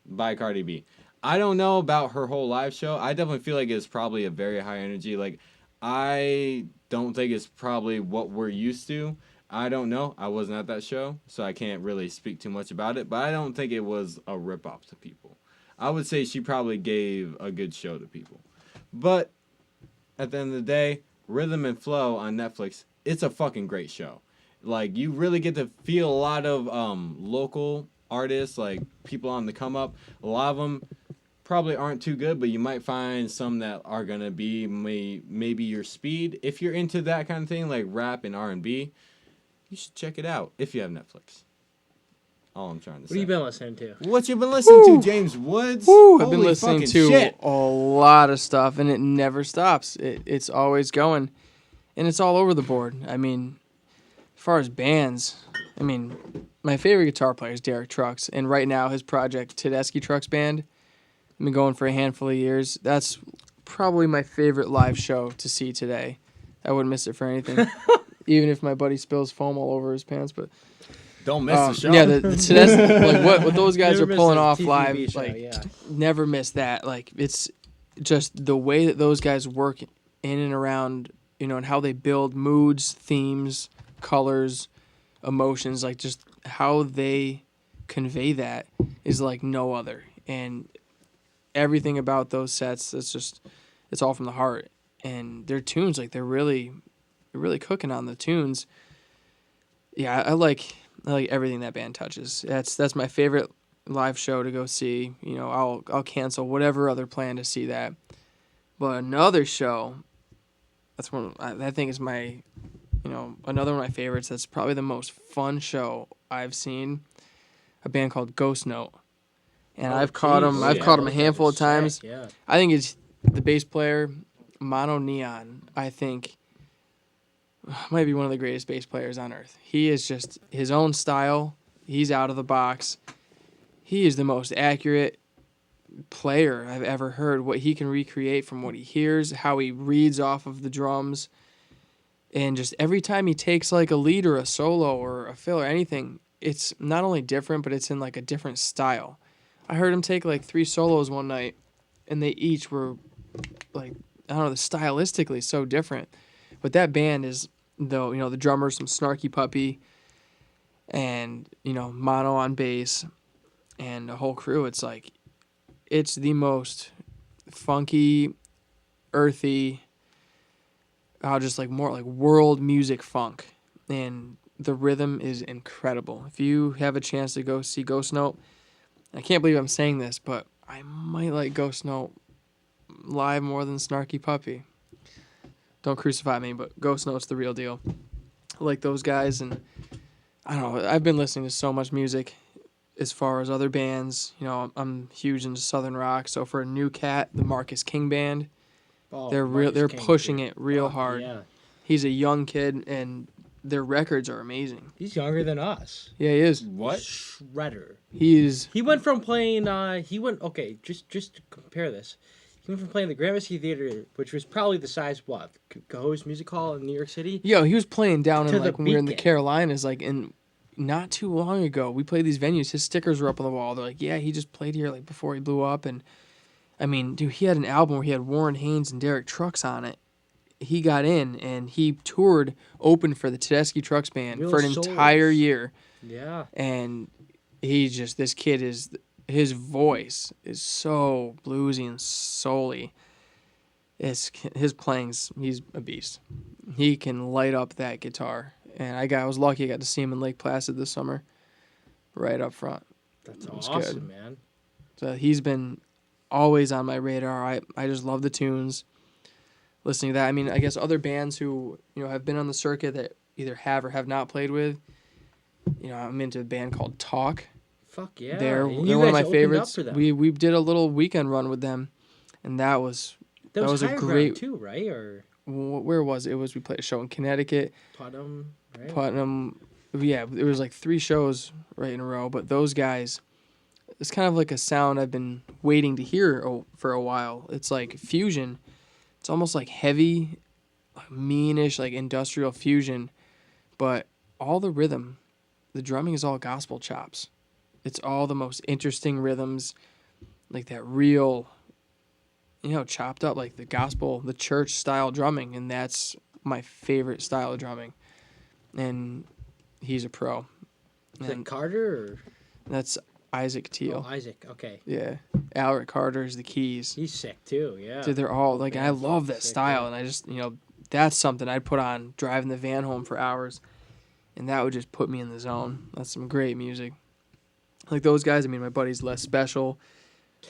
S2: by Cardi B. I don't know about her whole live show. I definitely feel like it's probably a very high energy. Like I don't think it's probably what we're used to. I don't know. I wasn't at that show, so I can't really speak too much about it. But I don't think it was a ripoff to people. I would say she probably gave a good show to people. But at the end of the day, Rhythm and Flow on Netflix, it's a fucking great show. Like you really get to feel a lot of local artists, like people on the come up. A lot of them probably aren't too good, but you might find some that are gonna be maybe your speed. If you're into that kind of thing, like rap and R&B, you should check it out if you have Netflix. All I'm trying to say.
S1: What have you been listening to?
S2: What you been listening to, James Woods?
S3: Woo, I've been
S2: Holy
S3: listening
S2: fucking
S3: to
S2: shit.
S3: a lot of stuff, and it never stops. It's always going, and it's all over the board. I mean, as far as bands, I mean, my favorite guitar player is Derek Trucks, and right now his project Tedeschi Trucks Band, I've been going for a handful of years. That's probably my favorite live show to see today. I wouldn't miss it for anything, even if my buddy spills foam all over his pants. But
S2: Don't miss the show.
S3: yeah, the Tedeschi, like what those guys
S1: Never
S3: are
S1: missed
S3: pulling
S1: a
S3: off
S1: TTV
S3: live,
S1: show,
S3: like.
S1: yeah.
S3: Never miss that. Like it's just the way that those guys work in and around, and how they build moods, themes, colors, emotions, like just how they convey that is like no other. And everything about those sets, it's all from the heart. And their tunes, like they're really cooking on the tunes. Yeah, I like everything that band touches. That's my favorite live show to go see. I'll cancel whatever other plan to see that. But another show, that's one I think is my, another one of my favorites. That's probably the most fun show I've seen. A band called Ghost Note, and I've caught them. I've caught them a handful of times.
S1: Yeah.
S3: I think it's the bass player, Mono Neon. I think might be one of the greatest bass players on earth. He is just his own style. He's out of the box. He is the most accurate player I've ever heard. What he can recreate from what he hears, how he reads off of the drums, and just every time he takes like a lead or a solo or a fill or anything, it's not only different, but it's in like a different style. I heard him take like 3 solos one night, and they each were like, I don't know, stylistically so different. But that band is, though, the drummer's some Snarky Puppy, and Mono on bass, and the whole crew. It's like, it's the most funky, earthy, just like more like world music funk, and the rhythm is incredible. If you have a chance to go see Ghost Note, I can't believe I'm saying this, but I might like Ghost Note live more than Snarky Puppy. Don't crucify me, but Ghost Note's the real deal. I like those guys, and I don't know. I've been listening to so much music as far as other bands. I'm huge into Southern rock, so for a new cat, the Marcus King Band,
S1: Oh,
S3: they're
S1: Marcus King,
S3: pushing
S1: dude.
S3: it real
S1: Fuck
S3: hard.
S1: Yeah.
S3: He's a young kid, and their records are amazing.
S1: He's younger than us.
S3: Yeah, he is.
S2: What?
S1: Shredder.
S3: He's
S1: He went from playing. Okay, just to compare this. He went from playing the Gramercy Theater, which was probably the size of what Cahoe's Music Hall in New York City.
S3: he was playing down
S1: To
S3: in
S1: the
S3: like when we were in the
S1: Beacon.
S3: Carolinas, like in not too long ago. We played these venues. His stickers were up on the wall. They're like, yeah, he just played here like before he blew up. And I mean, dude, he had an album where he had Warren Haynes and Derek Trucks on it. he got in and he toured open for the Tedeschi Trucks Band
S1: Real
S3: for an
S1: souls.
S3: entire year.
S1: Yeah.
S3: And this kid his voice is so bluesy and soul-y. His playing's, he's a beast. He can light up that guitar. And I was lucky I got to see him in Lake Placid this summer, right up front.
S1: That's
S3: It was
S1: awesome,
S3: good.
S1: man.
S3: So he's been always on my radar. I just love the tunes. Listening to that. I mean, I guess other bands who, have been on the circuit that either have or have not played with, I'm into a band called Talk.
S1: Fuck yeah.
S3: They're
S1: And you
S3: one of
S1: guys
S3: my
S1: opened up
S3: favorites.
S1: for them.
S3: We did a little weekend run with them, and that was a
S1: Higher
S3: great.
S1: Ground too, right? Or
S3: Where was it? We played a show in Connecticut,
S1: Putnam, right?
S3: Putnam. Yeah, there was like 3 shows right in a row. But those guys, it's kind of like a sound I've been waiting to hear for a while. It's like fusion. It's almost like heavy, meanish, like industrial fusion, but all the rhythm, the drumming is all gospel chops. It's all the most interesting rhythms, like that real, chopped up, like the gospel, the church style drumming, and that's my favorite style of drumming. And he's a pro.
S1: Is it
S3: And
S1: Carter or
S3: that's Isaac Teal.
S1: Oh, Isaac? Okay.
S3: Yeah. Alric Carter is the keys.
S1: He's sick too. Yeah.
S3: Dude, they're all like, I
S1: band's
S3: love that
S1: sick,
S3: style,
S1: yeah.
S3: and I just, that's something I'd put on driving the van home for hours, and that would just put me in the zone. That's some great music. Like those guys, I mean, my buddies Les Special,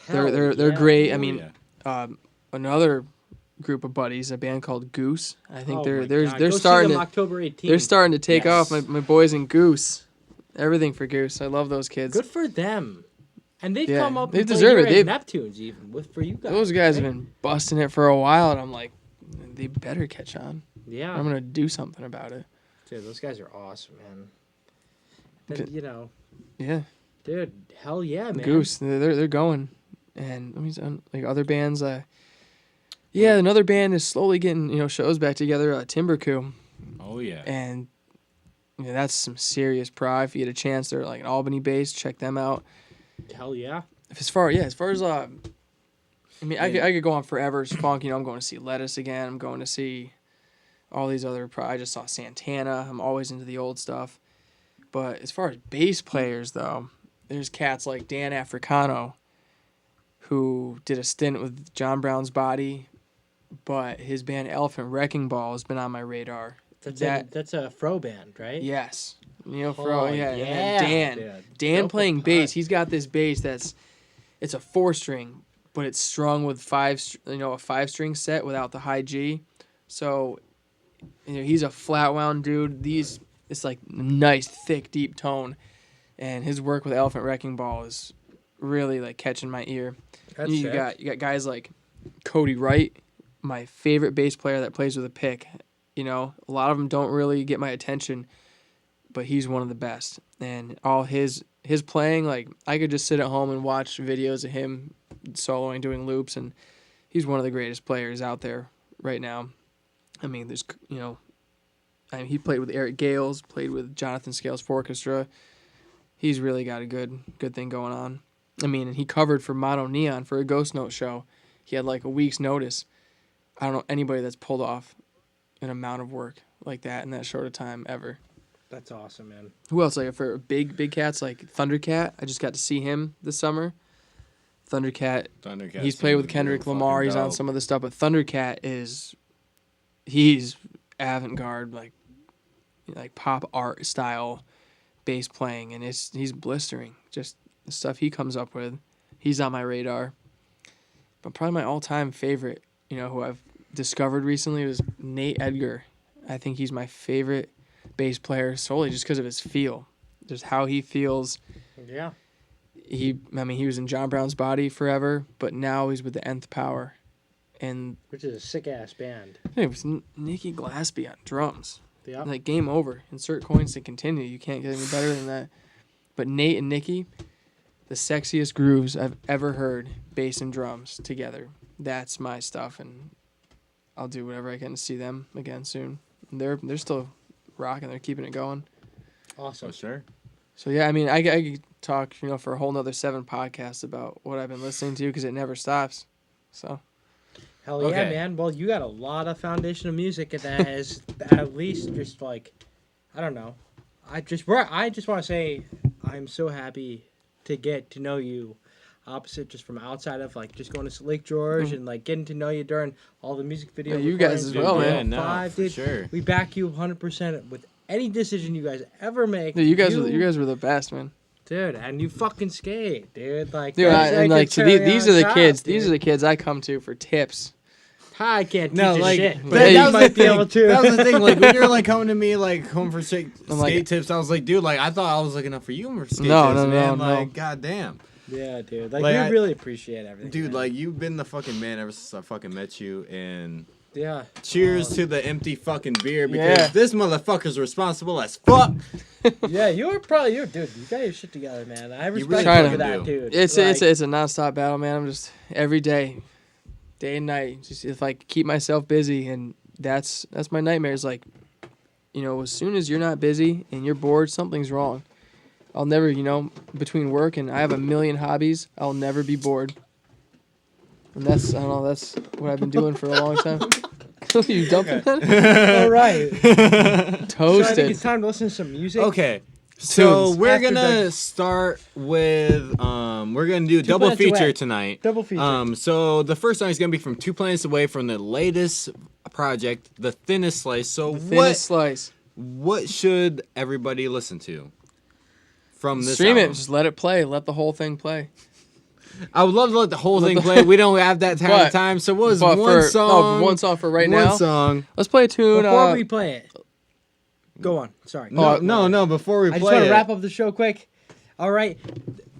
S3: they're
S1: yeah.
S3: great. I
S2: Oh,
S3: mean,
S2: yeah.
S3: Another group of buddies, a band called Goose. I think
S1: Oh
S3: they're
S1: my
S3: they're
S1: God.
S3: they're
S1: Go see
S3: starting
S1: them
S3: to
S1: October 18th.
S3: they're starting to take
S2: Yes.
S3: off. My boys in Goose, everything for Goose. I love those kids.
S1: Good for them. And they've
S3: Yeah,
S1: come up
S3: they
S1: and played
S3: deserve
S1: here
S3: it.
S1: at
S3: They've-
S1: Neptunes even for you guys.
S3: Those guys
S1: right?
S3: have been busting it for a while, and I'm like, they better catch on.
S1: Yeah.
S3: I'm gonna do something about it.
S1: Dude, those guys are awesome, man.
S3: Okay.
S1: And,
S3: Yeah.
S1: dude, hell yeah, man.
S3: Goose, they're going, and let me like other bands. Yeah, another band is slowly getting shows back together. Timber Coup,
S2: Oh yeah.
S3: and that's some serious pride. If you get a chance, they're like an Albany based. Check them out.
S1: Hell yeah.
S3: As far as I mean, I could go on forever. It's funk. I'm going to see Lettuce again. I'm going to see all these other. I just saw Santana. I'm always into the old stuff. But as far as bass players, though, there's cats like Dan Africano, who did a stint with John Brown's Body, but his band Elephant Wrecking Ball has been on my radar.
S1: That's a fro band, right?
S3: Yes. Fro,
S1: Oh,
S3: yeah.
S1: yeah,
S3: And
S1: dude.
S3: Dan
S1: Dope
S3: playing
S1: as
S3: bass.
S1: fuck.
S3: He's got this bass it's a 4-string, but it's strung with a 5-string set without the high G. So, he's a flat wound dude. It's like nice, thick, deep tone, and his work with Elephant Wrecking Ball is really like catching my ear.
S1: That's
S3: you
S1: sick.
S3: got guys like Cody Wright, my favorite bass player that plays with a pick. A lot of them don't really get my attention, but he's one of the best. And all his playing, like I could just sit at home and watch videos of him soloing, doing loops, and he's one of the greatest players out there right now. I mean, there's he played with Eric Gales, played with Jonathan Scales Orchestra. He's really got a good thing going on. I mean, and he covered for Mono Neon for a Ghost Note show. He had like a week's notice. I don't know anybody that's pulled off an amount of work like that in that short of time ever.
S1: That's awesome, man.
S3: Who else? Like for big cats like Thundercat. I just got to see him this summer. Thundercat. He's played with Kendrick Lamar. He's on some of the stuff, but Thundercat he's avant-garde, like pop art style bass playing, and he's blistering. Just the stuff he comes up with, he's on my radar. But probably my all-time favorite, who I've discovered recently was Nate Edgar. I think he's my favorite bass player solely just because of his feel, just how he feels.
S1: Yeah.
S3: He was in John Brown's Body forever, but now he's with the Nth Power, and
S1: Which is a sick ass band.
S3: it was Nikki Glaspie on drums.
S1: Yeah.
S3: Like game over. Insert coins to continue. You can't get any better than that. But Nate and Nikki, the sexiest grooves I've ever heard, bass and drums together. That's my stuff, and I'll do whatever I can to see them again soon. And they're still rocking. They're keeping it going.
S1: Awesome.
S2: For sure.
S3: So yeah, I mean, I could talk, for a whole nother 7 podcasts about what I've been listening to because it never stops. So
S1: Hell yeah,
S2: Okay.
S1: man. Well, you got a lot of foundation of music that is at least just like, I don't know. I just want to say I'm so happy to get to know you opposite just from outside of like just going to Lake George and like getting to know you during all the music video.
S3: Yeah, you guys as well, man.
S2: Yeah, no, for sure.
S1: We back you 100% with any decision you guys ever make.
S3: Dude, you guys were the best, man.
S1: Dude, and you fucking skate, dude. Like,
S3: Dude, these are the kids.
S1: Dude.
S3: These are the kids I come to for tips.
S1: I can't teach
S2: No,
S1: you
S2: like
S1: shit.
S3: that-
S1: But
S3: that
S1: you
S3: was
S1: might
S2: the
S1: be able to.
S2: That was the thing. Like when you're like coming to me like home for skate
S3: like-
S2: tips, I was like, dude, like I thought I was looking up for you for skate
S3: No,
S2: tips,
S3: no,
S2: man.
S3: no,
S2: Like,
S3: no.
S2: goddamn.
S1: Yeah, dude. Like
S2: Like,
S1: we
S2: I-
S1: really appreciate everything.
S2: Dude,
S1: man.
S2: like you've been the fucking man ever since I fucking met you, and
S1: yeah.
S2: cheers
S1: Oh,
S2: to the empty fucking beer because
S3: Yeah.
S2: this motherfucker's responsible as fuck.
S1: Yeah, you got your shit together, man. I respect
S2: really
S1: you
S3: fucking
S1: for that,
S2: do.
S1: dude.
S3: It's
S1: like,
S3: it's a nonstop battle, man. I'm just every day and night, just if I keep myself busy, and that's my nightmare. Is like, as soon as you're not busy and you're bored, something's wrong. I'll never, between work and I have a million hobbies, I'll never be bored. And that's what I've been doing for a long time. You dumping that?
S1: all right. So I think
S3: Toasted.
S1: it's time to listen to some music.
S2: Okay. So
S3: Tunes.
S2: we're
S1: After
S2: gonna
S1: the-
S2: start with we're gonna do a
S1: Two
S2: double
S1: Planets
S2: feature
S1: Away.
S2: tonight.
S1: Double feature.
S2: So the first song is gonna be from 2 Planets Away from the latest project, The Thinnest Slice. So
S3: Thinnest slice.
S2: what should everybody listen to from this
S3: Stream
S2: album?
S3: it. Just let it play. Let the whole thing play.
S2: I would love to let the whole thing play. We don't have that kind of time. So what was
S3: But
S2: one song?
S3: one song for right
S2: one
S3: now.
S2: song.
S3: Let's play a tune.
S1: Before we play it, go on. Sorry.
S2: No. Before we
S1: I just
S2: play
S1: want
S2: it,
S1: to wrap up the show quick. All right.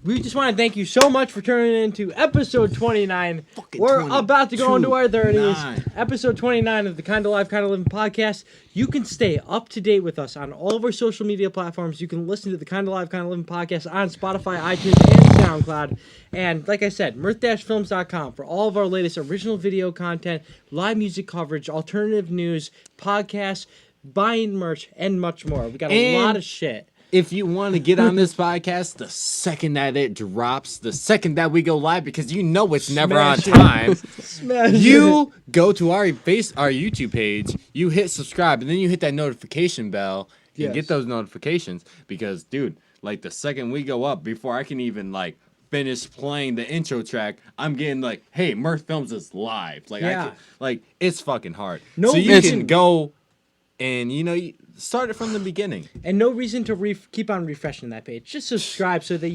S1: We just want to thank you so much for tuning in to episode 29.
S2: Fucking
S1: We're
S2: 22.
S1: about to go into our 30s.
S2: 9.
S1: Episode 29 of the Kinda Live, Kinda Livin' podcast. You can stay up to date with us on all of our social media platforms. You can listen to the Kinda Live, Kinda Livin' podcast on Spotify, iTunes, and SoundCloud. And like I said, mirth-films.com for all of our latest original video content, live music coverage, alternative news, podcasts, buying merch, and much more. We got a
S2: And-
S1: lot of shit.
S2: if you want to get on this podcast, the second that it drops, the second that we go live, because it's never
S1: Smash
S2: on
S1: it.
S2: time,
S1: Smash it.
S2: you go to our YouTube page, you hit subscribe, and then you hit that notification bell and
S1: Yes.
S2: get those notifications. Because, dude, like the second we go up, before I can even like finish playing the intro track, I'm getting like, "Hey, Mirth Films is live!" Like,
S1: Yeah.
S2: it's fucking hard.
S1: No
S2: so you
S1: reason-
S2: can go and start it from the beginning.
S1: And no reason to keep on refreshing that page. Just subscribe so that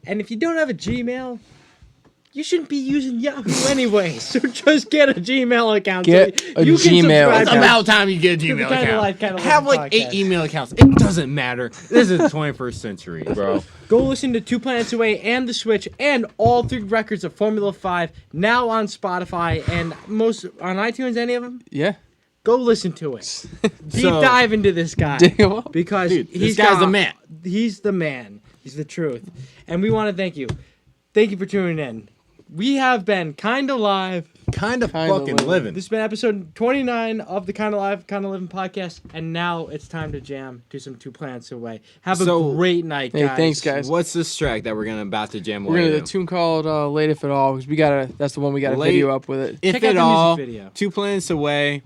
S1: and if you don't have a Gmail, you shouldn't be using Yahoo anyway. So just get a Gmail account.
S3: Get
S1: so
S3: a
S1: you can
S3: Gmail
S1: subscribe
S2: It's
S1: to-
S2: about time you get a
S1: the
S2: Gmail
S1: Kinda
S2: account.
S1: Live, Kinda
S2: Have
S1: Livin'
S2: like 8
S1: podcast.
S2: email accounts. It doesn't matter. This is the 21st century, bro.
S1: Go listen to 2 Planets Away and The Switch and all 3 records of Formula 5 now on Spotify and most on iTunes, any of them?
S3: Yeah.
S1: Go listen to it. Deep
S2: So-
S1: dive into this guy.
S3: Dig him up.
S1: Because
S2: Dude,
S1: he's
S2: this guy's
S1: got-
S2: the man.
S1: He's the man. He's the truth. And we want to thank you. Thank you for tuning in. We have been Kinda Live.
S2: Kind of
S3: Kinda
S2: fucking
S3: living.
S2: living.
S1: This has been episode 29 of the Kinda Live, Kinda Livin' podcast. And now it's time to jam to some 2 Planets Away. Have a
S2: So-
S1: great night,
S3: Hey,
S1: guys.
S3: thanks, guys.
S2: What's this track that we're about to jam
S3: We're
S2: away
S3: gonna do
S2: to?
S3: a tune called "Late If At All" because that's the one we got a
S2: Late-
S3: video up with it.
S2: If
S1: Check out
S2: at
S1: the
S2: all,
S1: music video.
S2: 2 Planets Away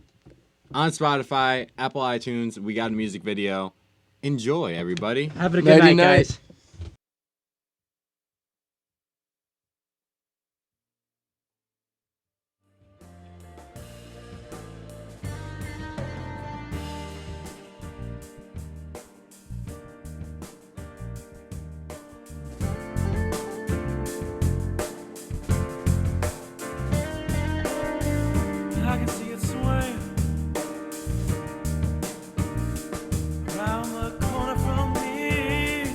S2: on Spotify, Apple iTunes. We got a music video. Enjoy, everybody.
S1: Have a good night,
S3: Nighty-night.
S1: guys.
S4: I can see it swing round the corner from me.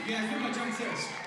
S1: guys feel about Johnny Saris?